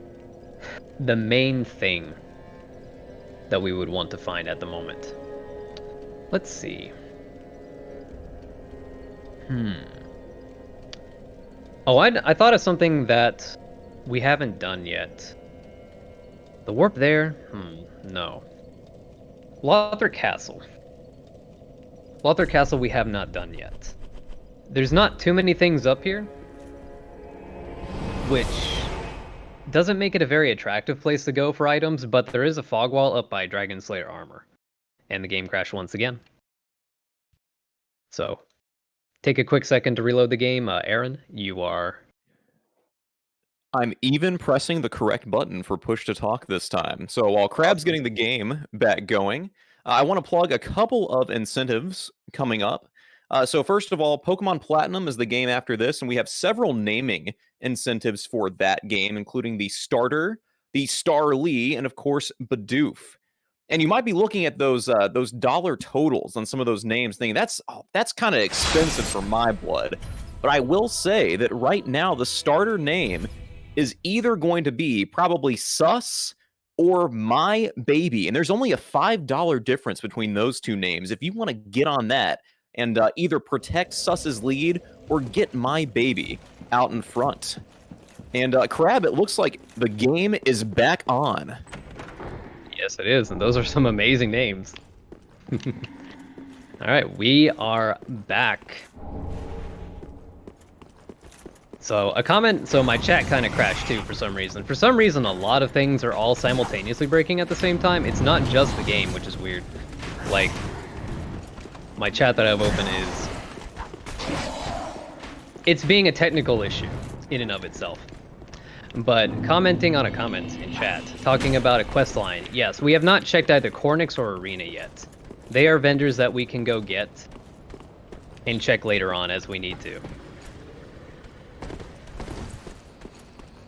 the main thing that we would want to find at the moment. Let's see. Oh, I thought of something that we haven't done yet. The warp there? No. Lothric Castle. Lothric Castle we have not done yet. There's not too many things up here, which doesn't make it a very attractive place to go for items, but there is a fog wall up by Dragon Slayer armor. And the game crashed once again. So, take a quick second to reload the game. Aaron, you are... I'm even pressing the correct button for push to talk this time. So while Crab's getting the game back going, I want to plug a couple of incentives coming up. So first of all, Pokemon Platinum is the game after this, and we have several naming incentives for that game, including the Starter, the Starly, and of course, Bidoof. And you might be looking at those dollar totals on some of those names, thinking that's kind of expensive for my blood. But I will say that right now the starter name is either going to be probably Sus or My Baby, and there's only a $5 difference between those two names. If you want to get on that and either protect Sus's lead or get My Baby out in front. And Crab, it looks like the game is back on. Yes, it is, and those are some amazing names. Alright, we are back. So, my chat kind of crashed too for some reason. For some reason, a lot of things are all simultaneously breaking at the same time. It's not just the game, which is weird. Like, my chat that I have open is... it's being a technical issue in and of itself. But commenting on a comment in chat, talking about a quest line. Yes, we have not checked either Cornix or Arena yet. They are vendors that we can go get and check later on as we need to.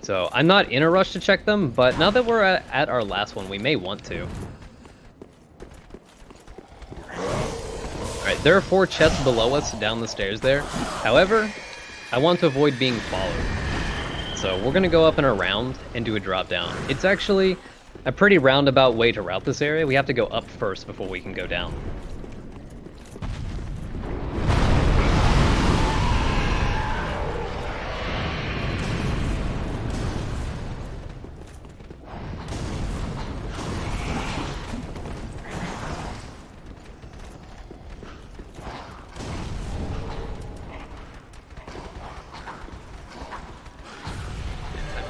So I'm not in a rush to check them, but now that we're at our last one, we may want to. Alright, there are 4 chests below us down the stairs there. However, I want to avoid being followed. So we're going to go up and around and do a drop down. It's actually a pretty roundabout way to route this area. We have to go up first before we can go down.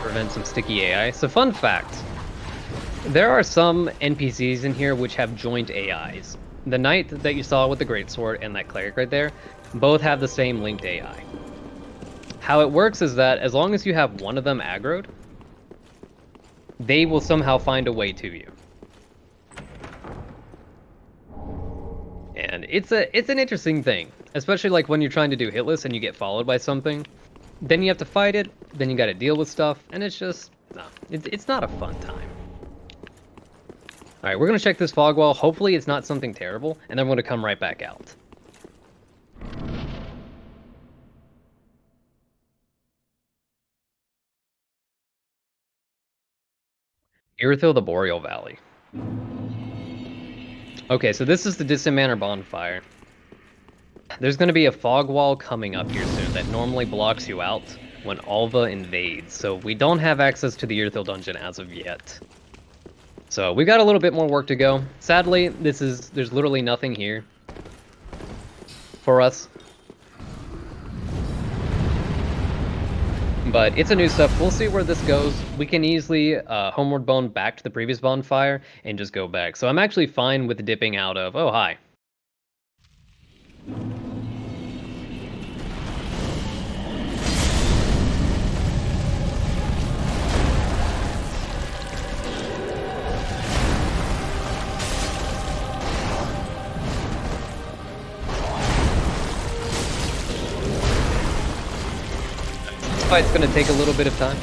Prevent some sticky AI. So fun fact, there are some NPCs in here which have joint AIs. The knight that you saw with the greatsword and that cleric right there, both have the same linked AI. How it works is that as long as you have one of them aggroed, they will somehow find a way to you. And it's an interesting thing, especially like when you're trying to do hitless and you get followed by something. Then you have to fight it, then you gotta deal with stuff, and it's just, no, it's not a fun time. Alright, we're gonna check this fog wall, hopefully it's not something terrible, and then we're gonna come right back out. Irithyll the Boreal Valley. Okay, so this is the Distant Manor bonfire. There's going to be a fog wall coming up here soon that normally blocks you out when Alva invades, so we don't have access to the Irithyll dungeon as of yet. So we've got a little bit more work to go. Sadly, there's literally nothing here for us. But it's a new stuff. We'll see where this goes. We can easily homeward bone back to the previous bonfire and just go back. So I'm actually fine with dipping out of... Oh, hi. This fight's gonna take a little bit of time.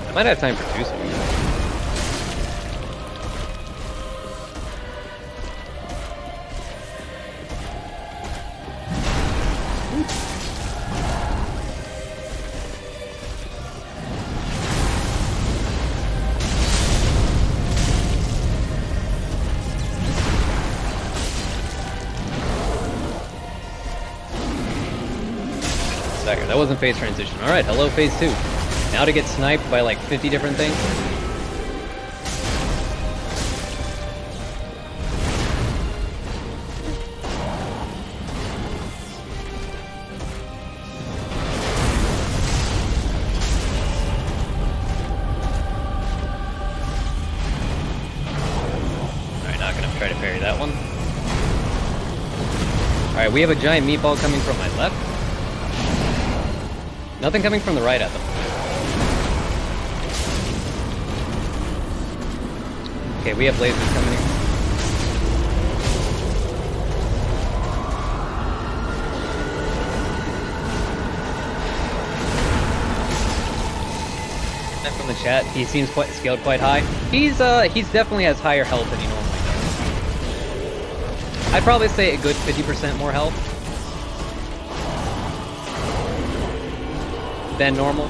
I might have time for 2 swings. That wasn't phase transition. Alright, hello phase 2. Now to get sniped by like 50 different things. Alright, not gonna try to parry that one. Alright, we have a giant meatball coming from my left. Nothing coming from the right at them. Okay, we have lasers coming in. And from the chat, he seems scaled quite high. He's definitely has higher health than he normally does. I'd probably say a good 50% more health than normal.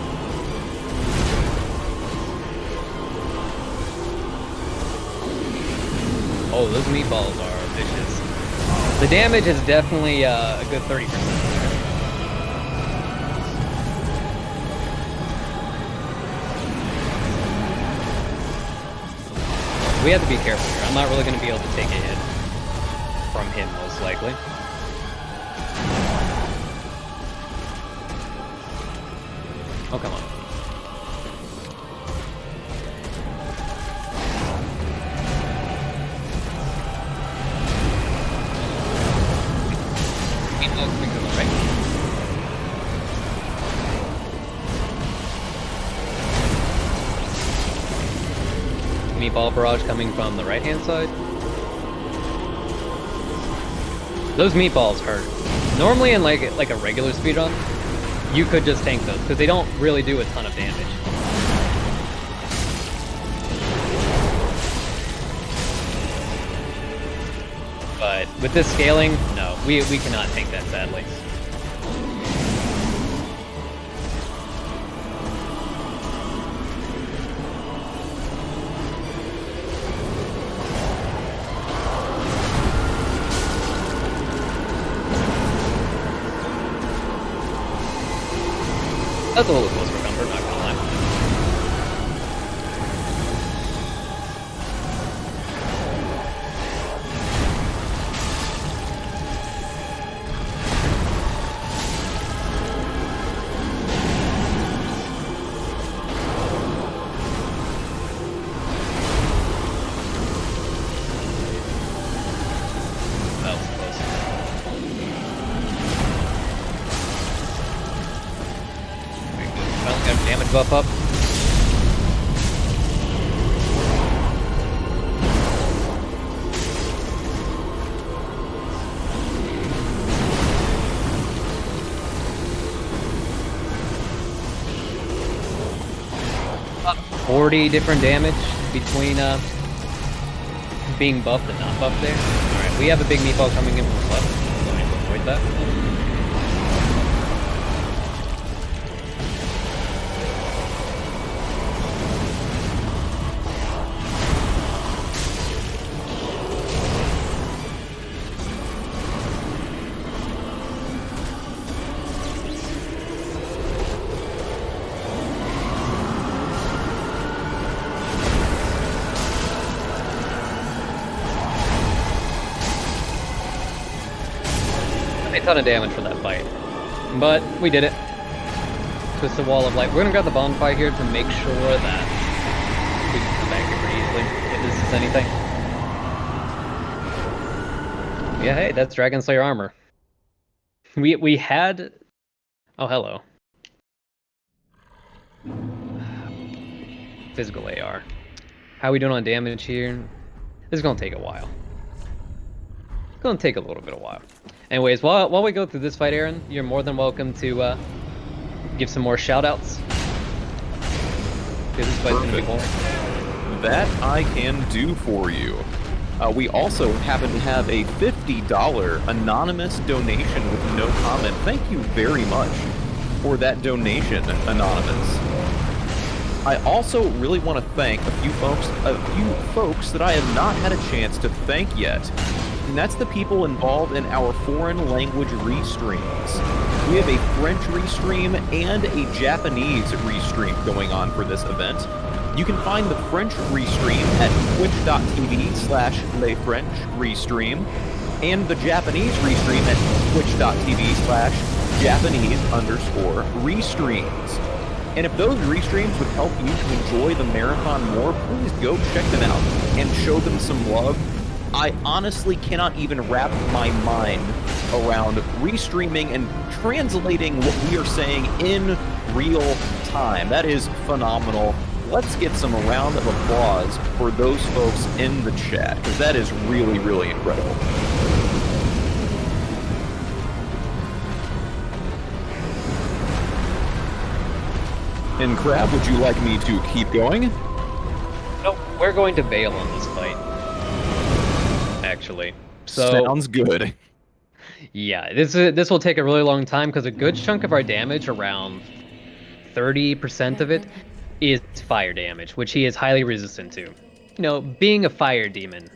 Oh, those meatballs are vicious. The damage is definitely a good 30%. We have to be careful here. I'm not really going to be able to take a hit from him, most likely. Oh, come on. Meatball coming from the right. Meatball barrage coming from the right-hand side. Those meatballs hurt. Normally in like a regular speedrun, you could just tank those because they don't really do a ton of damage. But with this scaling, no, we cannot tank that, sadly. That's a little close for comfort, not gonna lie. That was close. Finally got a damage buff up. About 40 different damage between being buffed and not buffed there. Alright, we have a big meatball coming in from the left. So I need to avoid that. A ton of damage for that fight, but we did it. Twist the wall of light. We're gonna grab the bonfire here to make sure that we can come back here pretty easily if this is anything. Yeah, hey, that's Dragon Slayer armor. We had. Oh, hello. Physical AR. How are we doing on damage here? This is gonna take a while. It's gonna take a little bit of while. Anyways, while we go through this fight, Aaron, you're more than welcome to give some more shoutouts. Because this fight's gonna be boring. That I can do for you. We also happen to have a $50 anonymous donation with no comment. Thank you very much for that donation, Anonymous. I also really want to thank a few folks that I have not had a chance to thank yet. And that's the people involved in our foreign language restreams. We have a French restream and a Japanese restream going on for this event. You can find the French restream at twitch.tv/lesfrench-restream and the Japanese restream at twitch.tv/Japanese_restreams. And if those restreams would help you to enjoy the marathon more, please go check them out and show them some love. I honestly cannot even wrap my mind around restreaming and translating what we are saying in real time. That is phenomenal. Let's get some round of applause for those folks in the chat, because that is really, really incredible. And Crab, would you like me to keep going? Nope, we're going to bail on this fight. Actually, so sounds good. Yeah, this will take a really long time because a good chunk of our damage, around 30% of it, is fire damage, which he is highly resistant to. You know, being a fire demon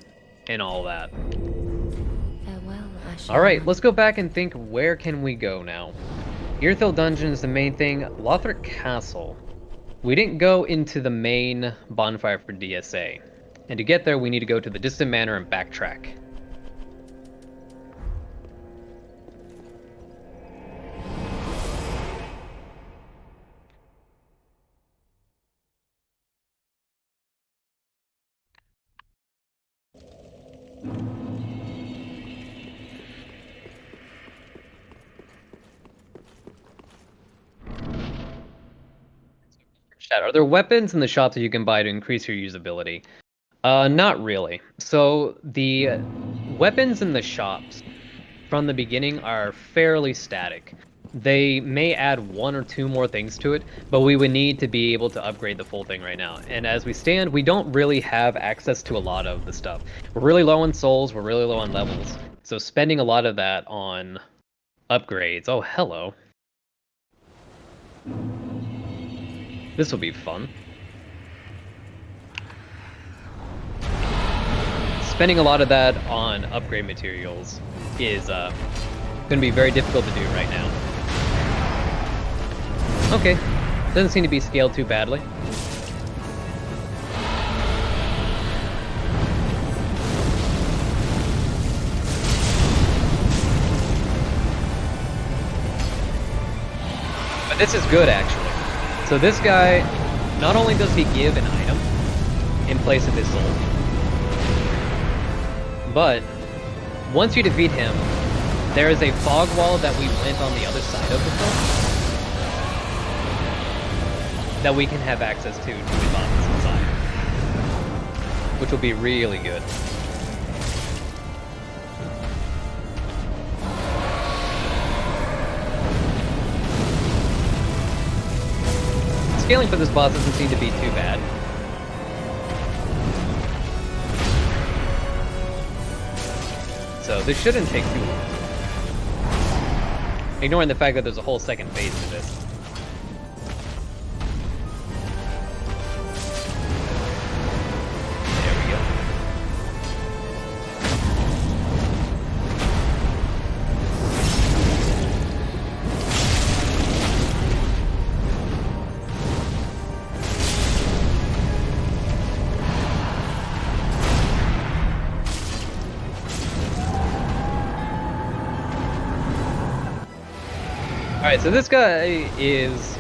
and all that. Farewell, Ashen. All right, let's go back and think. Where can we go now? Earthil Dungeon is the main thing. Lothric Castle. We didn't go into the main bonfire for DSA. And to get there, we need to go to the Distant Manor and backtrack. Chat, are there weapons in the shop that you can buy to increase your usability? Not really. So the weapons in the shops, from the beginning are fairly static. They may add 1 or 2 more things to it, but we would need to be able to upgrade the full thing right now. And as we stand, we don't really have access to a lot of the stuff. We're really low on souls, we're really low on levels. So spending a lot of that on upgrades. Oh, hello. This will be fun. Spending a lot of that on upgrade materials is going to be very difficult to do right now. Okay, doesn't seem to be scaled too badly. But this is good, actually. So this guy, not only does he give an item in place of his soul, but once you defeat him, there is a fog wall that we went on the other side of the film that we can have access to the bosses inside, which will be really good. Scaling for this boss doesn't seem to be too bad. So this shouldn't take too long. Ignoring the fact that there's a whole second phase to this. There we go. Alright, so this guy is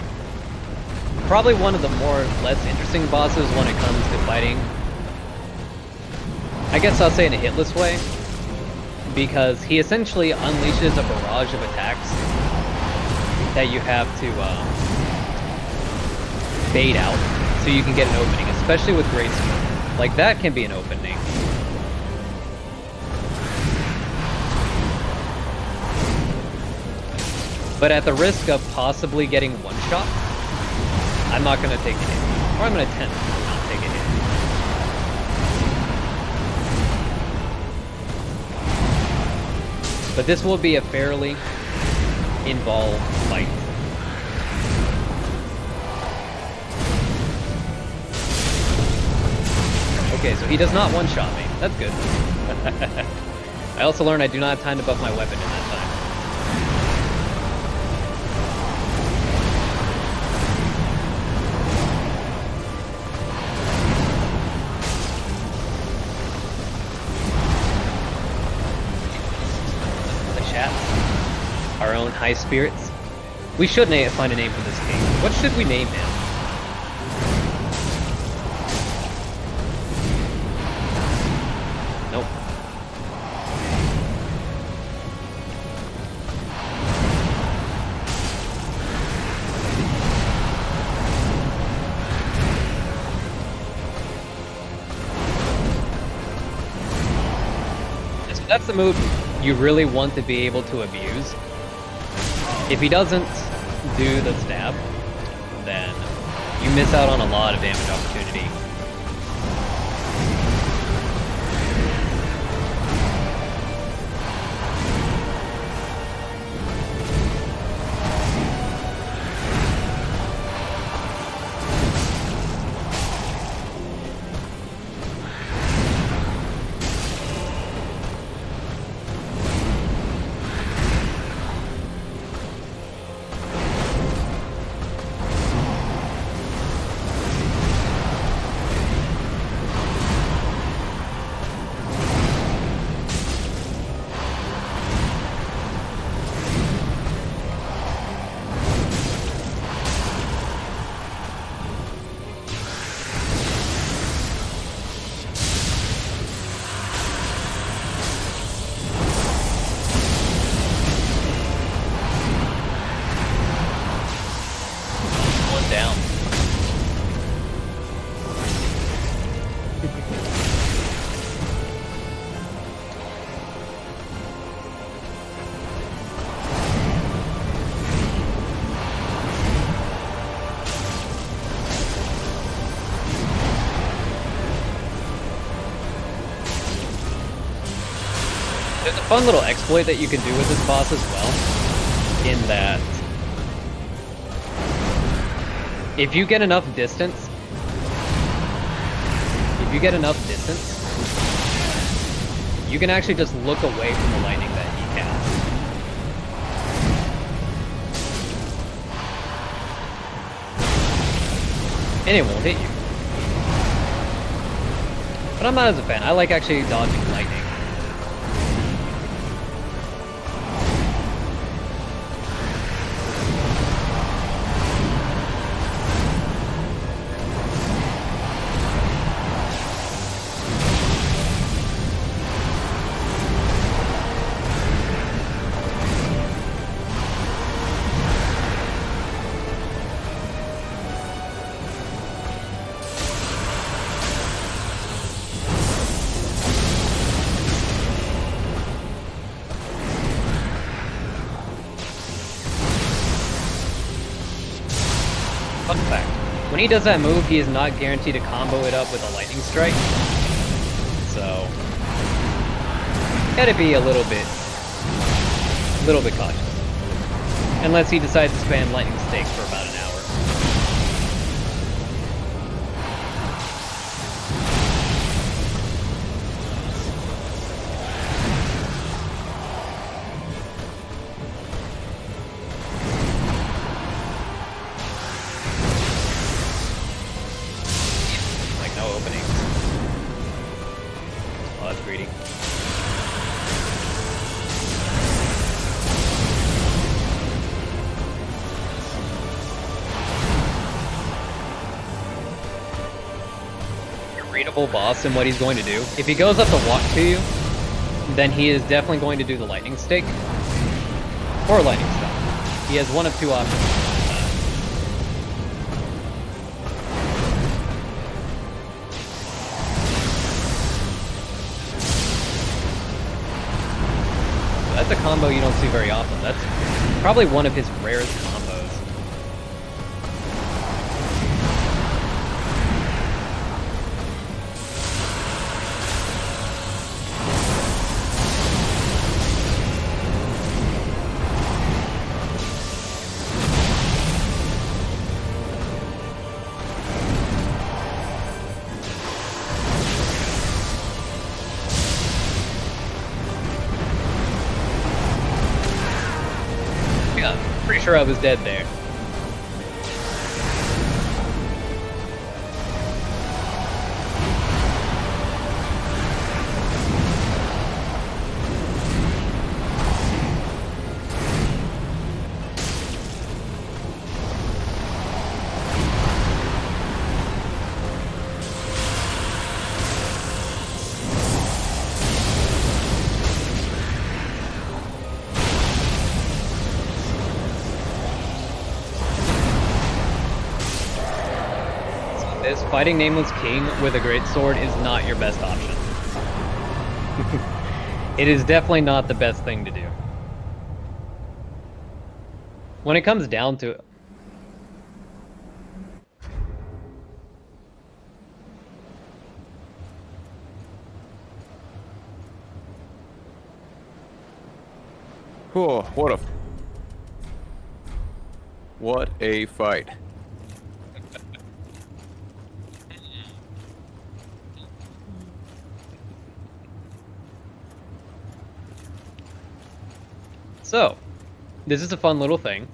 probably one of the less interesting bosses when it comes to fighting. I guess I'll say in a hitless way, because he essentially unleashes a barrage of attacks that you have to bait out so you can get an opening, especially with Great Sword. Like, that can be an opening. But at the risk of possibly getting one shot, I'm not going to take a hit. Or I'm going to attempt to not take a hit. But this will be a fairly involved fight. Okay, so he does not one-shot me. That's good. I also learned I do not have time to buff my weapon in that time. Our own high spirits. We should find a name for this king. What should we name him? Nope. So that's the move you really want to be able to abuse. If he doesn't do the stab, then you miss out on a lot of damage opportunity. fun little exploit that you can do with this boss as well, in that if you get enough distance, you can actually just look away from the lightning that he casts. And it won't hit you. But I'm not as a fan. I like actually dodging lightning. Fun fact, when he does that move, he is not guaranteed to combo it up with a lightning strike. So, gotta be a little bit cautious. Unless he decides to spam lightning stakes for about an hour. Greedy. A readable boss and what he's going to do. If he goes up to walk to you, then he is definitely going to do the lightning stake or lightning stun. He has one of two options. That's a combo you don't see very often. That's probably one of his rarest combos. Pretty sure I was dead there. This fighting Nameless King with a greatsword is not your best option. It is definitely not the best thing to do. When it comes down to it. Oh, what a fight. So, this is a fun little thing,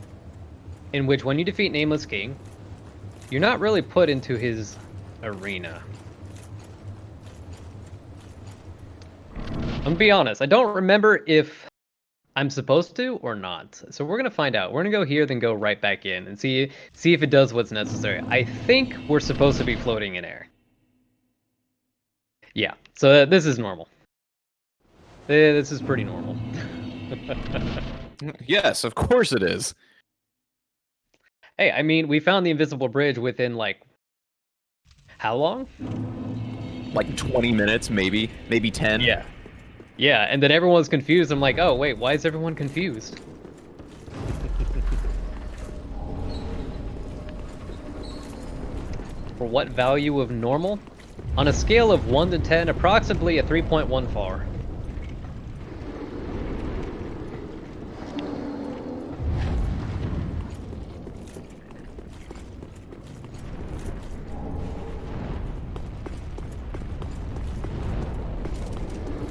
in which when you defeat Nameless King, you're not really put into his arena. I'm gonna be honest, I don't remember if I'm supposed to or not. So we're gonna find out. We're gonna go here, then go right back in and see if it does what's necessary. I think we're supposed to be floating in air. Yeah, so this is normal. This is pretty normal. Yes, of course it is. Hey, I mean, we found the invisible bridge within, like, how long? Like 20 minutes, maybe 10. Yeah. Yeah, and then everyone's confused. I'm like, oh, wait, why is everyone confused? For what value of normal? On a scale of 1 to 10, approximately a 3.14.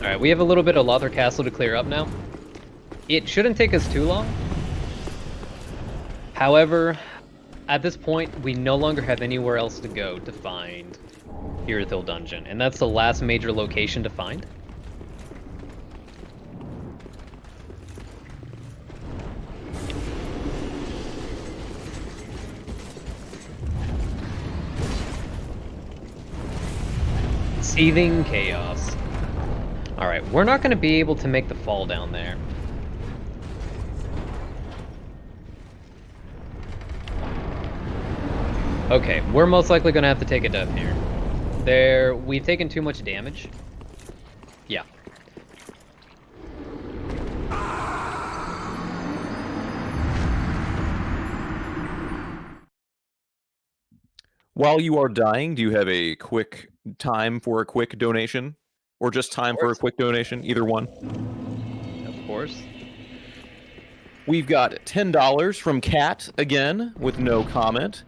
Alright, we have a little bit of Lothric Castle to clear up now. It shouldn't take us too long. However, at this point, we no longer have anywhere else to go to find Irithyll Dungeon, and that's the last major location to find. Seething Chaos. Alright, we're not going to be able to make the fall down there. Okay, we're most likely going to have to take a dub here. We've taken too much damage. Yeah. While you are dying, do you have a quick time for a quick donation? Or just time for a quick donation? Either one. Of course. We've got $10 from Kat again, with no comment.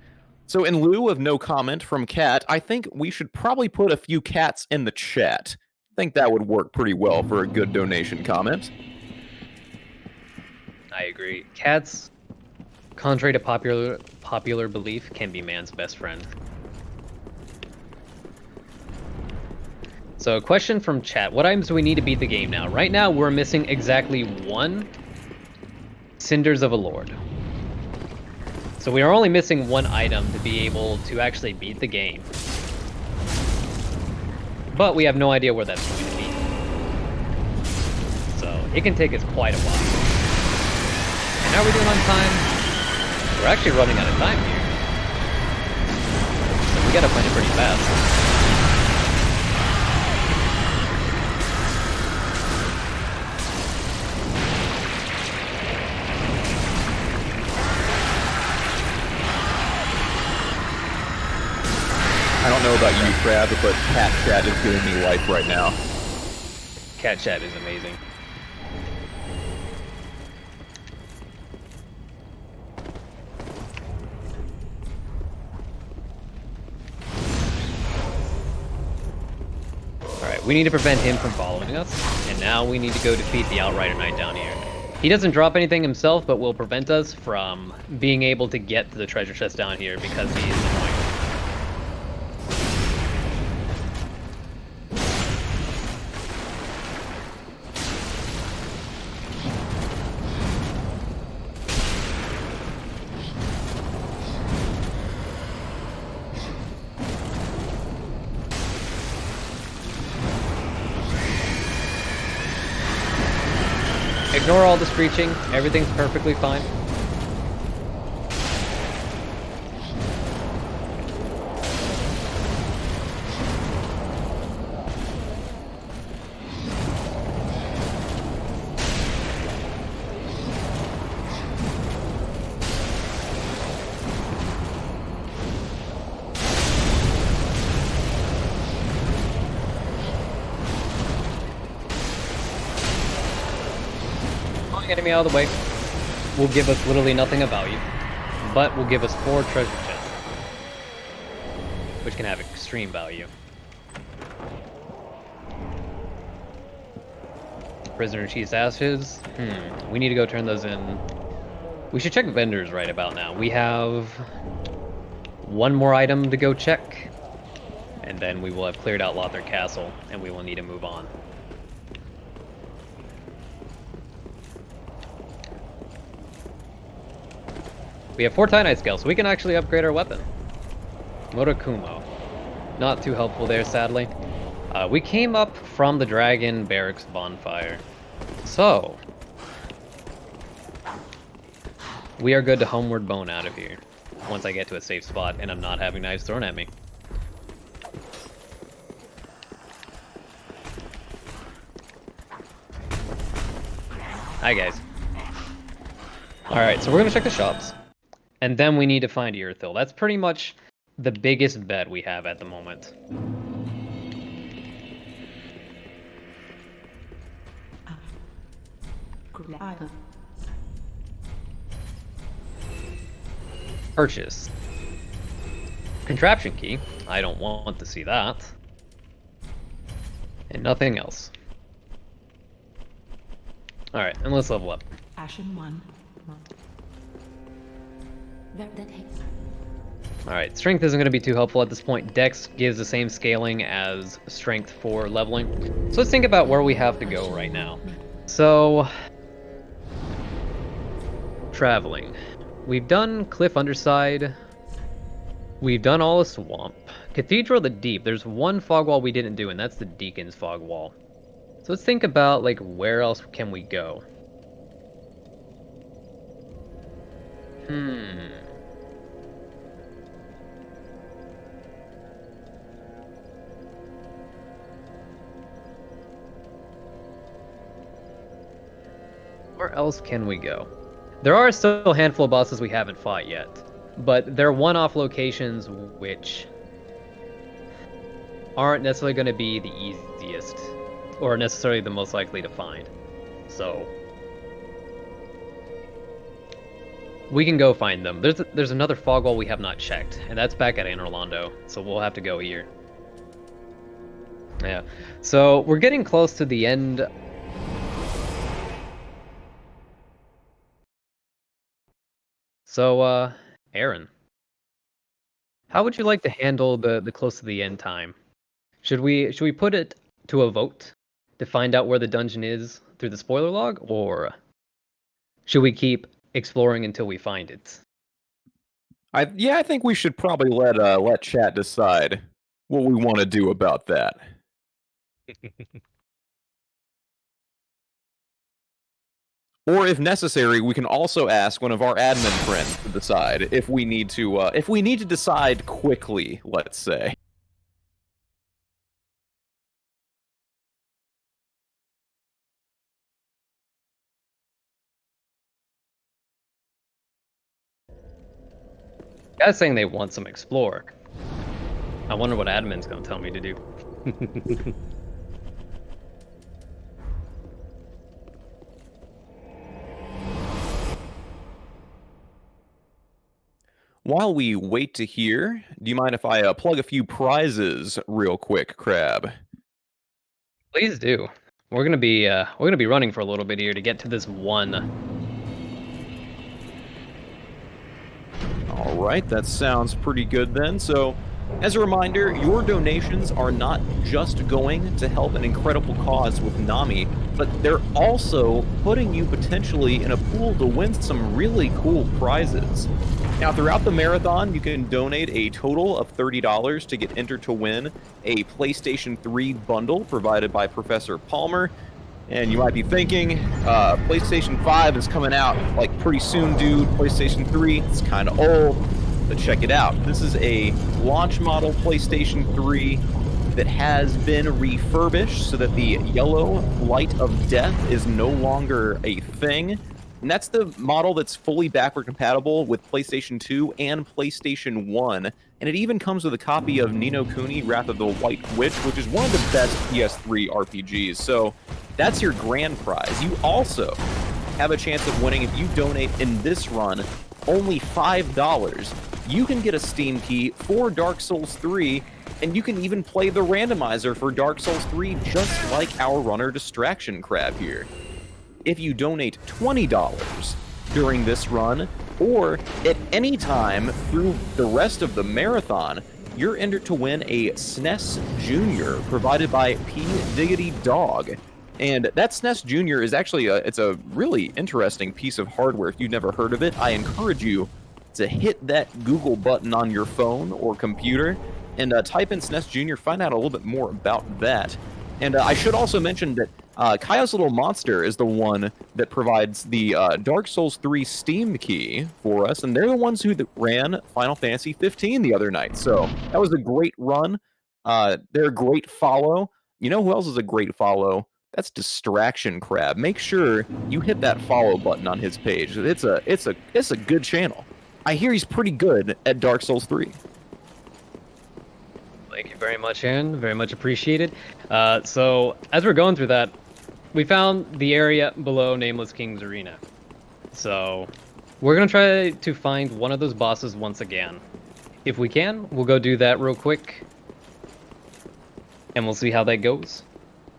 So in lieu of no comment from Kat, I think we should probably put a few cats in the chat. I think that would work pretty well for a good donation comment. I agree. Cats, contrary to popular belief, can be man's best friend. So, question from chat. What items do we need to beat the game now? Right now, we're missing exactly 1 Cinders of a Lord. So we are only missing 1 item to be able to actually beat the game. But we have no idea where that's going to be. So, it can take us quite a while. And how are we doing on time? We're actually running out of time here. So we gotta find it pretty fast. I don't know about you, Crab, but Cat Chat is giving me life right now. Cat Chat is amazing. Alright, we need to prevent him from following us, and now we need to go defeat the Outrider Knight down here. He doesn't drop anything himself, but will prevent us from being able to get to the treasure chest down here because he is annoying. Ignore all the screeching, everything's perfectly fine. Enemy out of the way will give us literally nothing of value, but will give us 4 treasure chests, which can have extreme value. Prisoner Chief's ashes. We need to go turn those in. We should check vendors right about now. We have 1 more item to go check, and then we will have cleared out Lothric Castle, and we will need to move on. We have 4 Titanite scales, so we can actually upgrade our weapon. Murakumo. Not too helpful there, sadly. We came up from the Dragon Barracks bonfire. So, we are good to homeward bone out of here. Once I get to a safe spot and I'm not having knives thrown at me. Hi guys. Alright, so we're gonna check the shops. And then we need to find Irithyll. That's pretty much the biggest bet we have at the moment. Purchase. Contraption key. I don't want to see that. And nothing else. Alright, and let's level up. Ashen 1. Alright, strength isn't going to be too helpful at this point. Dex gives the same scaling as strength for leveling. So let's think about where we have to go right now. So, traveling. We've done Cliff Underside. We've done all the swamp. Cathedral of the Deep. There's one fog wall we didn't do, and that's the Deacon's fog wall. So let's think about, like, where else can we go? Where else can we go? There are still a handful of bosses we haven't fought yet, but they're one-off locations which aren't necessarily going to be the easiest, or necessarily the most likely to find. So we can go find them. There's another fog wall we have not checked, and that's back at Anor Londo, so we'll have to go here. Yeah, so we're getting close to the end. So, Aaron, how would you like to handle the close to the end time? Should we put it to a vote to find out where the dungeon is through the spoiler log, or should we keep exploring until we find it? I think we should probably let chat decide what we want to do about that. Or if necessary, we can also ask one of our admin friends to decide if we need to decide quickly, let's say. Guys saying they want some explore. I wonder what admin's gonna tell me to do. While we wait to hear, do you mind if I plug a few prizes real quick, Crab? Please do. We're gonna be running for a little bit here to get to this one. All right, that sounds pretty good then. So, as a reminder, your donations are not just going to help an incredible cause with NAMI, but they're also putting you potentially in a pool to win some really cool prizes. Now, throughout the marathon, you can donate a total of $30 to get entered to win a PlayStation 3 bundle provided by Professor Palmer. And you might be thinking, PlayStation 5 is coming out like pretty soon, dude. PlayStation 3, it's kind of old. But check it out. This is a launch model PlayStation 3 that has been refurbished so that the yellow light of death is no longer a thing. And that's the model that's fully backward compatible with PlayStation 2 and PlayStation 1. And it even comes with a copy of Ni no Kuni Wrath of the White Witch, which is one of the best PS3 RPGs. So that's your grand prize. You also have a chance of winning if you donate in this run only $5. You can get a Steam key for Dark Souls 3, and you can even play the randomizer for Dark Souls 3 just like our runner DistractionCrab here. If you donate $20 during this run, or at any time through the rest of the marathon, you're entered to win a SNES Junior provided by P. Diggity Dog. And that SNES Junior is actually it's a really interesting piece of hardware. If you've never heard of it, I encourage you to hit that Google button on your phone or computer and type in SNES Junior, find out a little bit more about that. And I should also mention that Kaio's Little Monster is the one that provides the Dark Souls 3 Steam key for us, and they're the ones who ran Final Fantasy 15 the other night. So that was a great run. They're a great follow. You know who else is a great follow? That's DistractionCrab. Make sure you hit that follow button on his page. It's a good channel. I hear he's pretty good at Dark Souls 3. Thank you very much, Aaron. Very much appreciated. So, as we're going through that, we found the area below Nameless King's arena. So, we're going to try to find one of those bosses once again. If we can, we'll go do that real quick. And we'll see how that goes.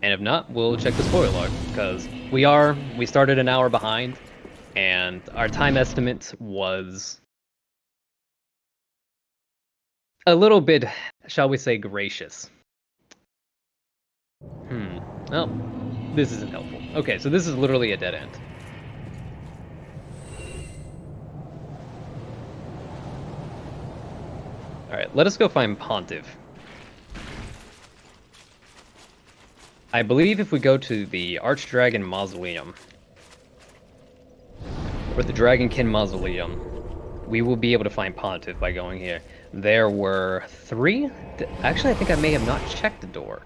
And if not, we'll check the spoiler log, because We started an hour behind, and our time estimate was a little bit, shall we say, gracious. Well, this isn't helpful. Okay, so this is literally a dead end. Alright, let us go find Pontiff. I believe if we go to the Archdragon Mausoleum, or the Dragonkin Mausoleum, we will be able to find Pontiff by going here. There were 3? Actually, I think I may have not checked the door.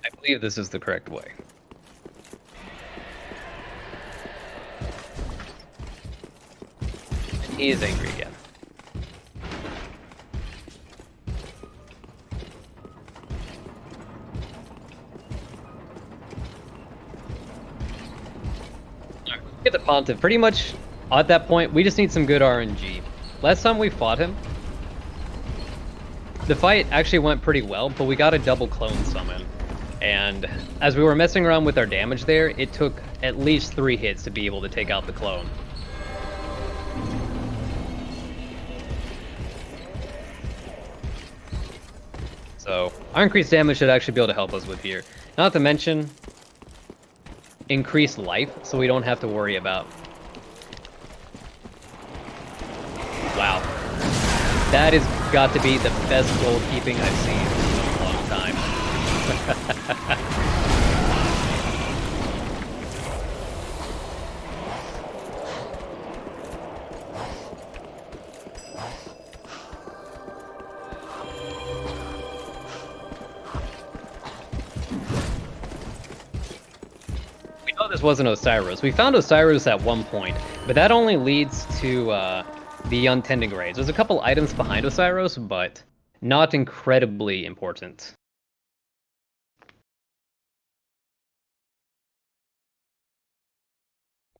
I believe this is the correct way. And he is angry again. Alright, get the Pontiff. Pretty much, at that point, we just need some good RNG. Last time we fought him, the fight actually went pretty well, but we got a double clone summon. And as we were messing around with our damage there, it took at least 3 hits to be able to take out the clone. So our increased damage should actually be able to help us with here. Not to mention increased life, so we don't have to worry about... Wow. That has got to be the best goalkeeping I've seen in a long time. We know this wasn't Osiris. We found Osiris at one point, but that only leads to the untending raids. There's a couple items behind Osiris, but not incredibly important.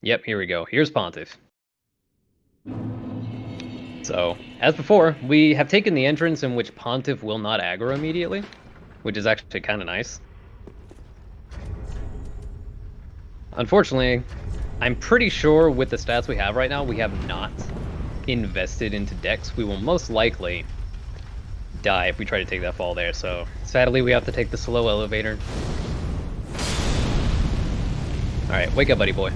Yep, here we go. Here's Pontiff. So, as before, we have taken the entrance in which Pontiff will not aggro immediately, which is actually kind of nice. Unfortunately, I'm pretty sure with the stats we have right now, we have not invested into Dex. We will most likely die if we try to take that fall there, so sadly we have to take the slow elevator. Alright, wake up, buddy boy.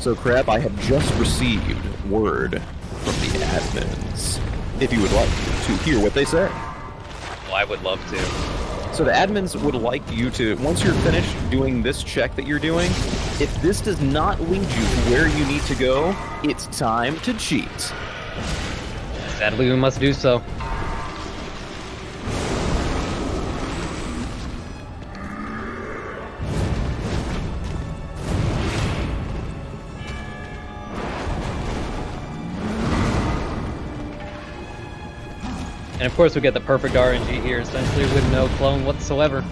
So, Crab, I have just received word from the admins. If you would like to hear what they say. Well, I would love to. So the admins would like you to, once you're finished doing this check that you're doing, if this does not lead you to where you need to go, it's time to cheat. Sadly, we must do so. And of course we get the perfect RNG here, essentially with no clone whatsoever.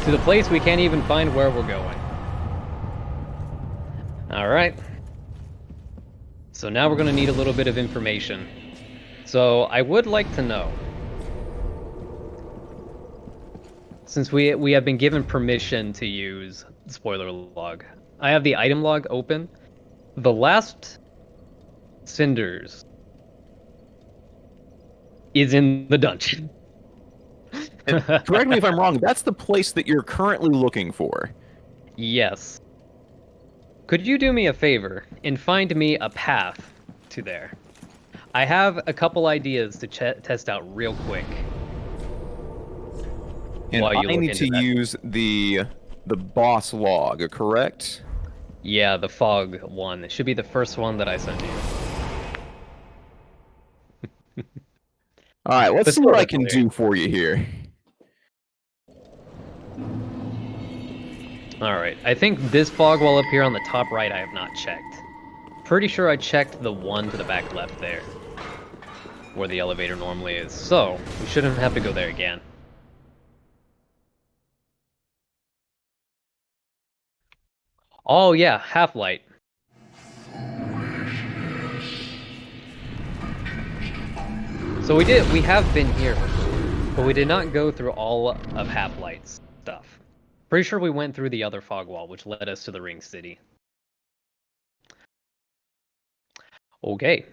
To the place we can't even find where we're going. Alright. So now we're going to need a little bit of information. So I would like to know, since we have been given permission to use spoiler log, I have the item log open. The last cinders is in the dungeon. And correct me if I'm wrong, that's the place that you're currently looking for. Yes. Could you do me a favor and find me a path to there? I have a couple ideas to test out real quick. And while you I look need into to that. use the boss log, correct? Yeah, the fog one. It should be the first one that I sent you. All right, let's But see what sort I of can clear. do for you here. Alright, I think this fog wall up here on the top right I have not checked. Pretty sure I checked the one to the back left there, where the elevator normally is, so we shouldn't have to go there again. Oh yeah, half-light. So we have been here before, but we did not go through all of half-light's stuff. Pretty sure we went through the other fog wall, which led us to the Ring City. Okay,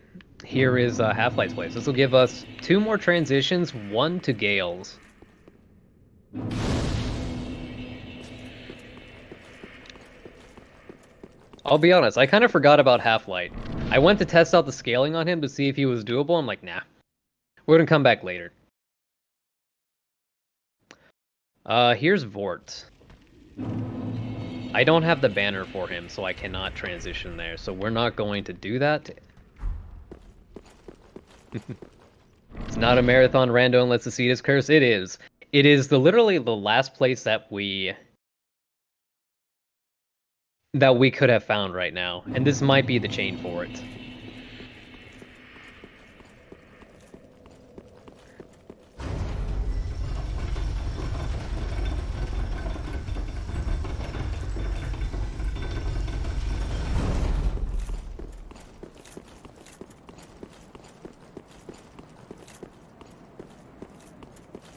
here is Half-Light's place. This will give us 2 more transitions, 1 to Gale's. I'll be honest, I kind of forgot about Half-Light. I went to test out the scaling on him to see if he was doable. I'm like, nah. We're gonna come back later. Here's Vort. I don't have the banner for him, so I cannot transition there. So we're not going to do that. It's not a marathon rando unless the seed is cursed. It is. It is literally the last place that we could have found right now, and this might be the chain for it.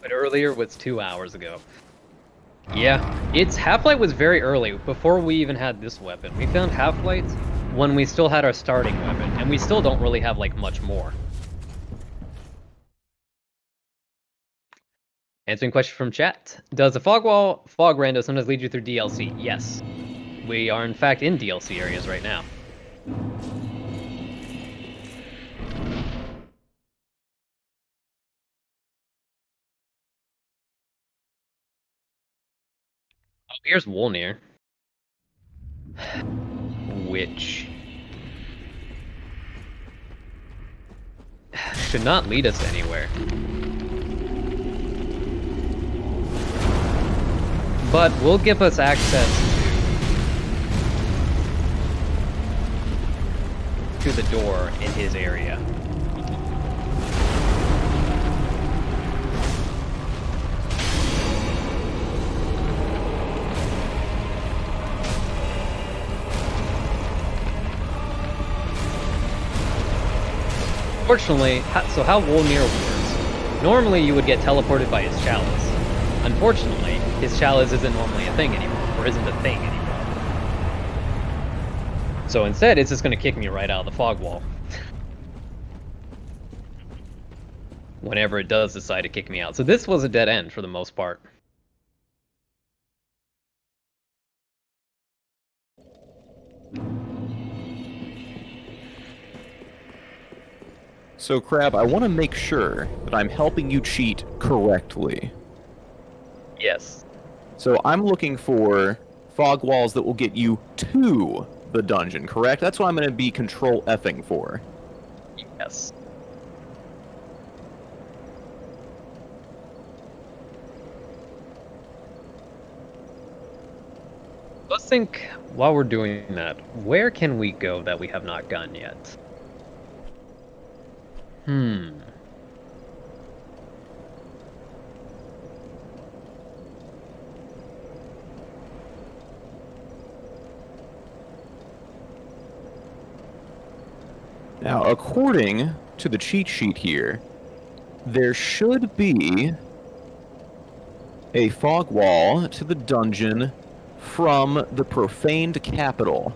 But earlier was 2 hours ago. Yeah, its Half-Light was very early, before we even had this weapon. We found Half-Light when we still had our starting weapon, and we still don't really have, like, much more. Answering question from chat. Does the fog rando sometimes lead you through DLC? Yes. We are, in fact, in DLC areas right now. Oh, here's Wolnir. Which should not lead us anywhere. But will give us access to the door in his area. Unfortunately, so how Wolnir works, normally you would get teleported by his chalice. Unfortunately, his chalice isn't normally a thing anymore, or isn't a thing anymore. So instead, it's just going to kick me right out of the fog wall. Whenever it does decide to kick me out. So this was a dead end for the most part. So, Crab, I want to make sure that I'm helping you cheat correctly. Yes. So I'm looking for fog walls that will get you to the dungeon, correct? That's what I'm going to be control Fing for. Yes. Let's think, while we're doing that, where can we go that we have not gone yet? Now, according to the cheat sheet here, there should be a fog wall to the dungeon from the profaned capital.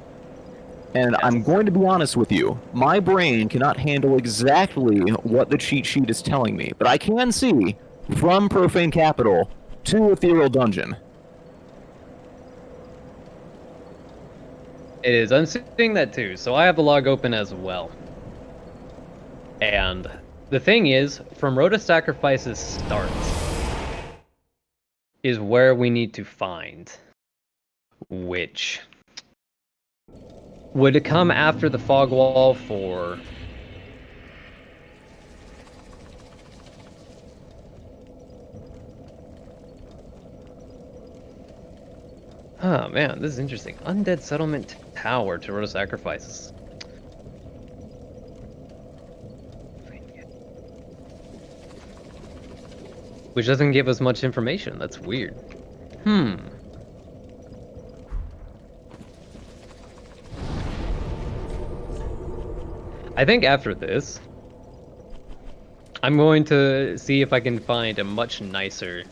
And Yes. I'm going to be honest with you, my brain cannot handle exactly what the cheat sheet is telling me, but I can see from profane capital to ethereal dungeon. It is. I'm seeing that too, so I have the log open as well. And the thing is, from Road to Sacrifice's starts, is where we need to find. Which would it come after the fog wall for... Oh man, this is interesting. Undead Settlement Tower to Rota Sacrifices. Which doesn't give us much information. That's weird. I think after this, I'm going to see if I can find a much nicer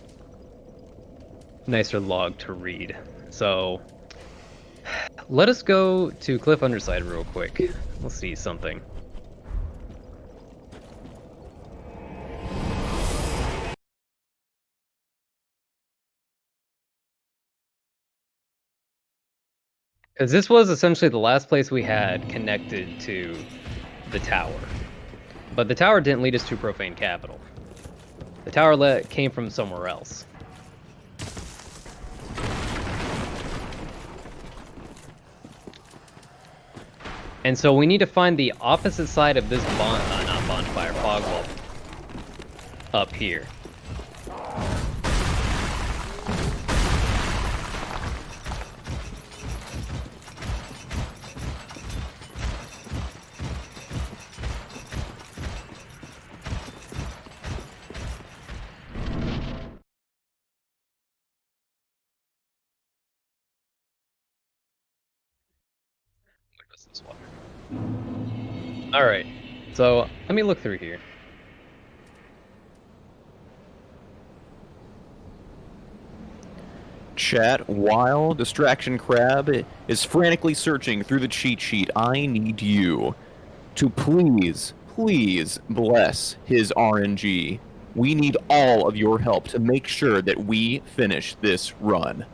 log to read. So, let us go to Cliff Underside real quick. We'll see something. Because this was essentially the last place we had connected to the tower. But the tower didn't lead us to Profane Capital. The tower came from somewhere else. And so we need to find the opposite side of this not bonfire, fog wall. Up here. Alright, so let me look through here. Chat, while DistractionCrab is frantically searching through the cheat sheet, I need you to please bless his RNG. We need all of your help to make sure that we finish this run.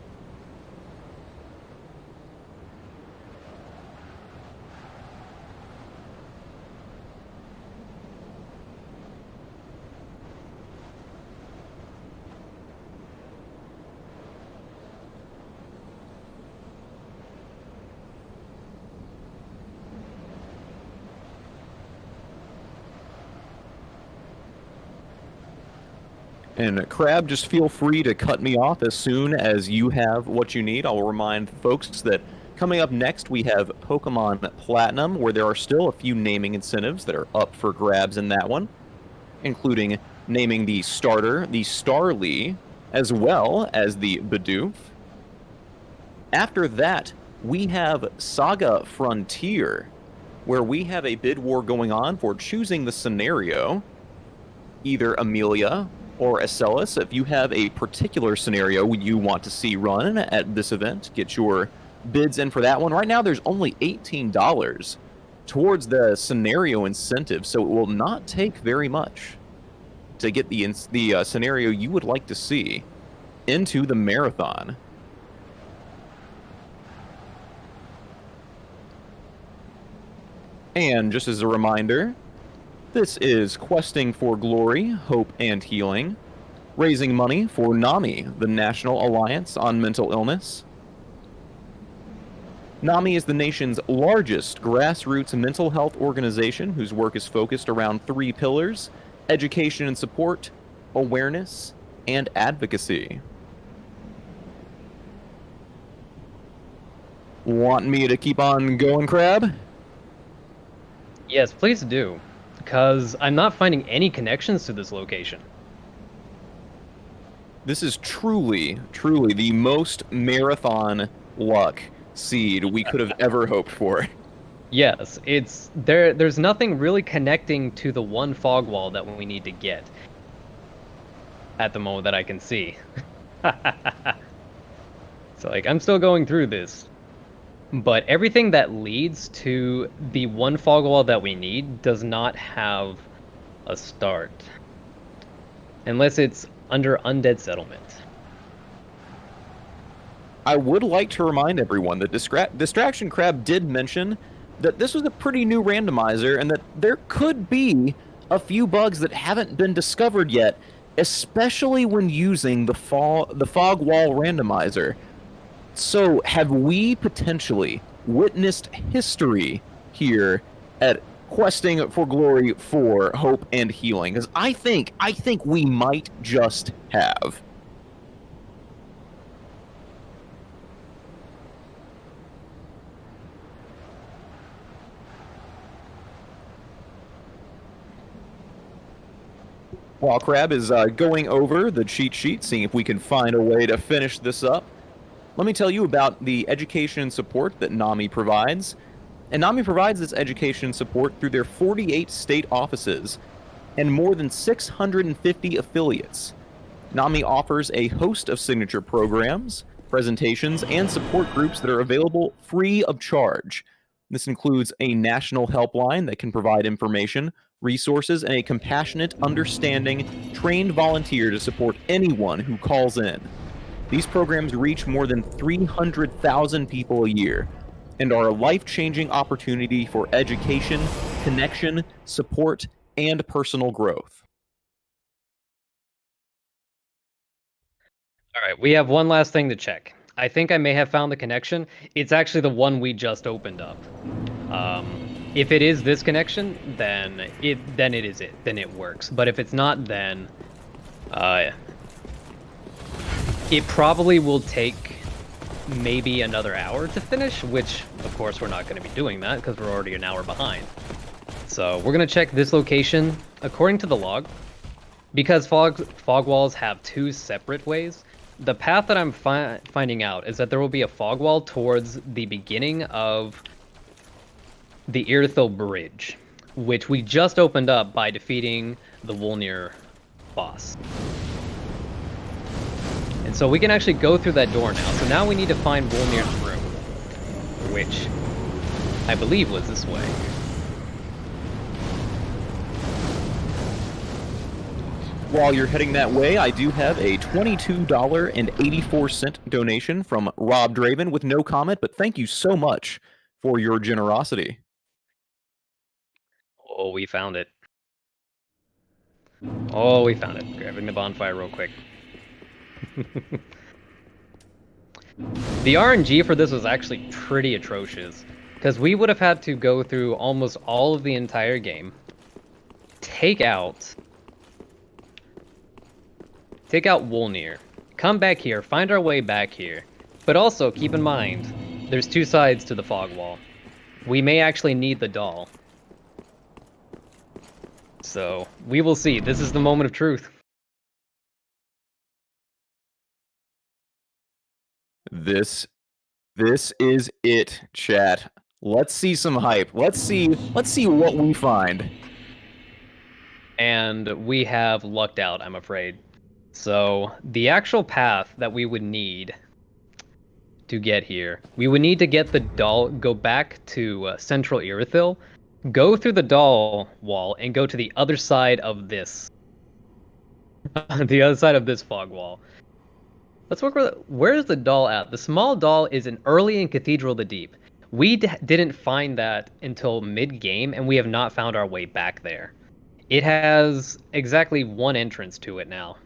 And Crab, just feel free to cut me off as soon as you have what you need. I'll remind folks that coming up next we have Pokemon Platinum, where there are still a few naming incentives that are up for grabs in that one, including naming the starter, the Starly, as well as the Bidoof. After that, we have Saga Frontier, where we have a bid war going on for choosing the scenario, either Amelia or Acellus. If you have a particular scenario you want to see run at this event, get your bids in for that one. Right now, there's only $18 towards the scenario incentive, so it will not take very much to get the scenario you would like to see into the marathon. And just as a reminder, this is Questing for Glory, Hope, and Healing, raising money for NAMI, the National Alliance on Mental Illness. NAMI is the nation's largest grassroots mental health organization whose work is focused around 3 pillars: education and support, awareness, and advocacy. Want me to keep on going, Crab? Yes, please do. Because I'm not finding any connections to this location. This is truly the most marathon luck seed we could have ever hoped for. Yes, there's nothing really connecting to the one fog wall that we need to get at the moment that I can see. So like, I'm still going through this, but everything that leads to the one fog wall that we need does not have a start. Unless it's under Undead Settlement. I would like to remind everyone that DistractionCrab did mention that this was a pretty new randomizer and that there could be a few bugs that haven't been discovered yet, especially when using the fog wall randomizer. So, have we potentially witnessed history here at Questing for Glory for Hope and Healing? Because I think we might just have. While Crab is going over the cheat sheet, seeing if we can find a way to finish this up, let me tell you about the education and support that NAMI provides. And NAMI provides this education support through their 48 state offices and more than 650 affiliates. NAMI offers a host of signature programs, presentations, and support groups that are available free of charge. This includes a national helpline that can provide information, resources, and a compassionate, understanding, trained volunteer to support anyone who calls in. These programs reach more than 300,000 people a year and are a life-changing opportunity for education, connection, support, and personal growth. All right, we have one last thing to check. I think I may have found the connection. It's actually the one we just opened up. If it is this connection, then it is it. Then it works. But if it's not, then it probably will take maybe another hour to finish, which, of course, we're not going to be doing that because we're already an hour behind. So we're going to check this location according to the log. Because fog walls have two separate ways, the path that I'm finding out is that there will be a fog wall towards the beginning of the Irithil Bridge, which we just opened up by defeating the Wolnir boss. And so we can actually go through that door now. So now we need to find Wolnir's room, which I believe was this way. While you're heading that way, I do have a $22.84 donation from Rob Draven with no comment, but thank you so much for your generosity. Oh, we found it. Oh, we found it. Grabbing the bonfire real quick. The RNG for this was actually pretty atrocious, because we would have had to go through almost all of the entire game, take out Wolnir, come back here, find our way back here, but also keep in mind, there's two sides to the fog wall. We may actually need the doll. So, we will see. This is the moment of truth. This is it, chat. Let's see some hype. Let's see what we find. And we have lucked out, I'm afraid. So, the actual path that we would need to get here, we would need to get the doll, go back to Central Irithil, go through the doll wall, and go to the other side of this. The other side of this fog wall. Let's work with where's the doll at? The small doll is early in Cathedral of the Deep. We didn't find that until mid-game, and we have not found our way back there. It has exactly one entrance to it now.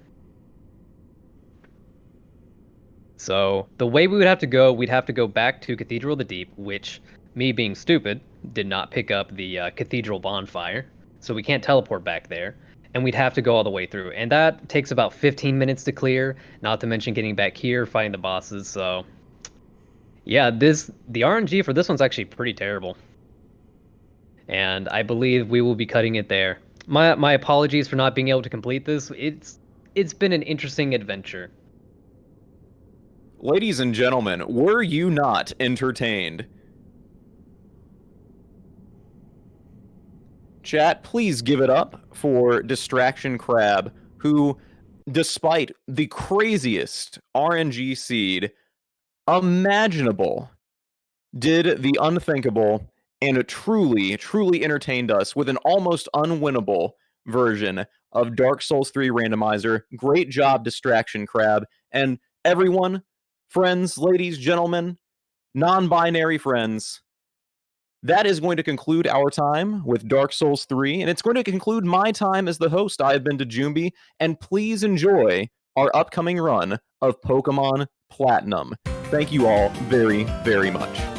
So, the way we would have to go, we'd have to go back to Cathedral of the Deep, which, me being stupid, did not pick up the Cathedral bonfire, so we can't teleport back there. And we'd have to go all the way through. And that takes about 15 minutes to clear, not to mention getting back here, fighting the bosses, so... Yeah, the RNG for this one's actually pretty terrible. And I believe we will be cutting it there. My apologies for not being able to complete this. It's been an interesting adventure. Ladies and gentlemen, were you not entertained? Chat, please give it up for DistractionCrab, who, despite the craziest RNG seed imaginable, did the unthinkable and truly entertained us with an almost unwinnable version of Dark Souls 3 Randomizer. Great job, DistractionCrab. And everyone, friends, ladies, gentlemen, non-binary friends, that is going to conclude our time with Dark Souls 3, and it's going to conclude my time as the host. I have been Djumbi, and please enjoy our upcoming run of Pokemon Platinum. Thank you all very, very much.